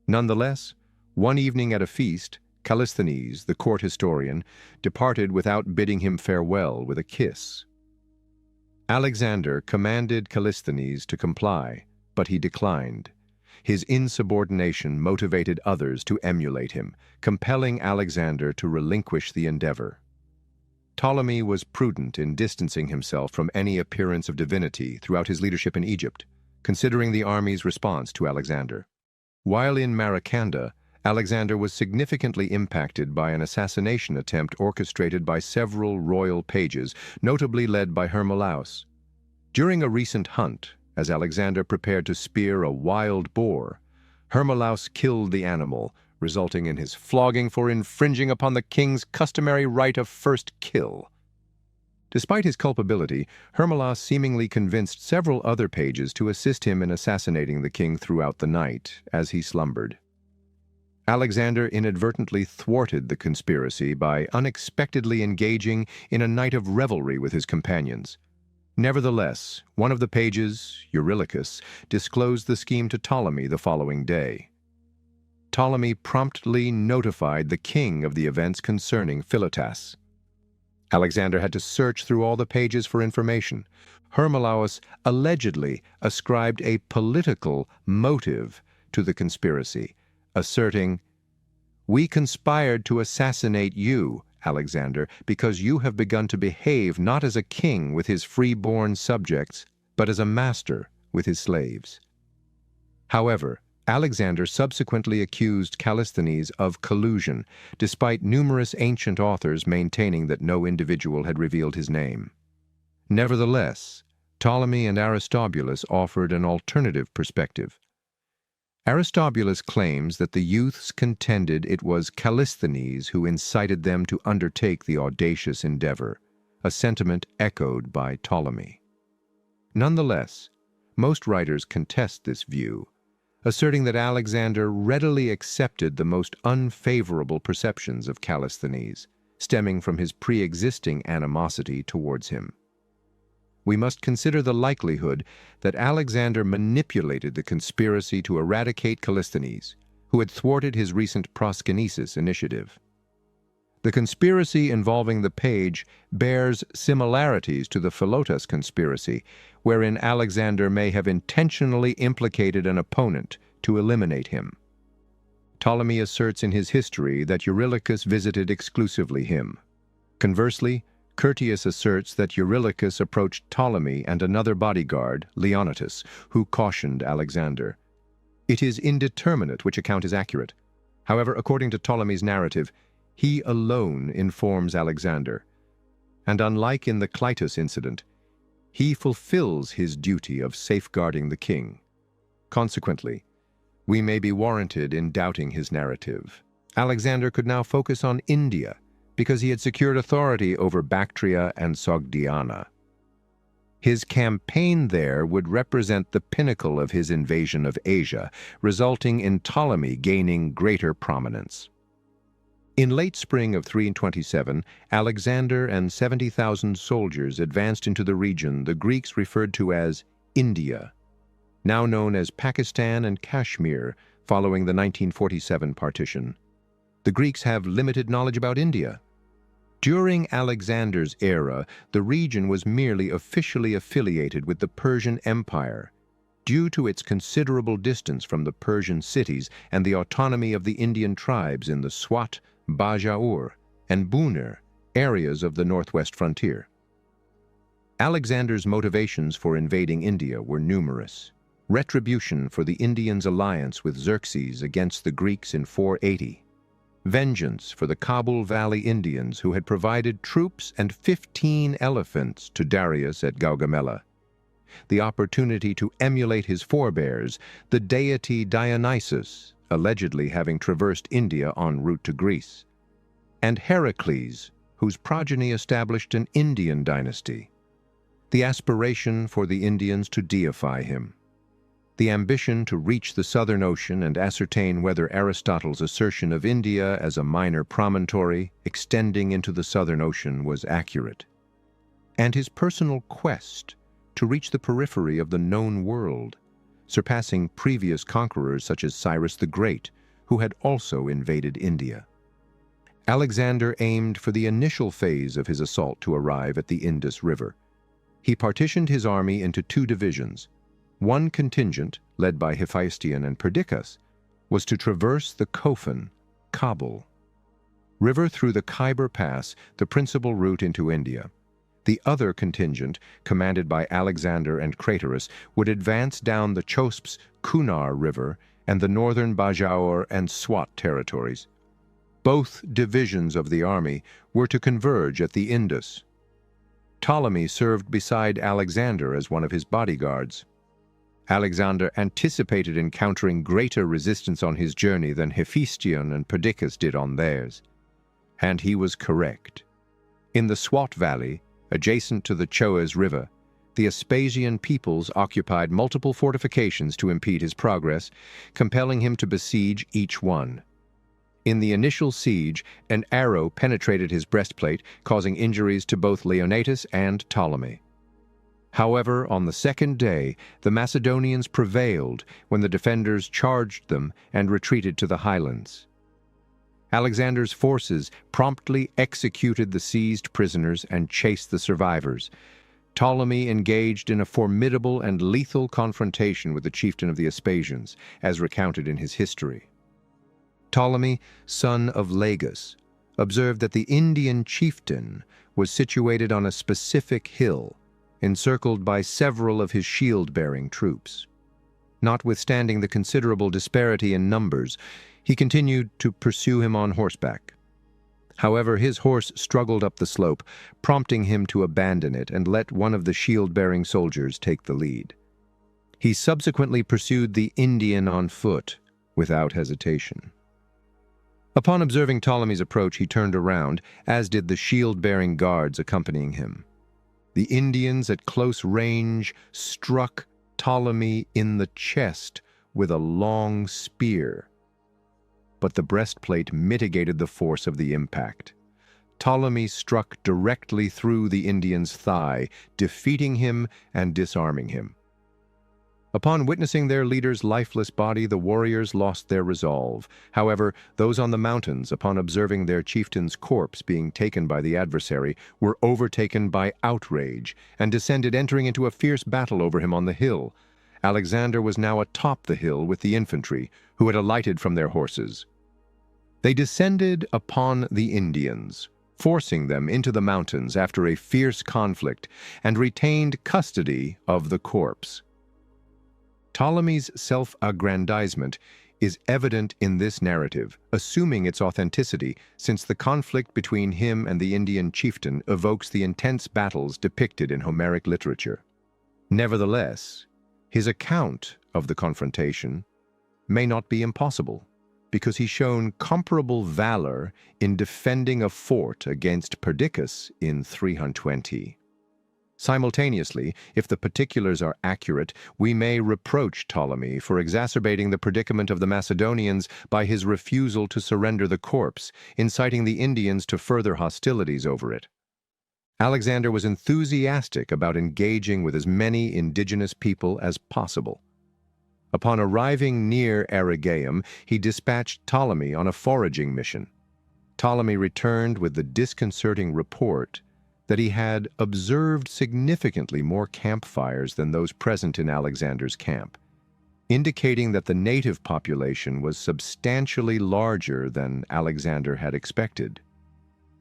Nonetheless, one evening at a feast, Callisthenes, the court historian, departed without bidding him farewell with a kiss. Alexander commanded Callisthenes to comply, but he declined. His insubordination motivated others to emulate him, compelling Alexander to relinquish the endeavor. Ptolemy was prudent in distancing himself from any appearance of divinity throughout his leadership in Egypt, considering the army's response to Alexander. While in Marakanda, Alexander was significantly impacted by an assassination attempt orchestrated by several royal pages, notably led by Hermolaus. During a recent hunt, as Alexander prepared to spear a wild boar, Hermolaus killed the animal, resulting in his flogging for infringing upon the king's customary right of first kill. Despite his culpability, Hermolaus seemingly convinced several other pages to assist him in assassinating the king throughout the night, as he slumbered. Alexander inadvertently thwarted the conspiracy by unexpectedly engaging in a night of revelry with his companions. Nevertheless, one of the pages, Eurylochus, disclosed the scheme to Ptolemy the following day. Ptolemy promptly notified the king of the events concerning Philotas. Alexander had to search through all the pages for information. Hermolaus allegedly ascribed a political motive to the conspiracy, asserting, "We conspired to assassinate you, Alexander, because you have begun to behave not as a king with his free-born subjects, but as a master with his slaves." However, Alexander subsequently accused Callisthenes of collusion, despite numerous ancient authors maintaining that no individual had revealed his name. Nevertheless, Ptolemy and Aristobulus offered an alternative perspective. Aristobulus claims that the youths contended it was Callisthenes who incited them to undertake the audacious endeavor, a sentiment echoed by Ptolemy. Nonetheless, most writers contest this view, asserting that Alexander readily accepted the most unfavorable perceptions of Callisthenes, stemming from his pre-existing animosity towards him. We must consider the likelihood that Alexander manipulated the conspiracy to eradicate Callisthenes, who had thwarted his recent proskynesis initiative. The conspiracy involving the page bears similarities to the Philotas conspiracy, wherein Alexander may have intentionally implicated an opponent to eliminate him. Ptolemy asserts in his history that Eurylochus visited exclusively him. Conversely, Curtius asserts that Eurylochus approached Ptolemy and another bodyguard, Leonatus, who cautioned Alexander. It is indeterminate which account is accurate. However, according to Ptolemy's narrative, he alone informs Alexander, and unlike in the Clitus incident, he fulfills his duty of safeguarding the king. Consequently, we may be warranted in doubting his narrative. Alexander could now focus on India, because he had secured authority over Bactria and Sogdiana. His campaign there would represent the pinnacle of his invasion of Asia, resulting in Ptolemy gaining greater prominence. In late spring of 327, Alexander and 70,000 soldiers advanced into the region the Greeks referred to as India, now known as Pakistan and Kashmir, following the 1947 partition. The Greeks have limited knowledge about India. During Alexander's era, the region was merely officially affiliated with the Persian Empire, due to its considerable distance from the Persian cities and the autonomy of the Indian tribes in the Swat, Bajaur, and Buner areas of the northwest frontier. Alexander's motivations for invading India were numerous. Retribution for the Indians' alliance with Xerxes against the Greeks in 480. Vengeance for the Kabul Valley Indians who had provided troops and 15 elephants to Darius at Gaugamela. The opportunity to emulate his forebears, the deity Dionysus, allegedly having traversed India en route to Greece, and Heracles, whose progeny established an Indian dynasty. The aspiration for the Indians to deify him. The ambition to reach the Southern Ocean and ascertain whether Aristotle's assertion of India as a minor promontory extending into the Southern Ocean was accurate. And his personal quest to reach the periphery of the known world, surpassing previous conquerors such as Cyrus the Great, who had also invaded India. Alexander aimed for the initial phase of his assault to arrive at the Indus River. He partitioned his army into two divisions. One contingent, led by Hephaestion and Perdiccas, was to traverse the Kofun, Kabul river through the Khyber Pass, the principal route into India. The other contingent, commanded by Alexander and Craterus, would advance down the Chosp's Kunar River and the northern Bajaur and Swat territories. Both divisions of the army were to converge at the Indus. Ptolemy served beside Alexander as one of his bodyguards. Alexander anticipated encountering greater resistance on his journey than Hephaestion and Perdiccas did on theirs. And he was correct. In the Swat Valley, adjacent to the Choas River, the Aspasian peoples occupied multiple fortifications to impede his progress, compelling him to besiege each one. In the initial siege, an arrow penetrated his breastplate, causing injuries to both Leonatus and Ptolemy. However, on the second day, the Macedonians prevailed when the defenders charged them and retreated to the highlands. Alexander's forces promptly executed the seized prisoners and chased the survivors. Ptolemy engaged in a formidable and lethal confrontation with the chieftain of the Aspasians, as recounted in his history. Ptolemy, son of Lagus, observed that the Indian chieftain was situated on a specific hill, encircled by several of his shield-bearing troops. Notwithstanding the considerable disparity in numbers, he continued to pursue him on horseback. However, his horse struggled up the slope, prompting him to abandon it and let one of the shield-bearing soldiers take the lead. He subsequently pursued the Indian on foot, without hesitation. Upon observing Ptolemy's approach, he turned around, as did the shield-bearing guards accompanying him. The Indians at close range struck Ptolemy in the chest with a long spear, but the breastplate mitigated the force of the impact. Ptolemy struck directly through the Indian's thigh, defeating him and disarming him. Upon witnessing their leader's lifeless body, the warriors lost their resolve. However, those on the mountains, upon observing their chieftain's corpse being taken by the adversary, were overtaken by outrage and descended, entering into a fierce battle over him on the hill. Alexander was now atop the hill with the infantry, who had alighted from their horses. They descended upon the Indians, forcing them into the mountains after a fierce conflict, and retained custody of the corpse. Ptolemy's self-aggrandizement is evident in this narrative, assuming its authenticity, since the conflict between him and the Indian chieftain evokes the intense battles depicted in Homeric literature. Nevertheless, his account of the confrontation may not be impossible, because he's shown comparable valor in defending a fort against Perdiccas in 320. Simultaneously, if the particulars are accurate, we may reproach Ptolemy for exacerbating the predicament of the Macedonians by his refusal to surrender the corpse, inciting the Indians to further hostilities over it. Alexander was enthusiastic about engaging with as many indigenous people as possible. Upon arriving near Arrhageum, he dispatched Ptolemy on a foraging mission. Ptolemy returned with the disconcerting report that he had observed significantly more campfires than those present in Alexander's camp, indicating that the native population was substantially larger than Alexander had expected.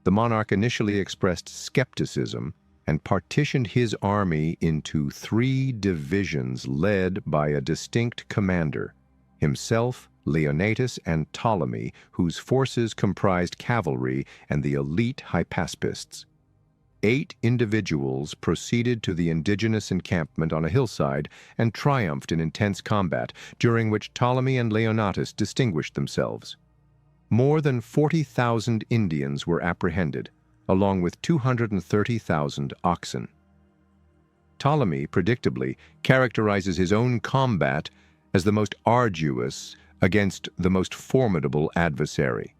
The monarch initially expressed skepticism and partitioned his army into 3 divisions led by a distinct commander, himself, Leonatus, and Ptolemy, whose forces comprised cavalry and the elite Hypaspists. 8 individuals proceeded to the indigenous encampment on a hillside and triumphed in intense combat, during which Ptolemy and Leonatus distinguished themselves. More than 40,000 Indians were apprehended, along with 230,000 oxen. Ptolemy, predictably, characterizes his own combat as the most arduous against the most formidable adversary,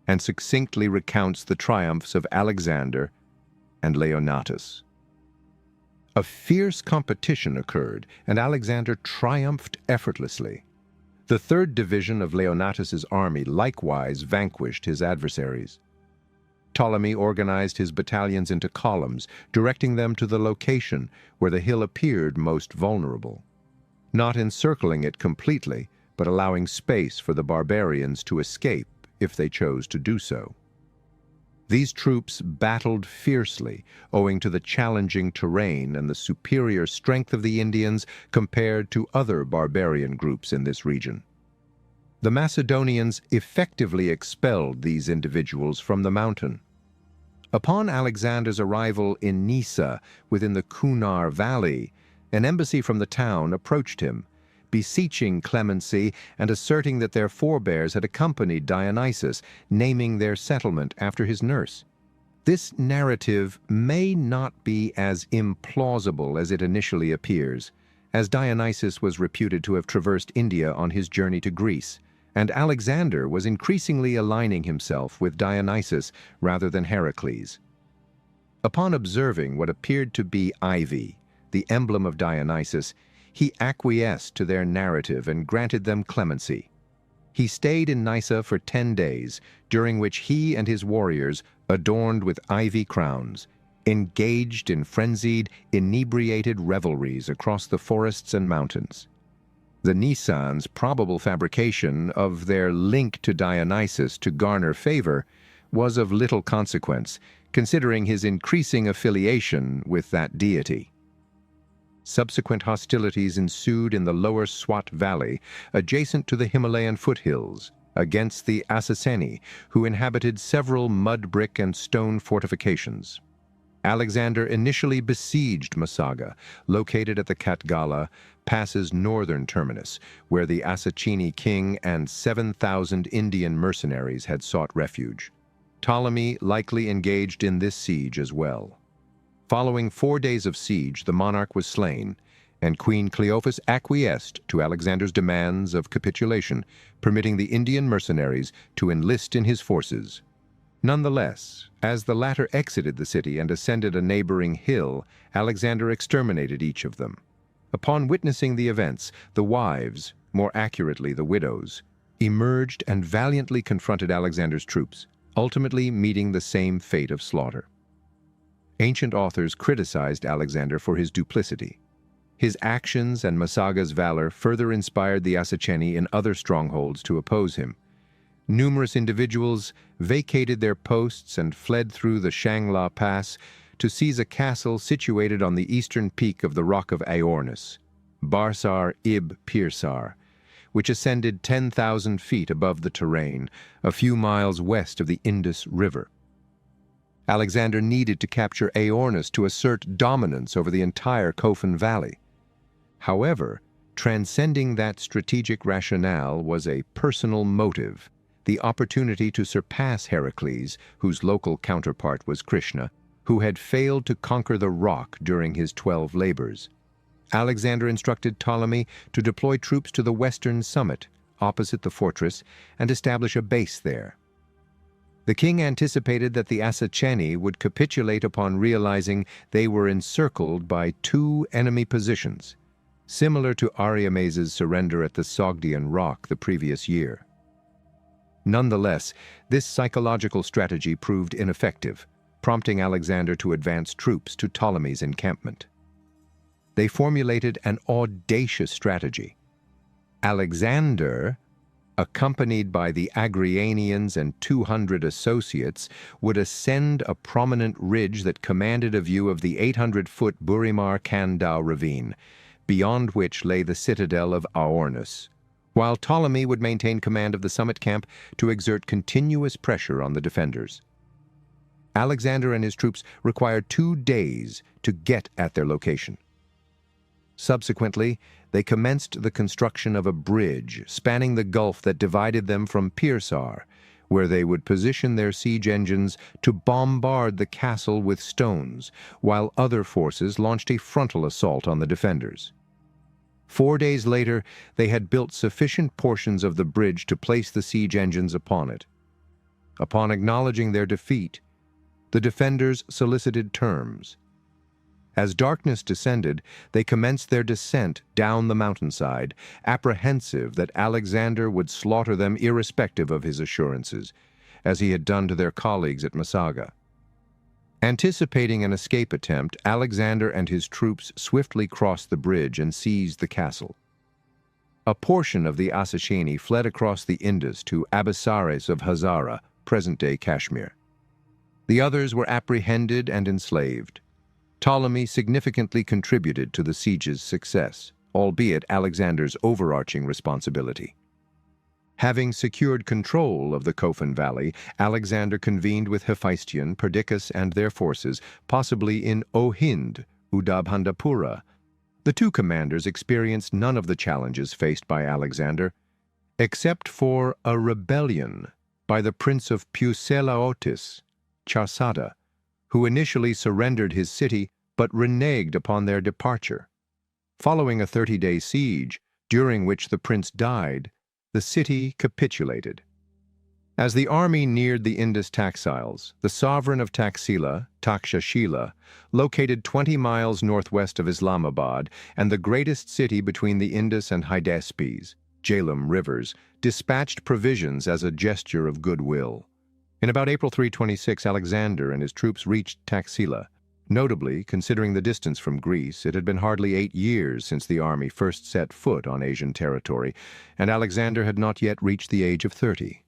and succinctly recounts the triumphs of Alexander and Leonatus. A fierce competition occurred, and Alexander triumphed effortlessly. The 3rd division of Leonatus's army likewise vanquished his adversaries. Ptolemy organized his battalions into columns, directing them to the location where the hill appeared most vulnerable, not encircling it completely, but allowing space for the barbarians to escape if they chose to do so. These troops battled fiercely, owing to the challenging terrain and the superior strength of the Indians compared to other barbarian groups in this region. The Macedonians effectively expelled these individuals from the mountain. Upon Alexander's arrival in Nisa, within the Kunar Valley, an embassy from the town approached him, beseeching clemency and asserting that their forebears had accompanied Dionysus, naming their settlement after his nurse. This narrative may not be as implausible as it initially appears, as Dionysus was reputed to have traversed India on his journey to Greece, and Alexander was increasingly aligning himself with Dionysus rather than Heracles. Upon observing what appeared to be ivy, the emblem of Dionysus, he acquiesced to their narrative and granted them clemency. He stayed in Nisa for 10 days, during which he and his warriors, adorned with ivy crowns, engaged in frenzied, inebriated revelries across the forests and mountains. The Nisans' probable fabrication of their link to Dionysus to garner favor was of little consequence, considering his increasing affiliation with that deity. Subsequent hostilities ensued in the lower Swat Valley, adjacent to the Himalayan foothills, against the Accesseni, who inhabited several mud brick and stone fortifications. Alexander initially besieged Massaga, located at the Katgala Pass's northern terminus, where the Assassini king and 7,000 Indian mercenaries had sought refuge. Ptolemy likely engaged in this siege as well. Following 4 days of siege, the monarch was slain, and Queen Cleophas acquiesced to Alexander's demands of capitulation, permitting the Indian mercenaries to enlist in his forces. Nonetheless, as the latter exited the city and ascended a neighboring hill, Alexander exterminated each of them. Upon witnessing the events, the wives, more accurately the widows, emerged and valiantly confronted Alexander's troops, ultimately meeting the same fate of slaughter. Ancient authors criticized Alexander for his duplicity. His actions and Massaga's valor further inspired the Assassini in other strongholds to oppose him. Numerous individuals vacated their posts and fled through the Shangla Pass to seize a castle situated on the eastern peak of the rock of Aornos, Barsar-ib-Pirsar, which ascended 10,000 feet above the terrain, a few miles west of the Indus River. Alexander needed to capture Aornos to assert dominance over the entire Kofun Valley. However, transcending that strategic rationale was a personal motive, the opportunity to surpass Heracles, whose local counterpart was Krishna, who had failed to conquer the rock during his 12 labors. Alexander instructed Ptolemy to deploy troops to the western summit, opposite the fortress, and establish a base there. The king anticipated that the Achaemenids would capitulate upon realizing they were encircled by two enemy positions, similar to Ariames's surrender at the Sogdian rock the previous year. Nonetheless, this psychological strategy proved ineffective, prompting Alexander to advance troops to Ptolemy's encampment. They formulated an audacious strategy. Alexander, accompanied by the Agrianians and 200 associates, would ascend a prominent ridge that commanded a view of the 800-foot Burimar-Kandau ravine, beyond which lay the citadel of Aornos, while Ptolemy would maintain command of the summit camp to exert continuous pressure on the defenders. Alexander and his troops required 2 days to get at their location. Subsequently, they commenced the construction of a bridge spanning the gulf that divided them from Pirsar, where they would position their siege engines to bombard the castle with stones, while other forces launched a frontal assault on the defenders. 4 days later, they had built sufficient portions of the bridge to place the siege engines upon it. Upon acknowledging their defeat, the defenders solicited terms. As darkness descended, they commenced their descent down the mountainside, apprehensive that Alexander would slaughter them irrespective of his assurances, as he had done to their colleagues at Massaga. Anticipating an escape attempt, Alexander and his troops swiftly crossed the bridge and seized the castle. A portion of the Achaemenids fled across the Indus to Abyssares of Hazara, present-day Kashmir. The others were apprehended and enslaved. Ptolemy significantly contributed to the siege's success, albeit Alexander's overarching responsibility. Having secured control of the Kofun Valley, Alexander convened with Hephaestion, Perdiccas, and their forces, possibly in Ohind, Udabhandapura. The two commanders experienced none of the challenges faced by Alexander, except for a rebellion by the prince of Puselaotis, Charsada, who initially surrendered his city but reneged upon their departure. Following a 30-day siege, during which the prince died, the city capitulated. As the army neared the Indus Taxiles, the sovereign of Taxila, Takshashila, located 20 miles northwest of Islamabad and the greatest city between the Indus and Hydaspes, Jhelum rivers, dispatched provisions as a gesture of goodwill. In about April 326, Alexander and his troops reached Taxila. Notably, considering the distance from Greece, it had been hardly 8 years since the army first set foot on Asian territory, and Alexander had not yet reached the age of 30.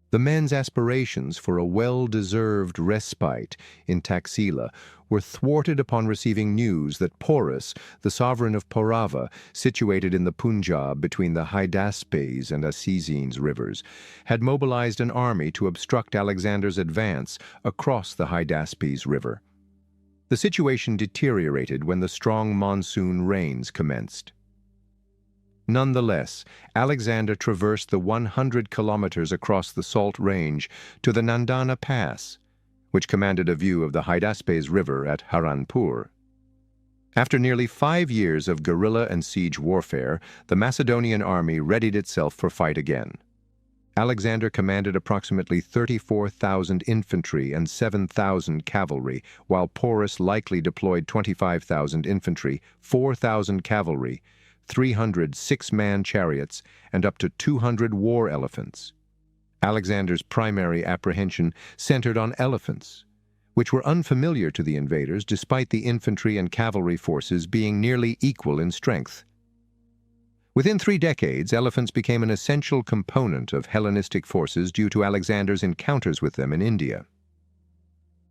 The men's aspirations for a well-deserved respite in Taxila were thwarted upon receiving news that Porus, the sovereign of Porava, situated in the Punjab between the Hydaspes and Assizines rivers, had mobilized an army to obstruct Alexander's advance across the Hydaspes River. The situation deteriorated when the strong monsoon rains commenced. Nonetheless, Alexander traversed the 100 kilometers across the Salt Range to the Nandana Pass, which commanded a view of the Hydaspes River at Haranpur. After nearly 5 years of guerrilla and siege warfare, the Macedonian army readied itself for fight again. Alexander commanded approximately 34,000 infantry and 7,000 cavalry, while Porus likely deployed 25,000 infantry, 4,000 cavalry, 300 six-man chariots, and up to 200 war elephants. Alexander's primary apprehension centered on elephants, which were unfamiliar to the invaders despite the infantry and cavalry forces being nearly equal in strength. Within 3 decades, elephants became an essential component of Hellenistic forces due to Alexander's encounters with them in India.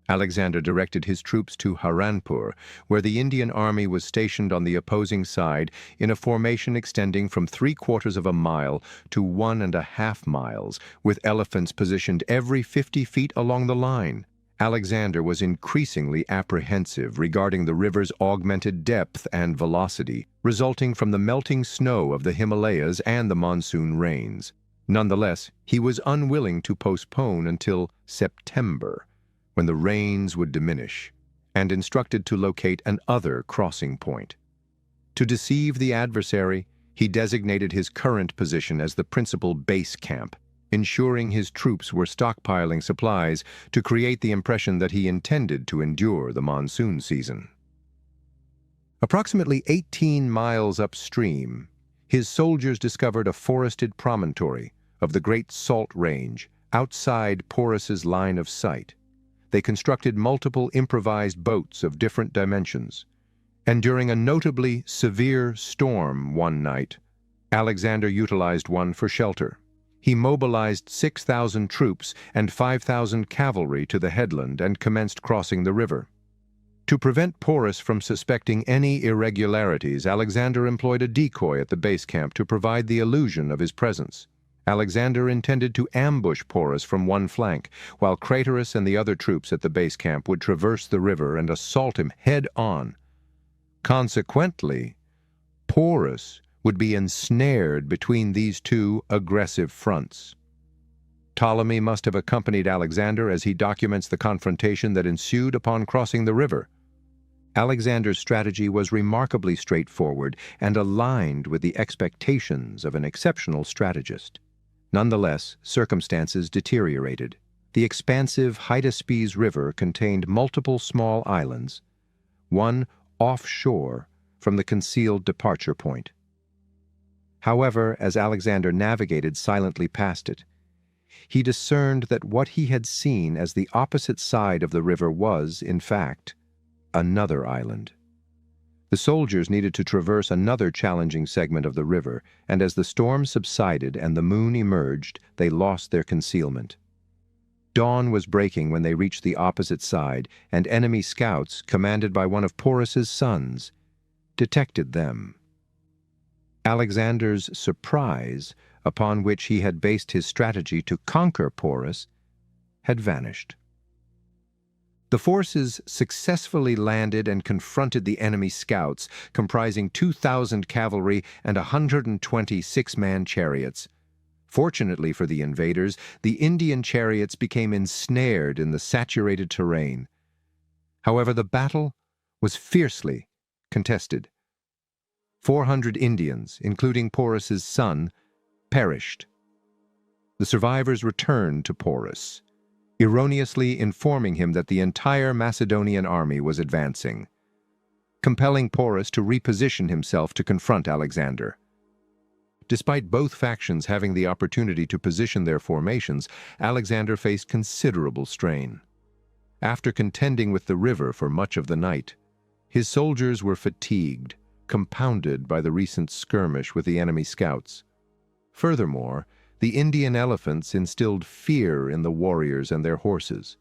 Alexander directed his troops to Haranpur, where the Indian army was stationed on the opposing side in a formation extending from 3/4 of a mile to 1.5 miles, with elephants positioned every 50 feet along the line. Alexander was increasingly apprehensive regarding the river's augmented depth and velocity, resulting from the melting snow of the Himalayas and the monsoon rains. Nonetheless, he was unwilling to postpone until September, when the rains would diminish, and instructed to locate another crossing point. To deceive the adversary, he designated his current position as the principal base camp, ensuring his troops were stockpiling supplies to create the impression that he intended to endure the monsoon season. Approximately 18 miles upstream, his soldiers discovered a forested promontory of the Great Salt Range outside Porus's line of sight. They constructed multiple improvised boats of different dimensions, and during a notably severe storm one night, Alexander utilized one for shelter. He mobilized 6,000 troops and 5,000 cavalry to the headland and commenced crossing the river. To prevent Porus from suspecting any irregularities, Alexander employed a decoy at the base camp to provide the illusion of his presence. Alexander intended to ambush Porus from one flank, while Craterus and the other troops at the base camp would traverse the river and assault him head-on. Consequently, Porus would be ensnared between these two aggressive fronts. Ptolemy must have accompanied Alexander as he documents the confrontation that ensued upon crossing the river. Alexander's strategy was remarkably straightforward and aligned with the expectations of an exceptional strategist. Nonetheless, circumstances deteriorated. The expansive Hydaspes River contained multiple small islands, one offshore from the concealed departure point. However, as Alexander navigated silently past it, he discerned that what he had seen as the opposite side of the river was, in fact, another island. The soldiers needed to traverse another challenging segment of the river, and as the storm subsided and the moon emerged, they lost their concealment. Dawn was breaking when they reached the opposite side, and enemy scouts, commanded by one of Porus's sons, detected them. Alexander's surprise, upon which he had based his strategy to conquer Porus, had vanished. The forces successfully landed and confronted the enemy scouts, comprising 2,000 cavalry and 120 six-man chariots. Fortunately for the invaders, the Indian chariots became ensnared in the saturated terrain. However, the battle was fiercely contested. 400 Indians, including Porus's son, perished. The survivors returned to Porus, erroneously informing him that the entire Macedonian army was advancing, compelling Porus to reposition himself to confront Alexander. Despite both factions having the opportunity to position their formations, Alexander faced considerable strain. After contending with the river for much of the night, his soldiers were fatigued, compounded by the recent skirmish with the enemy scouts. Furthermore, the Indian elephants instilled fear in the warriors and their horses.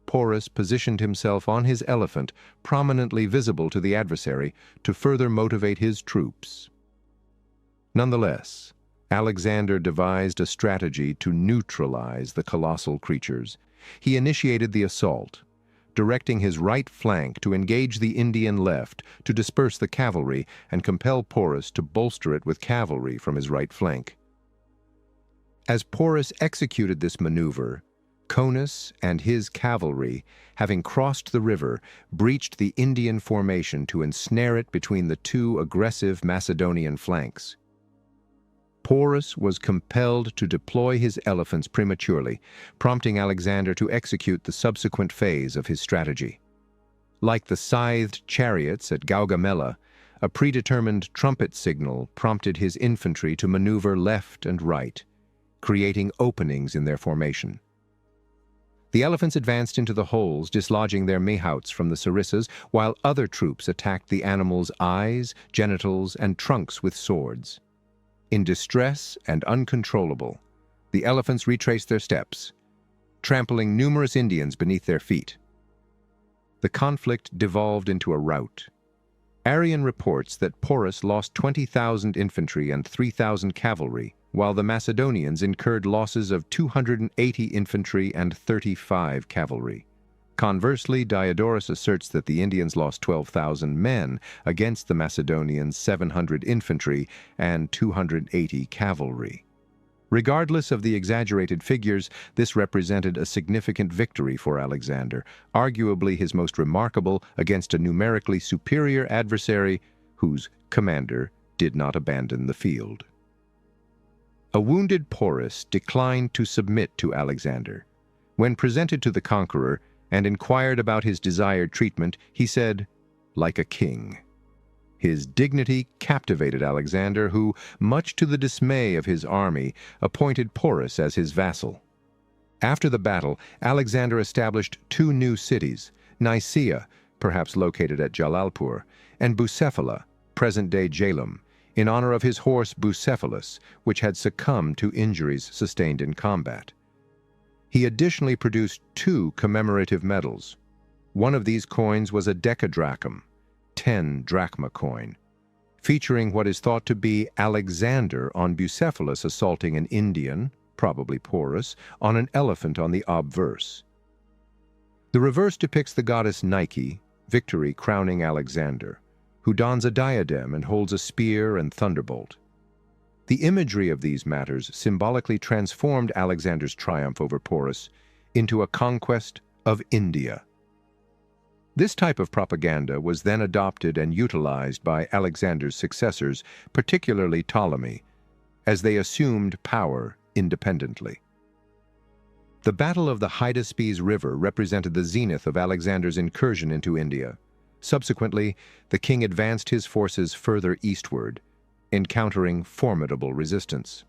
Porus positioned himself on his elephant, prominently visible to the adversary, to further motivate his troops. Nonetheless, Alexander devised a strategy to neutralize the colossal creatures. He initiated the assault, directing his right flank to engage the Indian left, to disperse the cavalry and compel Porus to bolster it with cavalry from his right flank. As Porus executed this maneuver, Conus and his cavalry, having crossed the river, breached the Indian formation to ensnare it between the two aggressive Macedonian flanks. Porus was compelled to deploy his elephants prematurely, prompting Alexander to execute the subsequent phase of his strategy. Like the scythed chariots at Gaugamela, a predetermined trumpet signal prompted his infantry to maneuver left and right, creating openings in their formation. The elephants advanced into the holes, dislodging their mehouts from the sarissas, while other troops attacked the animals' eyes, genitals, and trunks with swords. In distress and uncontrollable, the elephants retraced their steps, trampling numerous Indians beneath their feet. The conflict devolved into a rout. Arrian reports that Porus lost 20,000 infantry and 3,000 cavalry, while the Macedonians incurred losses of 280 infantry and 35 cavalry. Conversely, Diodorus asserts that the Indians lost 12,000 men against the Macedonians' 700 infantry and 280 cavalry. Regardless of the exaggerated figures, this represented a significant victory for Alexander, arguably his most remarkable against a numerically superior adversary whose commander did not abandon the field. A wounded Porus declined to submit to Alexander. When presented to the conqueror and inquired about his desired treatment, he said, "Like a king." His dignity captivated Alexander, who, much to the dismay of his army, appointed Porus as his vassal. After the battle, Alexander established two new cities, Nisa, perhaps located at Jalalpur, and Bucephala, present-day Jalum, in honor of his horse Bucephalus, which had succumbed to injuries sustained in combat. He additionally produced two commemorative medals. One of these coins was a decadrachm, 10 drachma coin, featuring what is thought to be Alexander on Bucephalus assaulting an Indian, probably Porus, on an elephant on the obverse. The reverse depicts the goddess Nike, Victory crowning Alexander, who dons a diadem and holds a spear and thunderbolt. The imagery of these matters symbolically transformed Alexander's triumph over Porus into a conquest of India. This type of propaganda was then adopted and utilized by Alexander's successors, particularly Ptolemy, as they assumed power independently. The Battle of the Hydaspes River represented the zenith of Alexander's incursion into India. Subsequently, the king advanced his forces further eastward, encountering formidable resistance.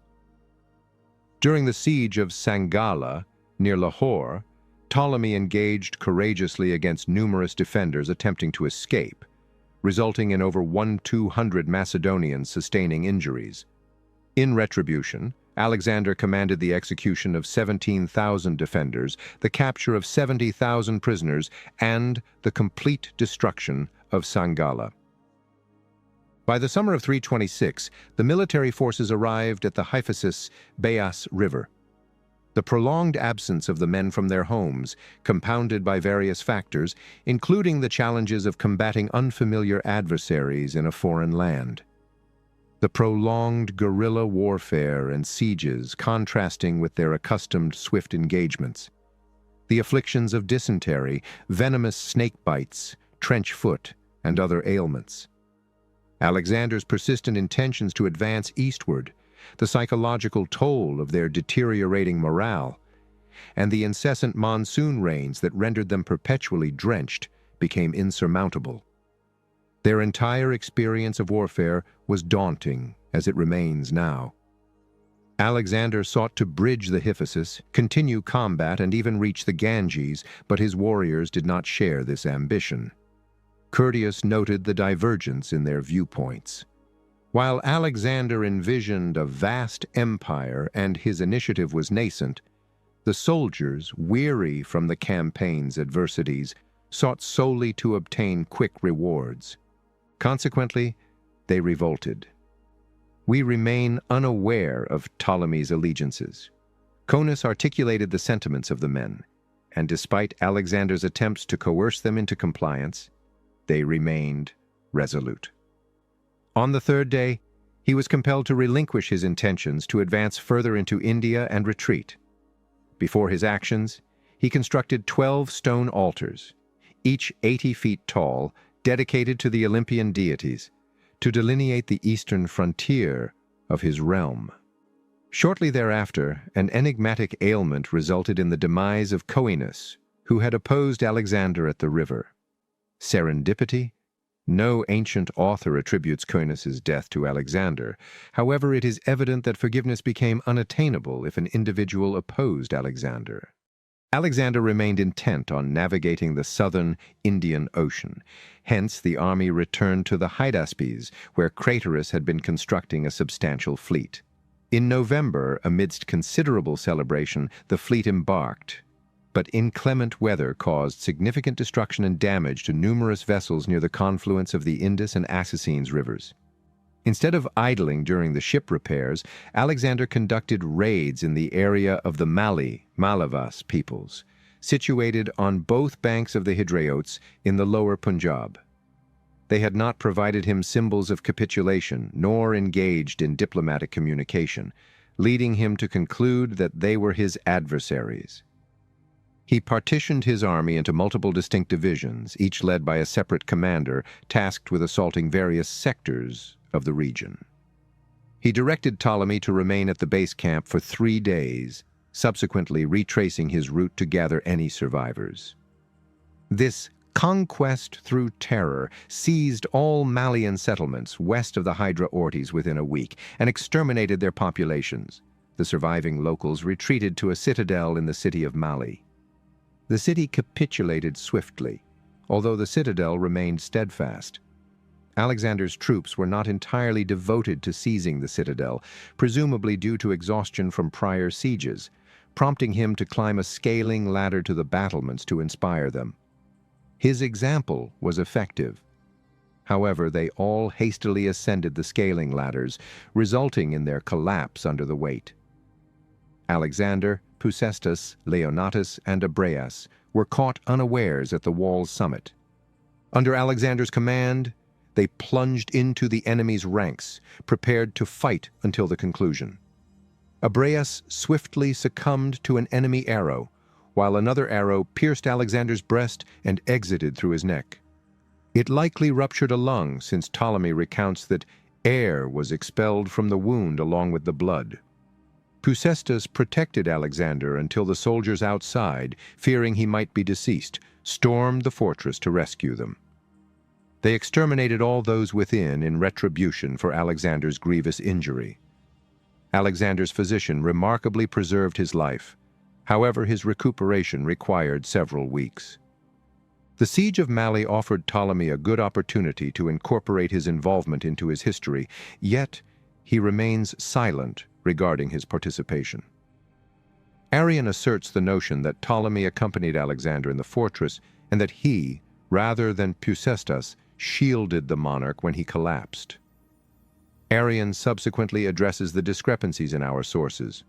During the siege of Sangala, near Lahore, Ptolemy engaged courageously against numerous defenders attempting to escape, resulting in over 1,200 Macedonians sustaining injuries. In retribution, Alexander commanded the execution of 17,000 defenders, the capture of 70,000 prisoners, and the complete destruction of Sangala. By the summer of 326, the military forces arrived at the Hyphasis Beas River. The prolonged absence of the men from their homes, compounded by various factors, including the challenges of combating unfamiliar adversaries in a foreign land. The prolonged guerrilla warfare and sieges contrasting with their accustomed swift engagements. The afflictions of dysentery, venomous snake bites, trench foot, and other ailments. Alexander's persistent intentions to advance eastward, the psychological toll of their deteriorating morale, and the incessant monsoon rains that rendered them perpetually drenched became insurmountable. Their entire experience of warfare was daunting, as it remains now. Alexander sought to bridge the Hyphasis, continue combat, and even reach the Ganges, but his warriors did not share this ambition. Curtius noted the divergence in their viewpoints. While Alexander envisioned a vast empire and his initiative was nascent, the soldiers, weary from the campaign's adversities, sought solely to obtain quick rewards. Consequently, they revolted. We remain unaware of Ptolemy's allegiances. Conus articulated the sentiments of the men, and despite Alexander's attempts to coerce them into compliance, they remained resolute. On the third day, he was compelled to relinquish his intentions to advance further into India and retreat. Before his actions, he constructed 12 stone altars, each 80 feet tall, dedicated to the Olympian deities, to delineate the eastern frontier of his realm. Shortly thereafter, an enigmatic ailment resulted in the demise of Coenus, who had opposed Alexander at the river. Serendipity? No ancient author attributes Coenus's death to Alexander. However, it is evident that forgiveness became unattainable if an individual opposed Alexander. Alexander remained intent on navigating the southern Indian Ocean. Hence, the army returned to the Hydaspes, where Craterus had been constructing a substantial fleet. In November, amidst considerable celebration, the fleet embarked, but inclement weather caused significant destruction and damage to numerous vessels near the confluence of the Indus and Assassines rivers. Instead of idling during the ship repairs, Alexander conducted raids in the area of the Malli, Malavas peoples, situated on both banks of the Hydraeotes in the lower Punjab. They had not provided him symbols of capitulation, nor engaged in diplomatic communication, leading him to conclude that they were his adversaries. He partitioned his army into multiple distinct divisions, each led by a separate commander, tasked with assaulting various sectors of the region. He directed Ptolemy to remain at the base camp for 3 days, subsequently retracing his route to gather any survivors. This conquest through terror seized all Malian settlements west of the Hydra Orties within a week and exterminated their populations. The surviving locals retreated to a citadel in the city of Malli. The city capitulated swiftly, although the citadel remained steadfast. Alexander's troops were not entirely devoted to seizing the citadel, presumably due to exhaustion from prior sieges, prompting him to climb a scaling ladder to the battlements to inspire them. His example was effective. However, they all hastily ascended the scaling ladders, resulting in their collapse under the weight. Alexander, Peucestus, Leonatus, and Abraeus were caught unawares at the wall's summit. Under Alexander's command, they plunged into the enemy's ranks, prepared to fight until the conclusion. Abraeus swiftly succumbed to an enemy arrow, while another arrow pierced Alexander's breast and exited through his neck. It likely ruptured a lung, since Ptolemy recounts that air was expelled from the wound along with the blood. Peucestus protected Alexander until the soldiers outside, fearing he might be deceased, stormed the fortress to rescue them. They exterminated all those within in retribution for Alexander's grievous injury. Alexander's physician remarkably preserved his life. However, his recuperation required several weeks. The siege of Malli offered Ptolemy a good opportunity to incorporate his involvement into his history, yet he remains silent regarding his participation. Arrian asserts the notion that Ptolemy accompanied Alexander in the fortress and that he, rather than Peucestus, shielded the monarch when he collapsed. Arrian subsequently addresses the discrepancies in our sources.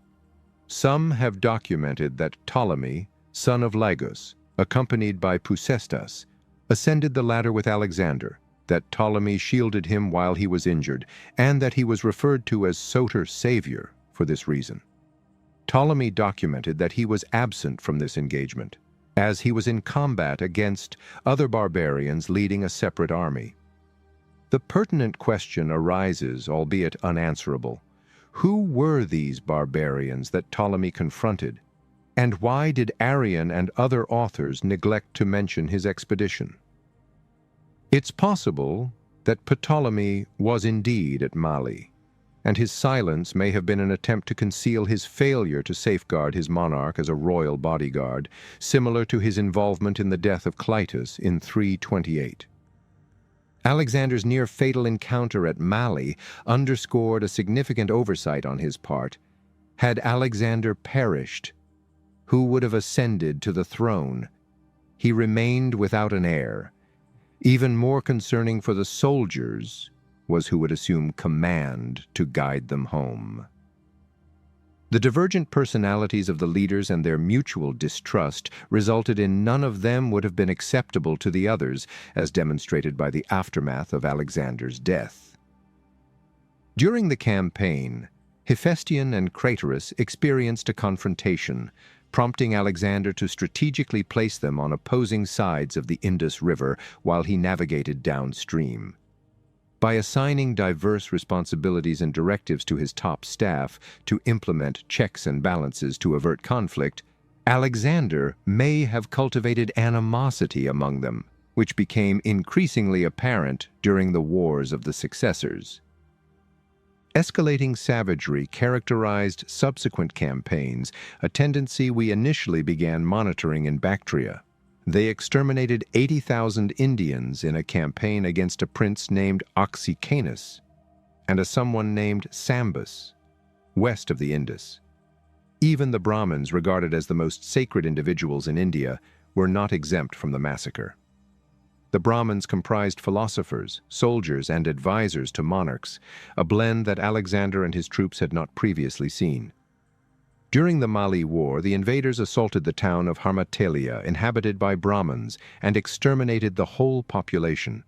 Some have documented that Ptolemy, son of Lagus, accompanied by Peucestus, ascended the ladder with Alexander, that Ptolemy shielded him while he was injured, and that he was referred to as Soter's savior for this reason. Ptolemy documented that he was absent from this engagement, as he was in combat against other barbarians leading a separate army. The pertinent question arises, albeit unanswerable. Who were these barbarians that Ptolemy confronted, and why did Arrian and other authors neglect to mention his expedition? It's possible that Ptolemy was indeed at Malli, and his silence may have been an attempt to conceal his failure to safeguard his monarch as a royal bodyguard, similar to his involvement in the death of Clitus in 328. Alexander's near-fatal encounter at Malli underscored a significant oversight on his part. Had Alexander perished, who would have ascended to the throne? He remained without an heir. Even more concerning for the soldiers was who would assume command to guide them home. The divergent personalities of the leaders and their mutual distrust resulted in none of them would have been acceptable to the others, as demonstrated by the aftermath of Alexander's death. During the campaign, Hephaestion and Craterus experienced a confrontation, prompting Alexander to strategically place them on opposing sides of the Indus River while he navigated downstream. By assigning diverse responsibilities and directives to his top staff to implement checks and balances to avert conflict, Alexander may have cultivated animosity among them, which became increasingly apparent during the wars of the successors. Escalating savagery characterized subsequent campaigns, a tendency we initially began monitoring in Bactria. They exterminated 80,000 Indians in a campaign against a prince named Oxycanus and a someone named Sambus, west of the Indus. Even the Brahmins, regarded as the most sacred individuals in India, were not exempt from the massacre. The Brahmins comprised philosophers, soldiers, and advisors to monarchs, a blend that Alexander and his troops had not previously seen. During the Malli War, the invaders assaulted the town of Harmatelia, inhabited by Brahmins, and exterminated the whole population.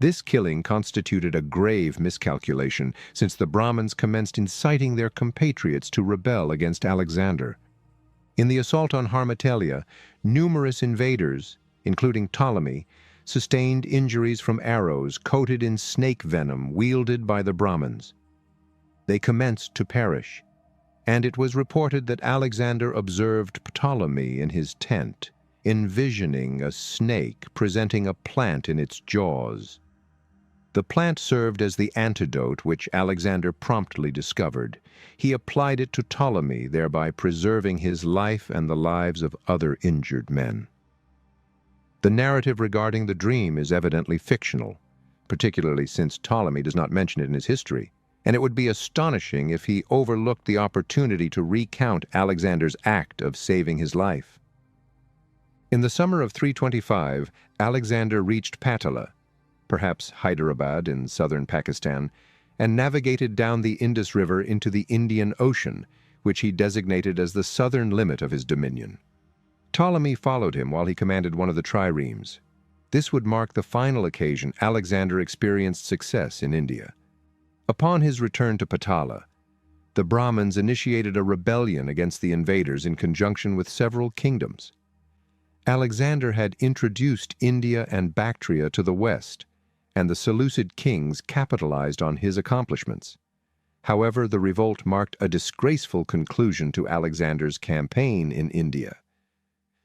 This killing constituted a grave miscalculation, since the Brahmins commenced inciting their compatriots to rebel against Alexander. In the assault on Harmatelia, numerous invaders, including Ptolemy, sustained injuries from arrows coated in snake venom wielded by the Brahmins. They commenced to perish, and it was reported that Alexander observed Ptolemy in his tent, envisioning a snake presenting a plant in its jaws. The plant served as the antidote which Alexander promptly discovered. He applied it to Ptolemy, thereby preserving his life and the lives of other injured men. The narrative regarding the dream is evidently fictional, particularly since Ptolemy does not mention it in his history, and it would be astonishing if he overlooked the opportunity to recount Alexander's act of saving his life. In the summer of 325, Alexander reached Patala, perhaps Hyderabad in southern Pakistan, and navigated down the Indus River into the Indian Ocean, which he designated as the southern limit of his dominion. Ptolemy followed him while he commanded one of the triremes. This would mark the final occasion Alexander experienced success in India. Upon his return to Patala, the Brahmins initiated a rebellion against the invaders in conjunction with several kingdoms. Alexander had introduced India and Bactria to the west, and the Seleucid kings capitalized on his accomplishments. However, the revolt marked a disgraceful conclusion to Alexander's campaign in India.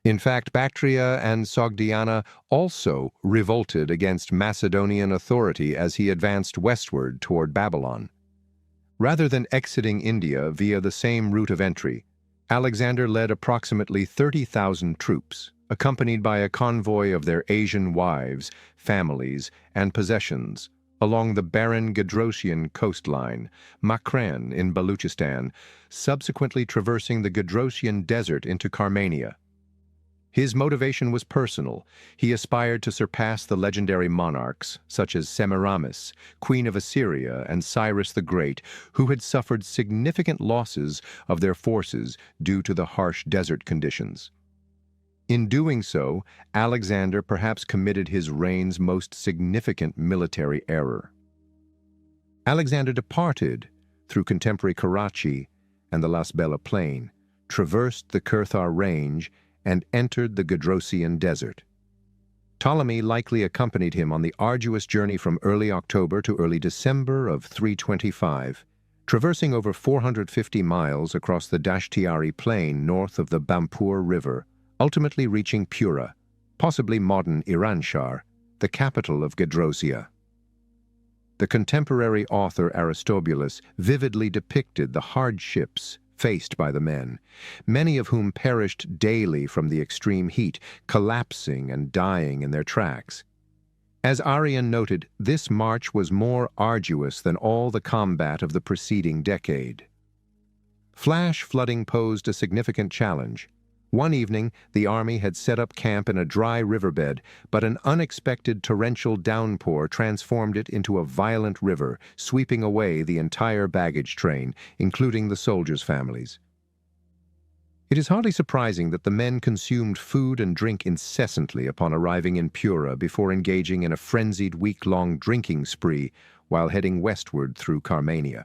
In fact, Bactria and Sogdiana also revolted against Macedonian authority as he advanced westward toward Babylon. Rather than exiting India via the same route of entry, Alexander led approximately 30,000 troops, accompanied by a convoy of their Asian wives, families, and possessions, along the barren Gedrosian coastline, Makran in Baluchistan, subsequently traversing the Gedrosian desert into Carmania. His motivation was personal. He aspired to surpass the legendary monarchs, such as Semiramis, Queen of Assyria, and Cyrus the Great, who had suffered significant losses of their forces due to the harsh desert conditions. In doing so, Alexander perhaps committed his reign's most significant military error. Alexander departed through contemporary Karachi and the Lasbela Plain, traversed the Kurthar Range, and entered the Gedrosian Desert. Ptolemy likely accompanied him on the arduous journey from early October to early December of 325, traversing over 450 miles across the Dashtiari Plain north of the Bampur River, ultimately reaching Pura, possibly modern Iranshar, the capital of Gedrosia. The contemporary author Aristobulus vividly depicted the hardships faced by the men, many of whom perished daily from the extreme heat, collapsing and dying in their tracks. As Arrian noted, this march was more arduous than all the combat of the preceding decade. Flash flooding posed a significant challenge. One evening, the army had set up camp in a dry riverbed, but an unexpected torrential downpour transformed it into a violent river, sweeping away the entire baggage train, including the soldiers' families. It is hardly surprising that the men consumed food and drink incessantly upon arriving in Pura before engaging in a frenzied week-long drinking spree while heading westward through Carmania.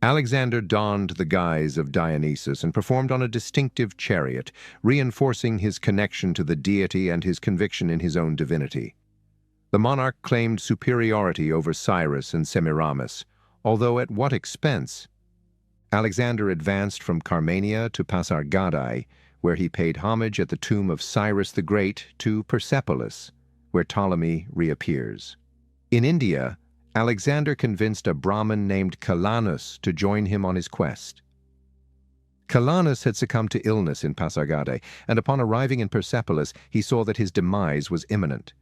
Alexander donned the guise of Dionysus and performed on a distinctive chariot, reinforcing his connection to the deity and his conviction in his own divinity. The monarch claimed superiority over Cyrus and Semiramis, although at what expense? Alexander advanced from Carmania to Pasargadae, where he paid homage at the tomb of Cyrus the Great, to Persepolis, where Ptolemy reappears. In India, Alexander convinced a Brahmin named Calanus to join him on his quest. Calanus had succumbed to illness in Pasargadae, and upon arriving in Persepolis, he saw that his demise was imminent.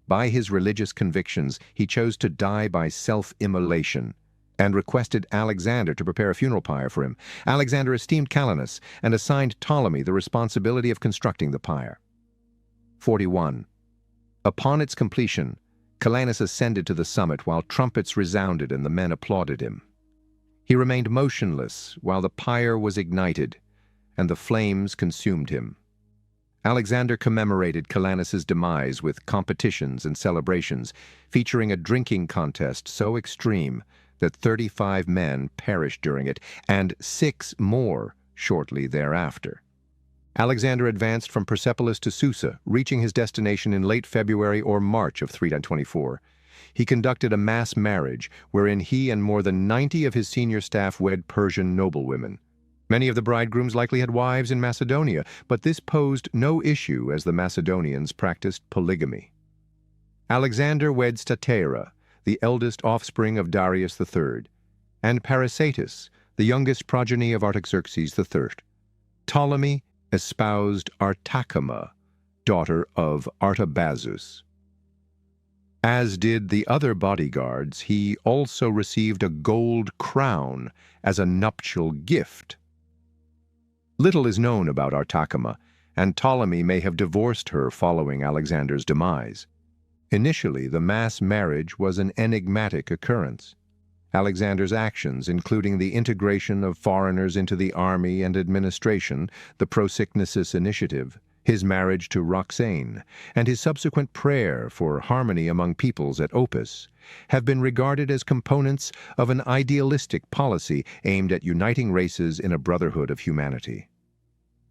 By his religious convictions, he chose to die by self-immolation, and requested Alexander to prepare a funeral pyre for him. Alexander esteemed Calanus and assigned Ptolemy the responsibility of constructing the pyre. 41. Upon its completion, Calanus ascended to the summit while trumpets resounded and the men applauded him. He remained motionless while the pyre was ignited, and the flames consumed him. Alexander commemorated Calanus's demise with competitions and celebrations, featuring a drinking contest so extreme that 35 men perished during it, and 6 more shortly thereafter. Alexander advanced from Persepolis to Susa, reaching his destination in late February or March of 324. He conducted a mass marriage wherein he and more than 90 of his senior staff wed Persian noblewomen. Many of the bridegrooms likely had wives in Macedonia, but this posed no issue as the Macedonians practiced polygamy. Alexander wed Stateira, the eldest offspring of Darius III, and Parysatis, the youngest progeny of Artaxerxes III. Ptolemy espoused Artachema, daughter of Artabazus. As did the other bodyguards, he also received a gold crown as a nuptial gift. Little is known about Artachema, and Ptolemy may have divorced her following Alexander's demise. Initially, the mass marriage was an enigmatic occurrence. Alexander's actions, including the integration of foreigners into the army and administration, the Prosignasis initiative, his marriage to Roxane, and his subsequent prayer for harmony among peoples at Opis, have been regarded as components of an idealistic policy aimed at uniting races in a brotherhood of humanity.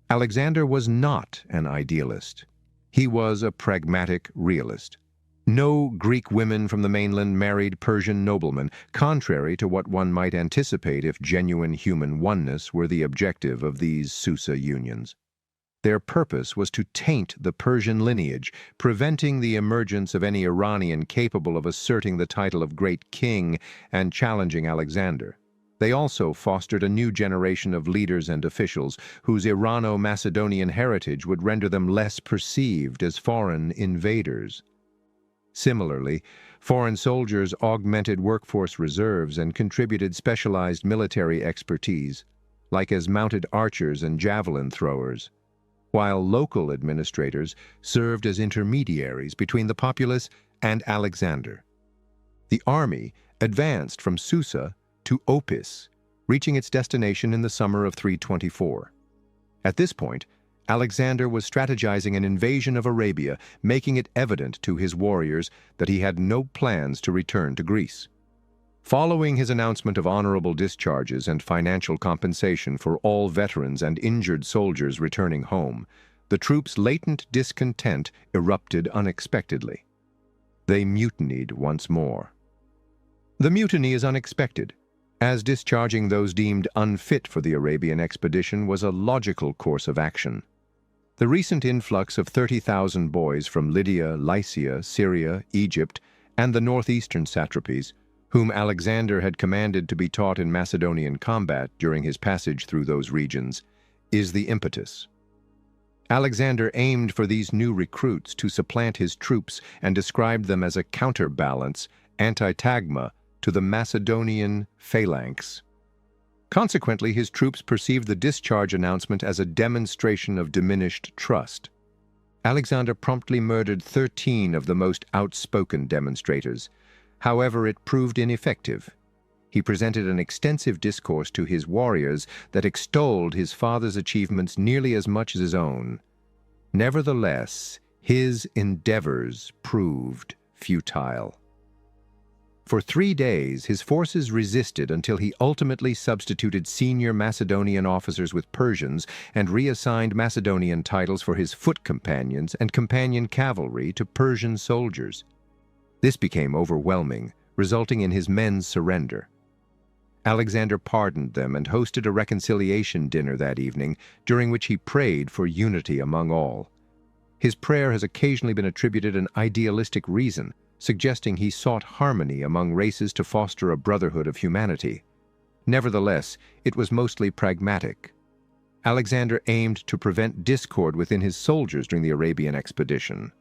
Alexander was not an idealist. He was a pragmatic realist. No Greek women from the mainland married Persian noblemen, contrary to what one might anticipate if genuine human oneness were the objective of these Susa unions. Their purpose was to taint the Persian lineage, preventing the emergence of any Iranian capable of asserting the title of great king and challenging Alexander. They also fostered a new generation of leaders and officials whose Irano-Macedonian heritage would render them less perceived as foreign invaders. Similarly, foreign soldiers augmented workforce reserves and contributed specialized military expertise, like as mounted archers and javelin throwers, while local administrators served as intermediaries between the populace and Alexander. The army advanced from Susa to Opis, reaching its destination in the summer of 324. At this point, Alexander was strategizing an invasion of Arabia, making it evident to his warriors that he had no plans to return to Greece. Following his announcement of honorable discharges and financial compensation for all veterans and injured soldiers returning home, the troops' latent discontent erupted unexpectedly. They mutinied once more. The mutiny is unexpected, as discharging those deemed unfit for the Arabian expedition was a logical course of action. The recent influx of 30,000 boys from Lydia, Lycia, Syria, Egypt, and the northeastern satrapies, whom Alexander had commanded to be taught in Macedonian combat during his passage through those regions, is the impetus. Alexander aimed for these new recruits to supplant his troops and described them as a counterbalance, antitagma, to the Macedonian phalanx. Consequently, his troops perceived the discharge announcement as a demonstration of diminished trust. Alexander promptly murdered 13 of the most outspoken demonstrators. However, it proved ineffective. He presented an extensive discourse to his warriors that extolled his father's achievements nearly as much as his own. Nevertheless, his endeavors proved futile. For 3 days, his forces resisted until he ultimately substituted senior Macedonian officers with Persians and reassigned Macedonian titles for his foot companions and companion cavalry to Persian soldiers. This became overwhelming, resulting in his men's surrender. Alexander pardoned them and hosted a reconciliation dinner that evening, during which he prayed for unity among all. His prayer has occasionally been attributed an idealistic reason, suggesting he sought harmony among races to foster a brotherhood of humanity. Nevertheless, it was mostly pragmatic. Alexander aimed to prevent discord within his soldiers during the Arabian expedition.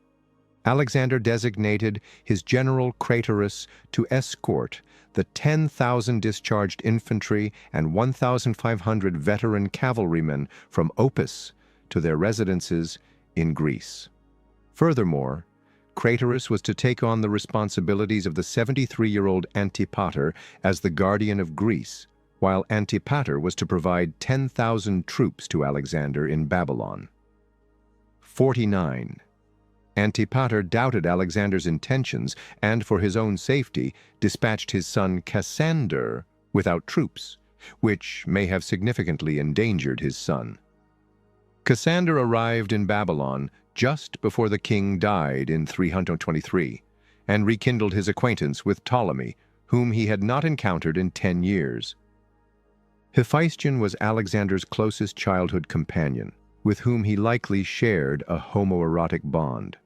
Alexander designated his general Craterus to escort the 10,000 discharged infantry and 1,500 veteran cavalrymen from Opis to their residences in Greece. Furthermore, Craterus was to take on the responsibilities of the 73-year-old Antipater as the guardian of Greece, while Antipater was to provide 10,000 troops to Alexander in Babylon. 49. Antipater doubted Alexander's intentions and, for his own safety, dispatched his son Cassander without troops, which may have significantly endangered his son. Cassander arrived in Babylon just before the king died in 323, and rekindled his acquaintance with Ptolemy, whom he had not encountered in 10 years. Hephaestion was Alexander's closest childhood companion, with whom he likely shared a homoerotic bond.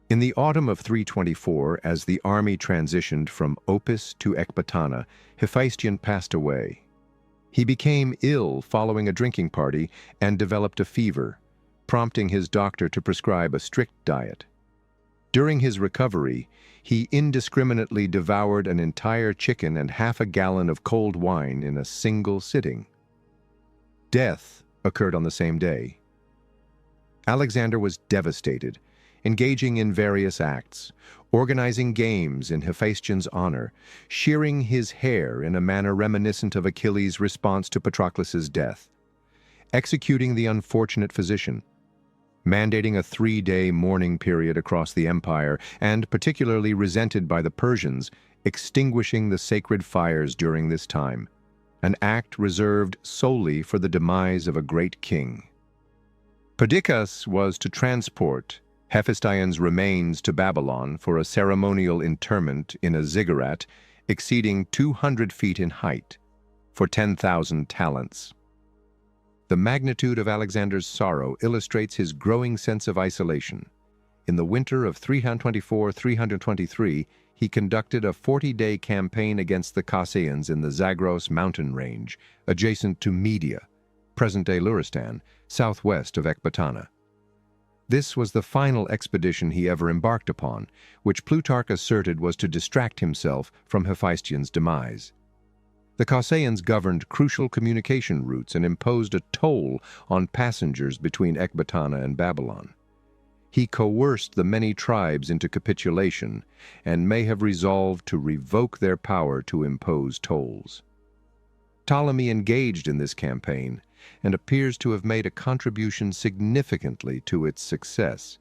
In the autumn of 324, as the army transitioned from Opis to Ecbatana, Hephaestion passed away. He became ill following a drinking party and developed a fever, prompting his doctor to prescribe a strict diet. During his recovery, he indiscriminately devoured an entire chicken and half a gallon of cold wine in a single sitting. Death occurred on the same day. Alexander was devastated, engaging in various acts, organizing games in Hephaestion's honor, shearing his hair in a manner reminiscent of Achilles' response to Patroclus's death, executing the unfortunate physician, mandating a 3-day mourning period across the empire, and, particularly resented by the Persians, extinguishing the sacred fires during this time, an act reserved solely for the demise of a great king. Perdiccas was to transport Hephaestion's remains to Babylon for a ceremonial interment in a ziggurat exceeding 200 feet in height, for 10,000 talents. The magnitude of Alexander's sorrow illustrates his growing sense of isolation. In the winter of 324-323, he conducted a 40-day campaign against the Caucaeans in the Zagros mountain range, adjacent to Media, present-day Luristan, southwest of Ecbatana. This was the final expedition he ever embarked upon, which Plutarch asserted was to distract himself from Hephaestion's demise. The Caucaeans governed crucial communication routes and imposed a toll on passengers between Ecbatana and Babylon. He coerced the many tribes into capitulation and may have resolved to revoke their power to impose tolls. Ptolemy engaged in this campaign and appears to have made a contribution significantly to its success,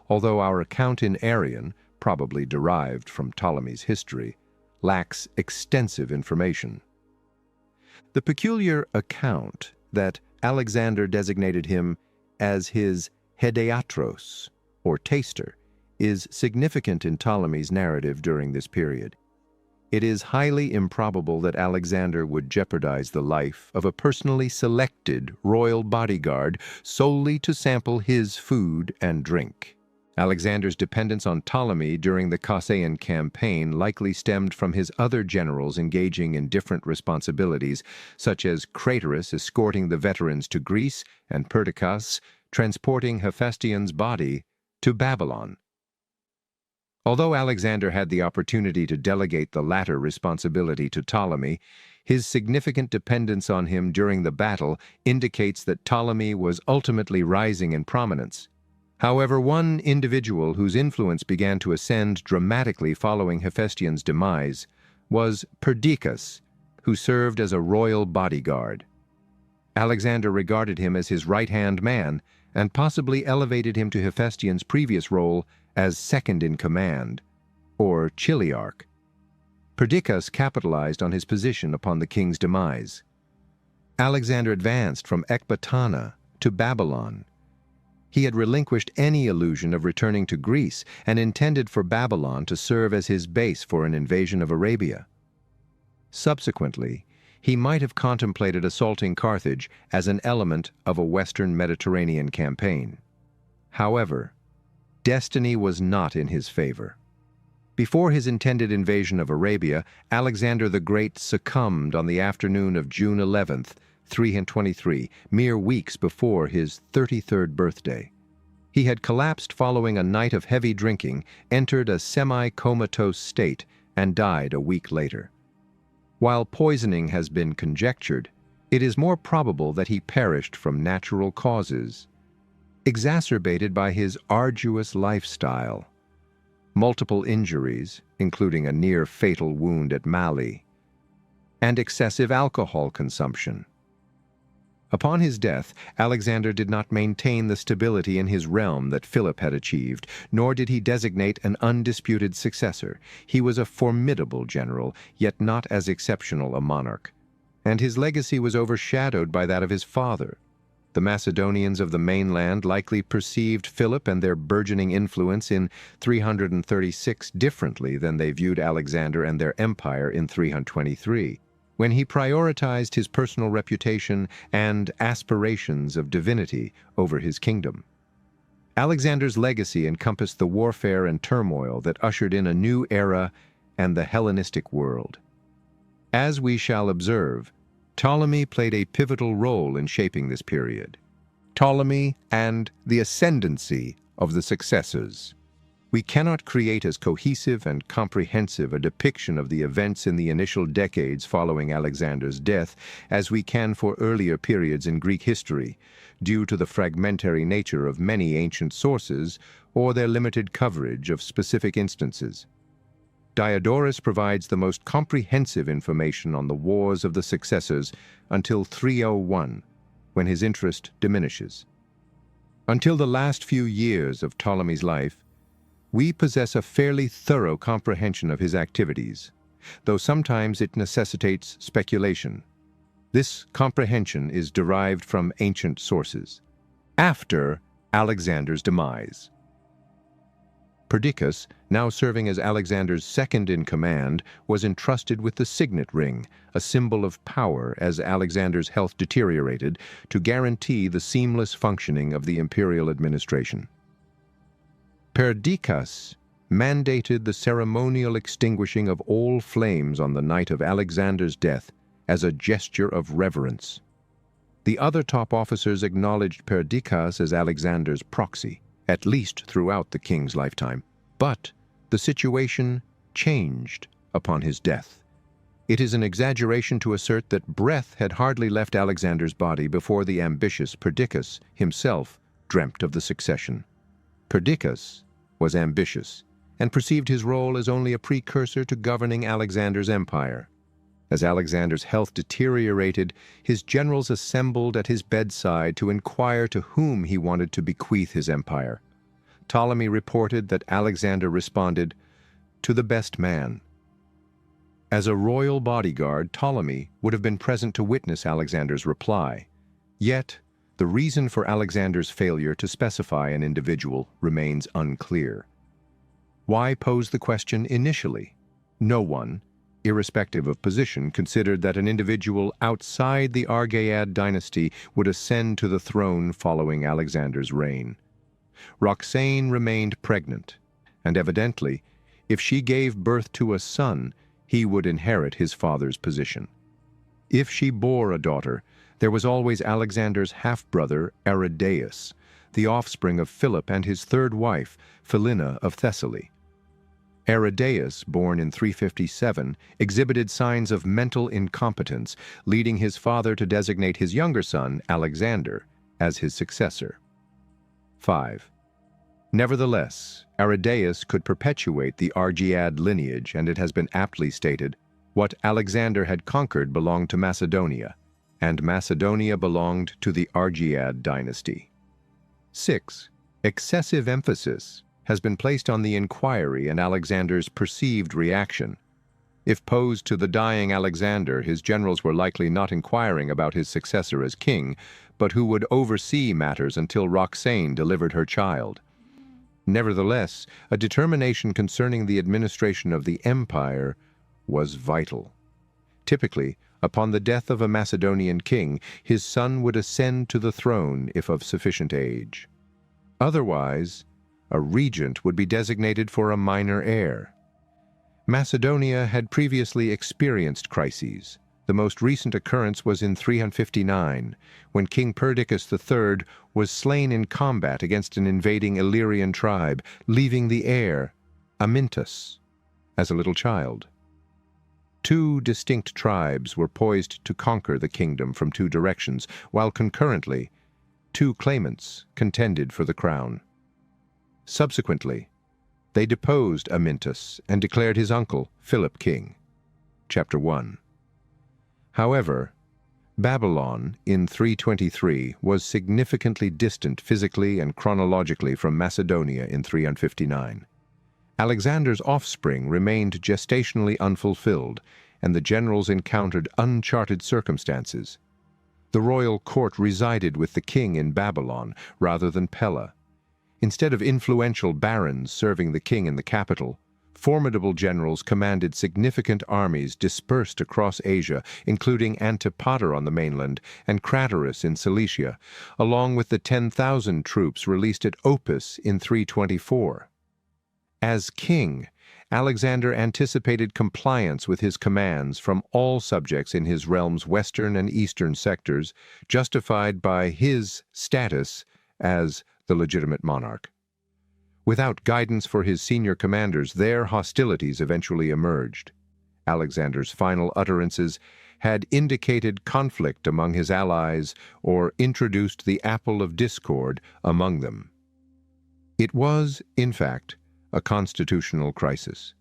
although our account in Arrian, probably derived from Ptolemy's history, lacks extensive information. The peculiar account that Alexander designated him as his Hedeatros, or taster, is significant in Ptolemy's narrative during this period. It is highly improbable that Alexander would jeopardize the life of a personally selected royal bodyguard solely to sample his food and drink. Alexander's dependence on Ptolemy during the Caucaean campaign likely stemmed from his other generals engaging in different responsibilities, such as Craterus escorting the veterans to Greece and Perdiccas transporting Hephaestion's body to Babylon. Although Alexander had the opportunity to delegate the latter responsibility to Ptolemy, his significant dependence on him during the battle indicates that Ptolemy was ultimately rising in prominence. However, one individual whose influence began to ascend dramatically following Hephaestion's demise was Perdiccas, who served as a royal bodyguard. Alexander regarded him as his right-hand man and possibly elevated him to Hephaestion's previous role as second-in-command, or chiliarch. Perdiccas capitalized on his position upon the king's demise. Alexander advanced from Ecbatana to Babylon. He had relinquished any illusion of returning to Greece and intended for Babylon to serve as his base for an invasion of Arabia. Subsequently, he might have contemplated assaulting Carthage as an element of a Western Mediterranean campaign. However, destiny was not in his favor. Before his intended invasion of Arabia, Alexander the Great succumbed on the afternoon of June 11th, 323, mere weeks before his 33rd birthday. He had collapsed following a night of heavy drinking, entered a semi-comatose state, and died a week later. While poisoning has been conjectured, it is more probable that he perished from natural causes, exacerbated by his arduous lifestyle. Multiple injuries, including a near-fatal wound at Malli, and excessive alcohol consumption. Upon his death, Alexander did not maintain the stability in his realm that Philip had achieved, nor did he designate an undisputed successor. He was a formidable general, yet not as exceptional a monarch, and his legacy was overshadowed by that of his father. The Macedonians of the mainland likely perceived Philip and their burgeoning influence in 336 differently than they viewed Alexander and their empire in 323, when he prioritized his personal reputation and aspirations of divinity over his kingdom. Alexander's legacy encompassed the warfare and turmoil that ushered in a new era and the Hellenistic world. As we shall observe, Ptolemy played a pivotal role in shaping this period. Ptolemy and the ascendancy of the successors. We cannot create as cohesive and comprehensive a depiction of the events in the initial decades following Alexander's death as we can for earlier periods in Greek history, due to the fragmentary nature of many ancient sources or their limited coverage of specific instances. Diodorus provides the most comprehensive information on the wars of the successors until 301, when his interest diminishes. Until the last few years of Ptolemy's life, we possess a fairly thorough comprehension of his activities, though sometimes it necessitates speculation. This comprehension is derived from ancient sources. After Alexander's demise, Perdiccas, now serving as Alexander's second-in-command, was entrusted with the signet ring, a symbol of power as Alexander's health deteriorated, to guarantee the seamless functioning of the imperial administration. Perdiccas mandated the ceremonial extinguishing of all flames on the night of Alexander's death as a gesture of reverence. The other top officers acknowledged Perdiccas as Alexander's proxy, at least throughout the king's lifetime. But the situation changed upon his death. It is an exaggeration to assert that breath had hardly left Alexander's body before the ambitious Perdiccas himself dreamt of the succession. Perdiccas was ambitious and perceived his role as only a precursor to governing Alexander's empire. As Alexander's health deteriorated, his generals assembled at his bedside to inquire to whom he wanted to bequeath his empire. Ptolemy reported that Alexander responded, "To the best man." As a royal bodyguard, Ptolemy would have been present to witness Alexander's reply. Yet, the reason for Alexander's failure to specify an individual remains unclear. Why pose the question initially? No one, irrespective of position, considered that an individual outside the Argead dynasty would ascend to the throne following Alexander's reign. Roxane remained pregnant, and evidently, if she gave birth to a son, he would inherit his father's position. If she bore a daughter, there was always Alexander's half-brother Aridaeus, the offspring of Philip and his third wife, Philina of Thessaly. Aridaeus, born in 357, exhibited signs of mental incompetence, leading his father to designate his younger son, Alexander, as his successor. 5. Nevertheless, Aridaeus could perpetuate the Argead lineage, and it has been aptly stated, what Alexander had conquered belonged to Macedonia, and Macedonia belonged to the Argead dynasty. 6. Excessive emphasis has been placed on the inquiry and Alexander's perceived reaction. If posed to the dying Alexander, his generals were likely not inquiring about his successor as king, but who would oversee matters until Roxane delivered her child. Nevertheless, a determination concerning the administration of the empire was vital. Typically, upon the death of a Macedonian king, his son would ascend to the throne if of sufficient age. Otherwise, a regent would be designated for a minor heir. Macedonia had previously experienced crises. The most recent occurrence was in 359, when King Perdiccas III was slain in combat against an invading Illyrian tribe, leaving the heir, Amyntas, as a little child. Two distinct tribes were poised to conquer the kingdom from two directions, while concurrently, two claimants contended for the crown. Subsequently, they deposed Amyntas and declared his uncle, Philip, king. Chapter 1. However, Babylon, in 323, was significantly distant physically and chronologically from Macedonia in 359. Alexander's offspring remained gestationally unfulfilled, and the generals encountered uncharted circumstances. The royal court resided with the king in Babylon rather than Pella. Instead of influential barons serving the king in the capital, formidable generals commanded significant armies dispersed across Asia, including Antipater on the mainland and Craterus in Cilicia, along with the 10,000 troops released at Opus in 324. As king, Alexander anticipated compliance with his commands from all subjects in his realm's western and eastern sectors, justified by his status as the legitimate monarch. Without guidance for his senior commanders, their hostilities eventually emerged. Alexander's final utterances had indicated conflict among his allies or introduced the apple of discord among them. It was, in fact, a constitutional crisis.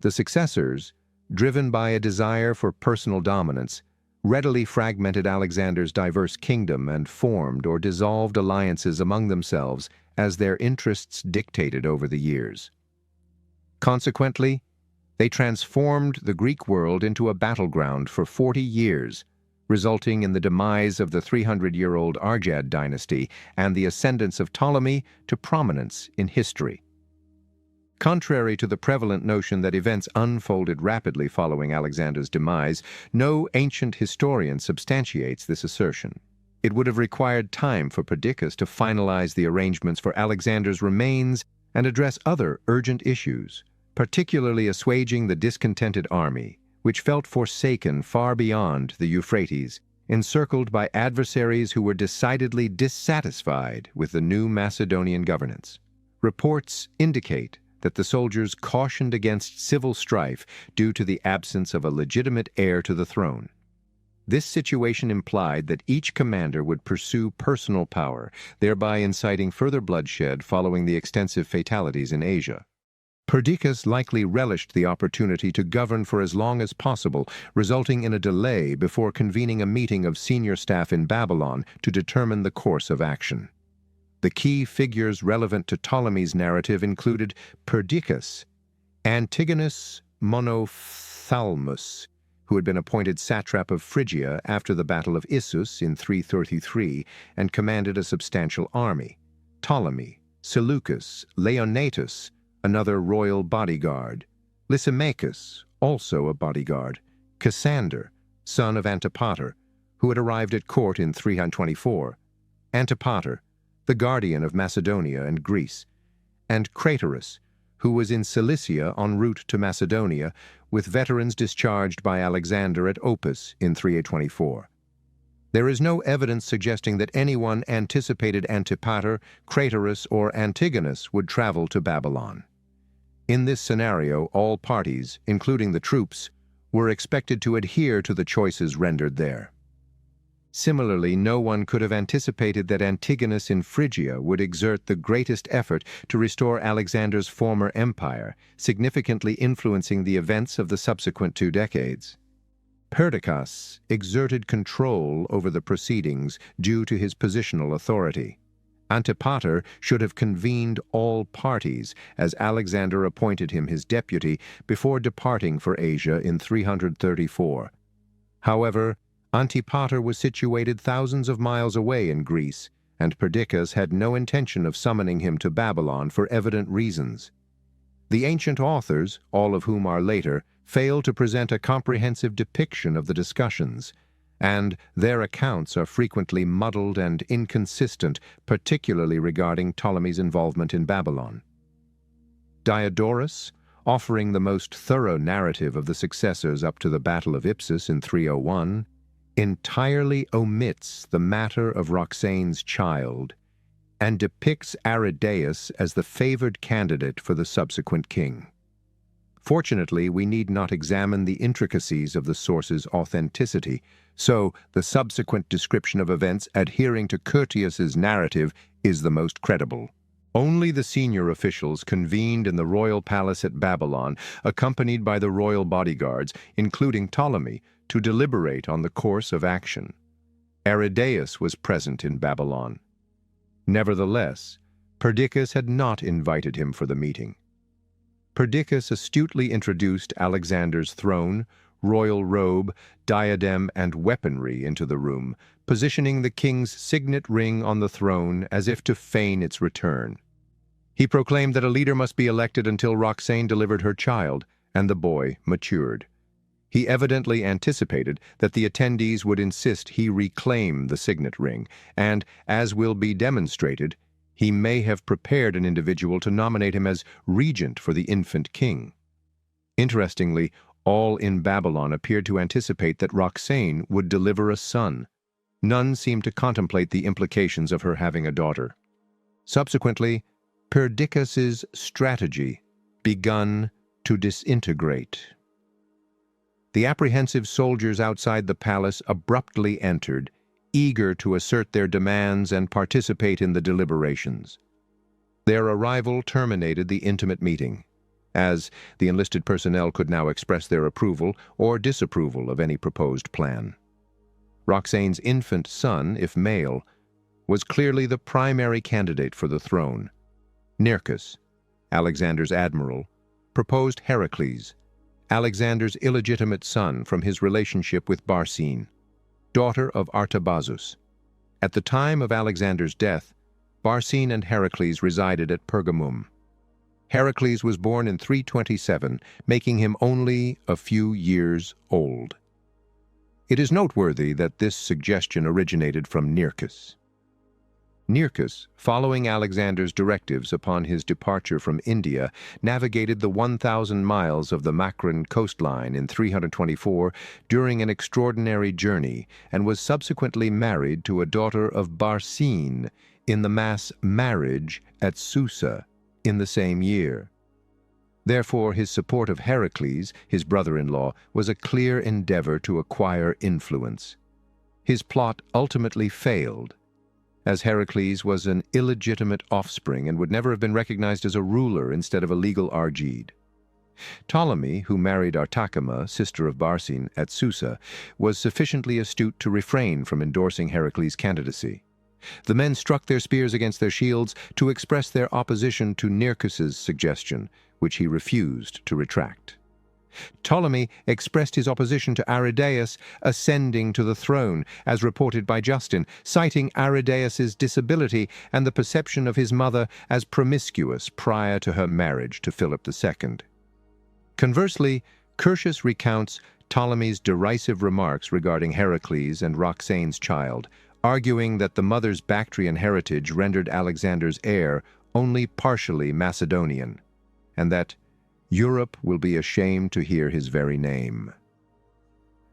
The successors, driven by a desire for personal dominance, readily fragmented Alexander's diverse kingdom and formed or dissolved alliances among themselves as their interests dictated over the years. Consequently, they transformed the Greek world into a battleground for 40 years, resulting in the demise of the 300-year-old Argead dynasty and the ascendance of Ptolemy to prominence in history. Contrary to the prevalent notion that events unfolded rapidly following Alexander's demise, no ancient historian substantiates this assertion. It would have required time for Perdiccas to finalize the arrangements for Alexander's remains and address other urgent issues, particularly assuaging the discontented army, which felt forsaken far beyond the Euphrates, encircled by adversaries who were decidedly dissatisfied with the new Macedonian governance. Reports indicate that the soldiers cautioned against civil strife due to the absence of a legitimate heir to the throne. This situation implied that each commander would pursue personal power, thereby inciting further bloodshed following the extensive fatalities in Asia. Perdiccas likely relished the opportunity to govern for as long as possible, resulting in a delay before convening a meeting of senior staff in Babylon to determine the course of action. The key figures relevant to Ptolemy's narrative included Perdiccas, Antigonus Monophthalmus, who had been appointed satrap of Phrygia after the Battle of Issus in 333 and commanded a substantial army, Ptolemy, Seleucus, Leonatus, another royal bodyguard, Lysimachus, also a bodyguard, Cassander, son of Antipater, who had arrived at court in 324, Antipater, the guardian of Macedonia and Greece, and Craterus, who was in Cilicia en route to Macedonia, with veterans discharged by Alexander at Opus in 324. There is no evidence suggesting that anyone anticipated Antipater, Craterus, or Antigonus would travel to Babylon. In this scenario, all parties, including the troops, were expected to adhere to the choices rendered there. Similarly, no one could have anticipated that Antigonus in Phrygia would exert the greatest effort to restore Alexander's former empire, significantly influencing the events of the subsequent 2 decades. Perdiccas exerted control over the proceedings due to his positional authority. Antipater should have convened all parties, as Alexander appointed him his deputy before departing for Asia in 334. However, Antipater was situated thousands of miles away in Greece, and Perdiccas had no intention of summoning him to Babylon for evident reasons. The ancient authors, all of whom are later, fail to present a comprehensive depiction of the discussions, and their accounts are frequently muddled and inconsistent, particularly regarding Ptolemy's involvement in Babylon. Diodorus, offering the most thorough narrative of the successors up to the Battle of Ipsus in 301, entirely omits the matter of Roxane's child and depicts Aridaeus as the favored candidate for the subsequent king. Fortunately, we need not examine the intricacies of the source's authenticity, so the subsequent description of events adhering to Curtius's narrative is the most credible. Only the senior officials convened in the royal palace at Babylon, accompanied by the royal bodyguards, including Ptolemy, to deliberate on the course of action. Aridaeus was present in Babylon. Nevertheless, Perdiccas had not invited him for the meeting. Perdiccas astutely introduced Alexander's throne, royal robe, diadem, and weaponry into the room, positioning the king's signet ring on the throne as if to feign its return. He proclaimed that a leader must be elected until Roxane delivered her child, and the boy matured. He evidently anticipated that the attendees would insist he reclaim the signet ring, and, as will be demonstrated, he may have prepared an individual to nominate him as regent for the infant king. Interestingly, all in Babylon appeared to anticipate that Roxane would deliver a son. None seemed to contemplate the implications of her having a daughter. Subsequently, Perdiccas's strategy begun to disintegrate. The apprehensive soldiers outside the palace abruptly entered, eager to assert their demands and participate in the deliberations. Their arrival terminated the intimate meeting, as the enlisted personnel could now express their approval or disapproval of any proposed plan. Roxane's infant son, if male, was clearly the primary candidate for the throne. Nearchus, Alexander's admiral, proposed Heracles, Alexander's illegitimate son from his relationship with Barsine, daughter of Artabazus. At the time of Alexander's death, Barsine and Heracles resided at Pergamum. Heracles was born in 327, making him only a few years old. It is noteworthy that this suggestion originated from Nearchus. Nearchus, following Alexander's directives upon his departure from India, navigated the 1,000 miles of the Macran coastline in 324 during an extraordinary journey and was subsequently married to a daughter of Barsine in the mass marriage at Susa in the same year. Therefore, his support of Heracles, his brother-in-law, was a clear endeavor to acquire influence. His plot ultimately failed, as Heracles was an illegitimate offspring and would never have been recognized as a ruler instead of a legal Argide. Ptolemy, who married Artachema, sister of Barsine, at Susa, was sufficiently astute to refrain from endorsing Heracles' candidacy. The men struck their spears against their shields to express their opposition to Nearchus's suggestion, which he refused to retract. Ptolemy expressed his opposition to Aridaeus ascending to the throne, as reported by Justin, citing Aridaeus's disability and the perception of his mother as promiscuous prior to her marriage to Philip II. Conversely, Curtius recounts Ptolemy's derisive remarks regarding Heracles and Roxane's child, arguing that the mother's Bactrian heritage rendered Alexander's heir only partially Macedonian, and that Europe will be ashamed to hear his very name.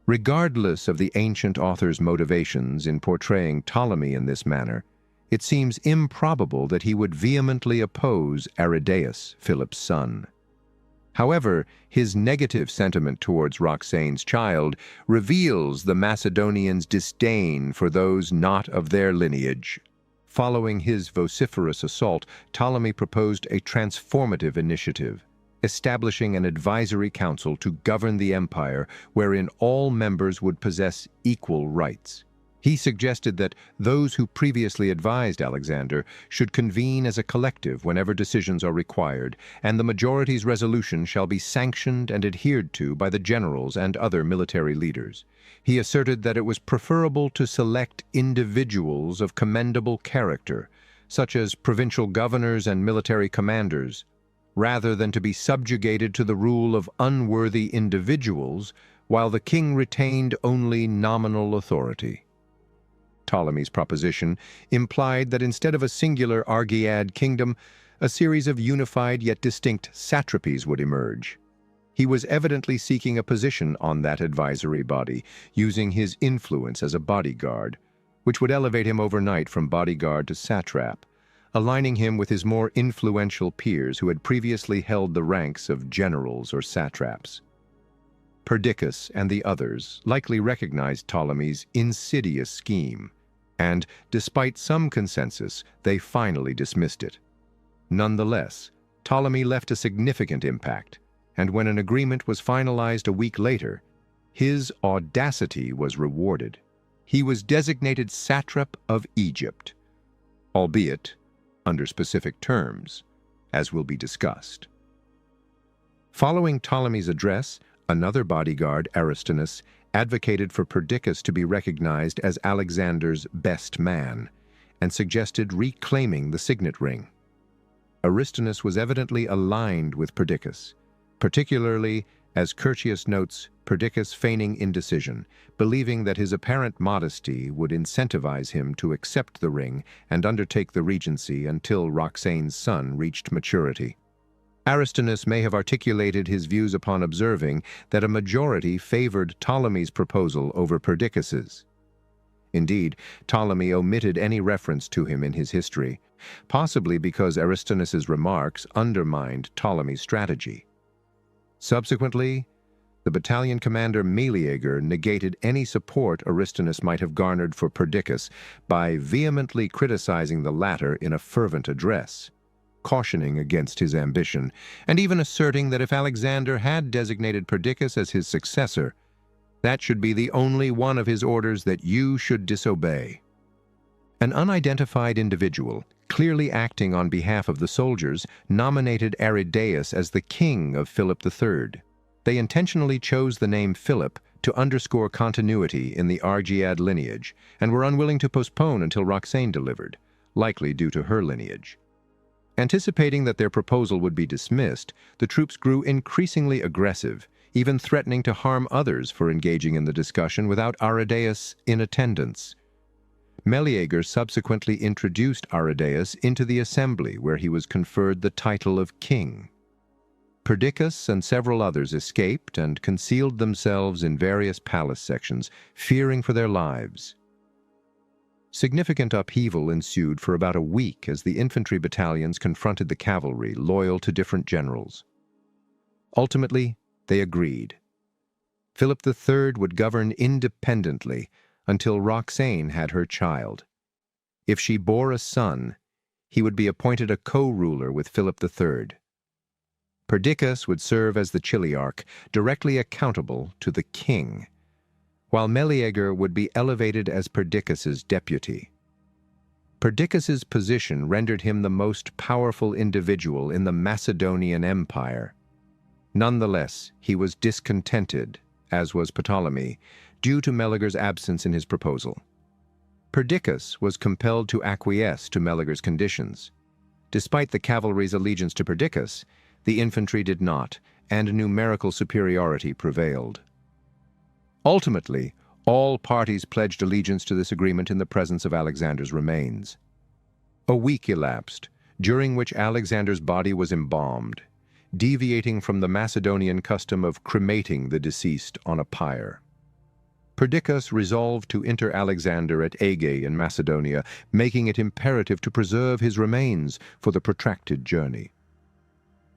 Regardless of the ancient author's motivations in portraying Ptolemy in this manner, it seems improbable that he would vehemently oppose Aridaeus, Philip's son. However, his negative sentiment towards Roxane's child reveals the Macedonians' disdain for those not of their lineage. Following his vociferous assault, Ptolemy proposed a transformative initiative, establishing an advisory council to govern the empire wherein all members would possess equal rights. He suggested that those who previously advised Alexander should convene as a collective whenever decisions are required, and the majority's resolution shall be sanctioned and adhered to by the generals and other military leaders. He asserted that it was preferable to select individuals of commendable character, such as provincial governors and military commanders, rather than to be subjugated to the rule of unworthy individuals, while the king retained only nominal authority. Ptolemy's proposition implied that instead of a singular Argead kingdom, a series of unified yet distinct satrapies would emerge. He was evidently seeking a position on that advisory body, using his influence as a bodyguard, which would elevate him overnight from bodyguard to satrap, aligning him with his more influential peers who had previously held the ranks of generals or satraps. Perdiccas and the others likely recognized Ptolemy's insidious scheme, and, despite some consensus, they finally dismissed it. Nonetheless, Ptolemy left a significant impact, and when an agreement was finalized a week later, his audacity was rewarded. He was designated satrap of Egypt, albeit under specific terms, as will be discussed. Following Ptolemy's address, another bodyguard, Aristonus, advocated for Perdiccas to be recognized as Alexander's best man and suggested reclaiming the signet ring. Aristonus was evidently aligned with Perdiccas, particularly, as Curtius notes, Perdiccas feigning indecision, believing that his apparent modesty would incentivize him to accept the ring and undertake the regency until Roxane's son reached maturity. Aristonus may have articulated his views upon observing that a majority favored Ptolemy's proposal over Perdiccas's. Indeed, Ptolemy omitted any reference to him in his history, possibly because Aristonus's remarks undermined Ptolemy's strategy. Subsequently, the battalion commander Meleager negated any support Aristonus might have garnered for Perdiccas by vehemently criticizing the latter in a fervent address, cautioning against his ambition, and even asserting that if Alexander had designated Perdiccas as his successor, that should be the only one of his orders that you should disobey. An unidentified individual, clearly acting on behalf of the soldiers, nominated Aridaeus as the king of Philip III. They intentionally chose the name Philip to underscore continuity in the Argead lineage and were unwilling to postpone until Roxane delivered, likely due to her lineage. Anticipating that their proposal would be dismissed, the troops grew increasingly aggressive, even threatening to harm others for engaging in the discussion without Aridaeus in attendance. Meleager subsequently introduced Aridaeus into the assembly, where he was conferred the title of king. Perdiccas and several others escaped and concealed themselves in various palace sections, fearing for their lives. Significant upheaval ensued for about a week as the infantry battalions confronted the cavalry, loyal to different generals. Ultimately, they agreed. Philip III would govern independently until Roxane had her child. If she bore a son, he would be appointed a co-ruler with Philip III. Perdiccas would serve as the chiliarch, directly accountable to the king, while Meleager would be elevated as Perdiccas's deputy. Perdiccas's position rendered him the most powerful individual in the Macedonian Empire. Nonetheless, he was discontented, as was Ptolemy, due to Meleager's absence in his proposal. Perdiccas was compelled to acquiesce to Meleager's conditions. Despite the cavalry's allegiance to Perdiccas, the infantry did not, and numerical superiority prevailed. Ultimately, all parties pledged allegiance to this agreement in the presence of Alexander's remains. A week elapsed, during which Alexander's body was embalmed, deviating from the Macedonian custom of cremating the deceased on a pyre. Perdiccas resolved to enter Alexander at Aegae in Macedonia, making it imperative to preserve his remains for the protracted journey.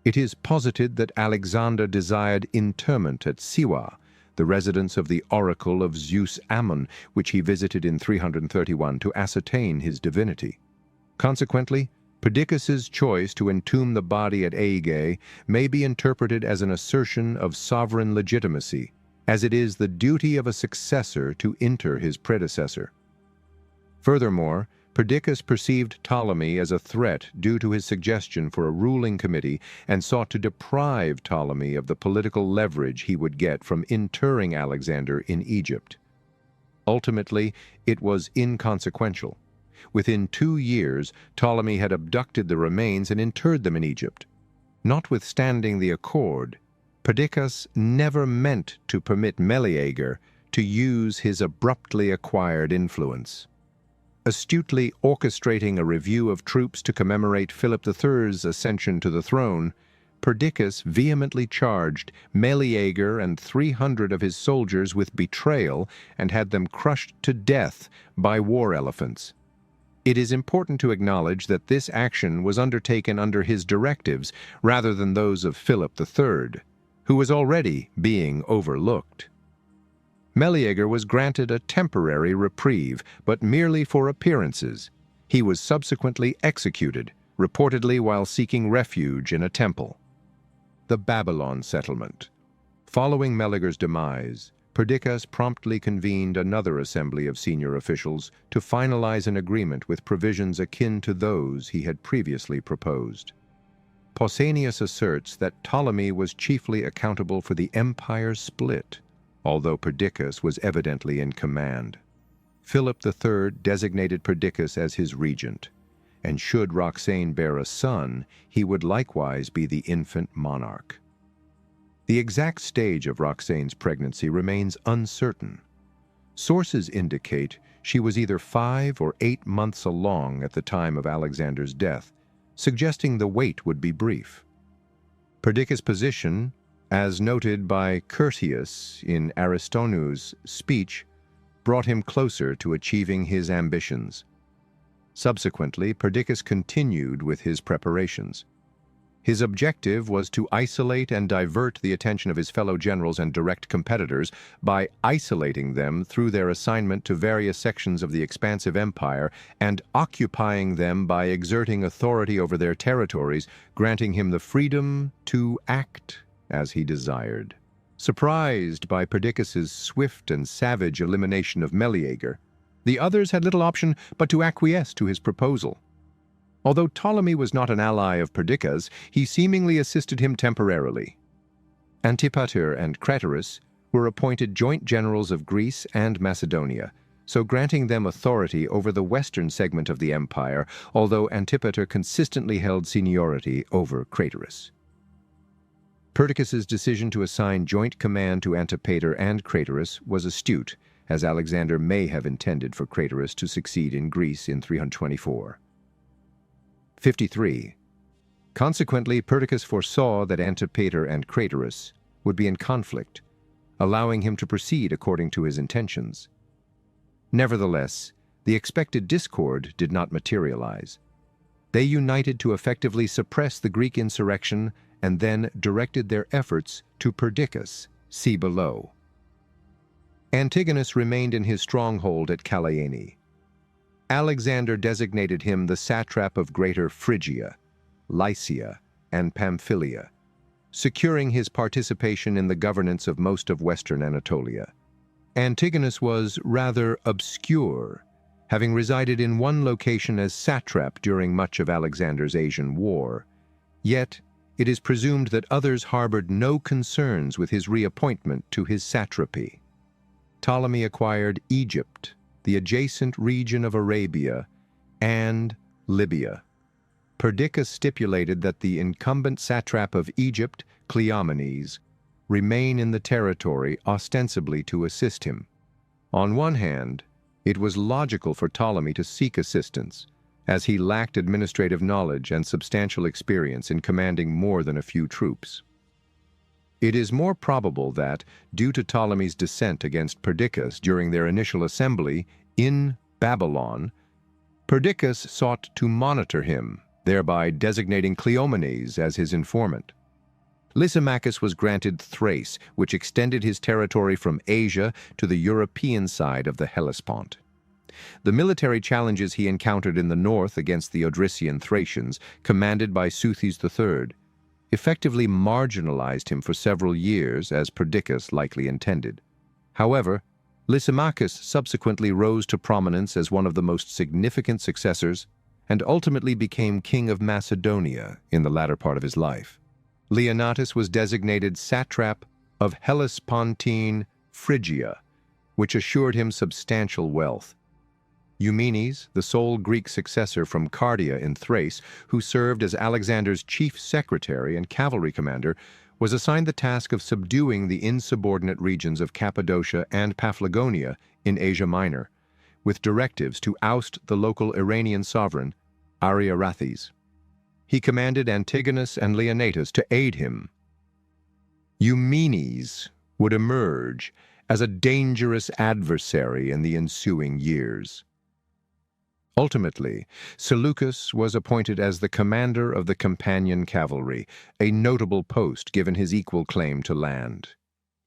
It is posited that Alexander desired interment at Siwa, the residence of the oracle of Zeus-Ammon, which he visited in 331 to ascertain his divinity. Consequently, Perdiccas's choice to entomb the body at Aegae may be interpreted as an assertion of sovereign legitimacy, as it is the duty of a successor to enter his predecessor. Furthermore, Perdiccas perceived Ptolemy as a threat due to his suggestion for a ruling committee and sought to deprive Ptolemy of the political leverage he would get from interring Alexander in Egypt. Ultimately, it was inconsequential. Within 2 years, Ptolemy had abducted the remains and interred them in Egypt. Notwithstanding the accord, Perdiccas never meant to permit Meleager to use his abruptly acquired influence. astutely orchestrating a review of troops to commemorate Philip III's ascension to the throne, Perdiccas vehemently charged Meleager and 300 of his soldiers with betrayal and had them crushed to death by war elephants. It is important to acknowledge that this action was undertaken under his directives rather than those of Philip III, who was already being overlooked. Meleager was granted a temporary reprieve, but merely for appearances. He was subsequently executed, reportedly while seeking refuge in a temple. The Babylon settlement. Following Meleager's demise, Perdiccas promptly convened another assembly of senior officials to finalize an agreement with provisions akin to those he had previously proposed. Pausanias asserts that Ptolemy was chiefly accountable for the empire's split, although Perdiccas was evidently in command. Philip III designated Perdiccas as his regent, and should Roxane bear a son, he would likewise be the infant monarch. The exact stage of Roxane's pregnancy remains uncertain. Sources indicate she was either 5 or 8 months along at the time of Alexander's death, suggesting the wait would be brief. Perdiccas' position, as noted by Curtius in Aristotle's speech, brought him closer to achieving his ambitions. Subsequently, Perdiccas continued with his preparations. His objective was to isolate and divert the attention of his fellow generals and direct competitors by isolating them through their assignment to various sections of the expansive empire and occupying them by exerting authority over their territories, granting him the freedom to act as he desired. Surprised by Perdiccas's swift and savage elimination of Meleager, the others had little option but to acquiesce to his proposal. Although Ptolemy was not an ally of Perdiccas, he seemingly assisted him temporarily. Antipater and Craterus were appointed joint generals of Greece and Macedonia, so granting them authority over the western segment of the empire, although Antipater consistently held seniority over Craterus. Perdiccas's decision to assign joint command to Antipater and Craterus was astute, as Alexander may have intended for Craterus to succeed in Greece in 324. 53. Consequently, Perdiccas foresaw that Antipater and Craterus would be in conflict, allowing him to proceed according to his intentions. Nevertheless, the expected discord did not materialize. They united to effectively suppress the Greek insurrection and then directed their efforts to Perdiccas, see below. Antigonus remained in his stronghold at Calaene. Alexander designated him the satrap of Greater Phrygia, Lycia, and Pamphylia, securing his participation in the governance of most of western Anatolia. Antigonus was rather obscure, having resided in one location as satrap during much of Alexander's Asian War. Yet, it is presumed that others harbored no concerns with his reappointment to his satrapy. Ptolemy acquired Egypt, the adjacent region of Arabia, and Libya. Perdiccas stipulated that the incumbent satrap of Egypt, Cleomenes, remain in the territory ostensibly to assist him. On one hand, it was logical for Ptolemy to seek assistance, as he lacked administrative knowledge and substantial experience in commanding more than a few troops. It is more probable that, due to Ptolemy's dissent against Perdiccas during their initial assembly in Babylon, Perdiccas sought to monitor him, thereby designating Cleomenes as his informant. Lysimachus was granted Thrace, which extended his territory from Asia to the European side of the Hellespont. The military challenges he encountered in the north against the Odrysian Thracians, commanded by Seuthes III, effectively marginalized him for several years, as Perdiccas likely intended. However, Lysimachus subsequently rose to prominence as one of the most significant successors and ultimately became king of Macedonia in the latter part of his life. Leonatus was designated satrap of Hellespontine Phrygia, which assured him substantial wealth. Eumenes, the sole Greek successor from Cardia in Thrace, who served as Alexander's chief secretary and cavalry commander, was assigned the task of subduing the insubordinate regions of Cappadocia and Paphlagonia in Asia Minor, with directives to oust the local Iranian sovereign, Ariarathes. He commanded Antigonus and Leonatus to aid him. Eumenes would emerge as a dangerous adversary in the ensuing years. Ultimately, Seleucus was appointed as the commander of the companion cavalry, a notable post given his equal claim to land.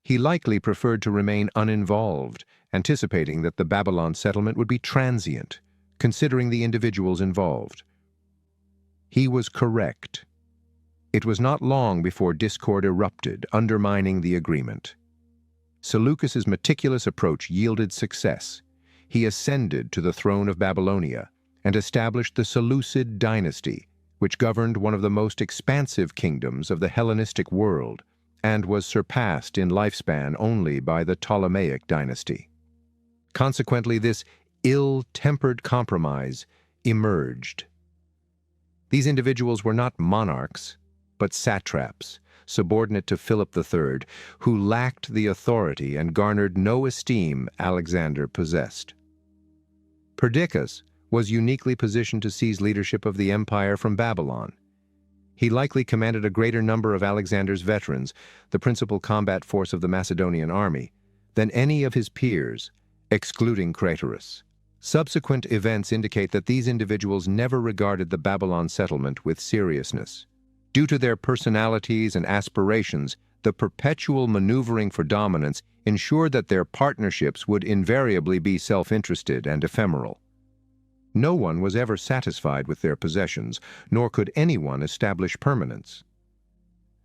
He likely preferred to remain uninvolved, anticipating that the Babylon settlement would be transient, considering the individuals involved. He was correct. It was not long before discord erupted, undermining the agreement. Seleucus's meticulous approach yielded success. He ascended to the throne of Babylonia and established the Seleucid dynasty, which governed one of the most expansive kingdoms of the Hellenistic world and was surpassed in lifespan only by the Ptolemaic dynasty. Consequently, this ill-tempered compromise emerged. These individuals were not monarchs, but satraps, subordinate to Philip III, who lacked the authority and garnered no esteem Alexander possessed. Perdiccas was uniquely positioned to seize leadership of the empire from Babylon. He likely commanded a greater number of Alexander's veterans, the principal combat force of the Macedonian army, than any of his peers, excluding Craterus. Subsequent events indicate that these individuals never regarded the Babylon settlement with seriousness. Due to their personalities and aspirations, the perpetual maneuvering for dominance ensured that their partnerships would invariably be self-interested and ephemeral. No one was ever satisfied with their possessions, nor could anyone establish permanence.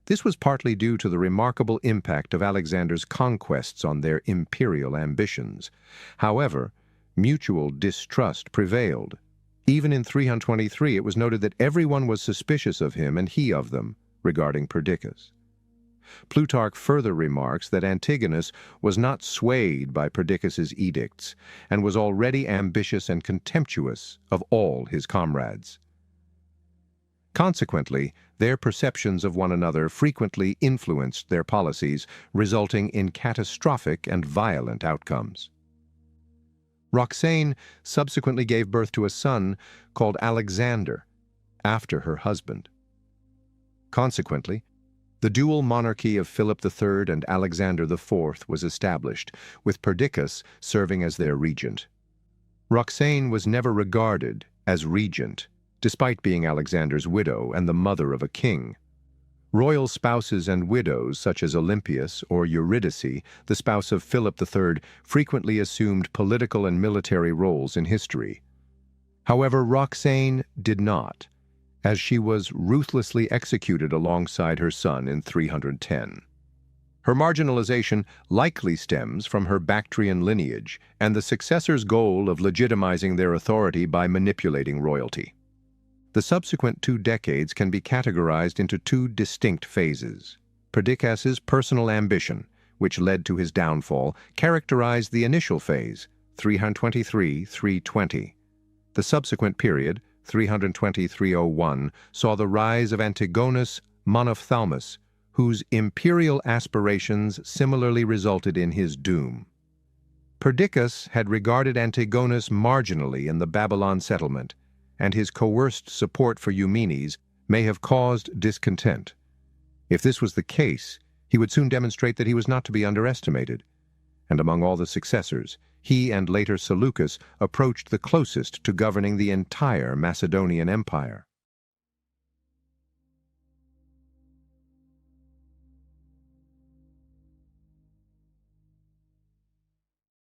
This was partly due to the remarkable impact of Alexander's conquests on their imperial ambitions. However, mutual distrust prevailed. Even in 323, it was noted that everyone was suspicious of him and he of them, regarding Perdiccas. Plutarch further remarks that Antigonus was not swayed by Perdiccas's edicts and was already ambitious and contemptuous of all his comrades. Consequently, their perceptions of one another frequently influenced their policies, resulting in catastrophic and violent outcomes. Roxane subsequently gave birth to a son called Alexander, after her husband. Consequently, the dual monarchy of Philip III and Alexander IV was established, with Perdiccas serving as their regent. Roxane was never regarded as regent, despite being Alexander's widow and the mother of a king. Royal spouses and widows, such as Olympias or Eurydice, the spouse of Philip III, frequently assumed political and military roles in history. However, Roxane did not, as she was ruthlessly executed alongside her son in 310. Her marginalization likely stems from her Bactrian lineage and the successors' goal of legitimizing their authority by manipulating royalty. The subsequent 2 decades can be categorized into 2 distinct phases. Perdiccas's personal ambition, which led to his downfall, characterized the initial phase, 323-320. The subsequent period, 320-301, saw the rise of Antigonus Monophthalmus, whose imperial aspirations similarly resulted in his doom. Perdiccas had regarded Antigonus marginally in the Babylon settlement, and his coerced support for Eumenes may have caused discontent. If this was the case, he would soon demonstrate that he was not to be underestimated, and among all the successors, he and later Seleucus approached the closest to governing the entire Macedonian Empire.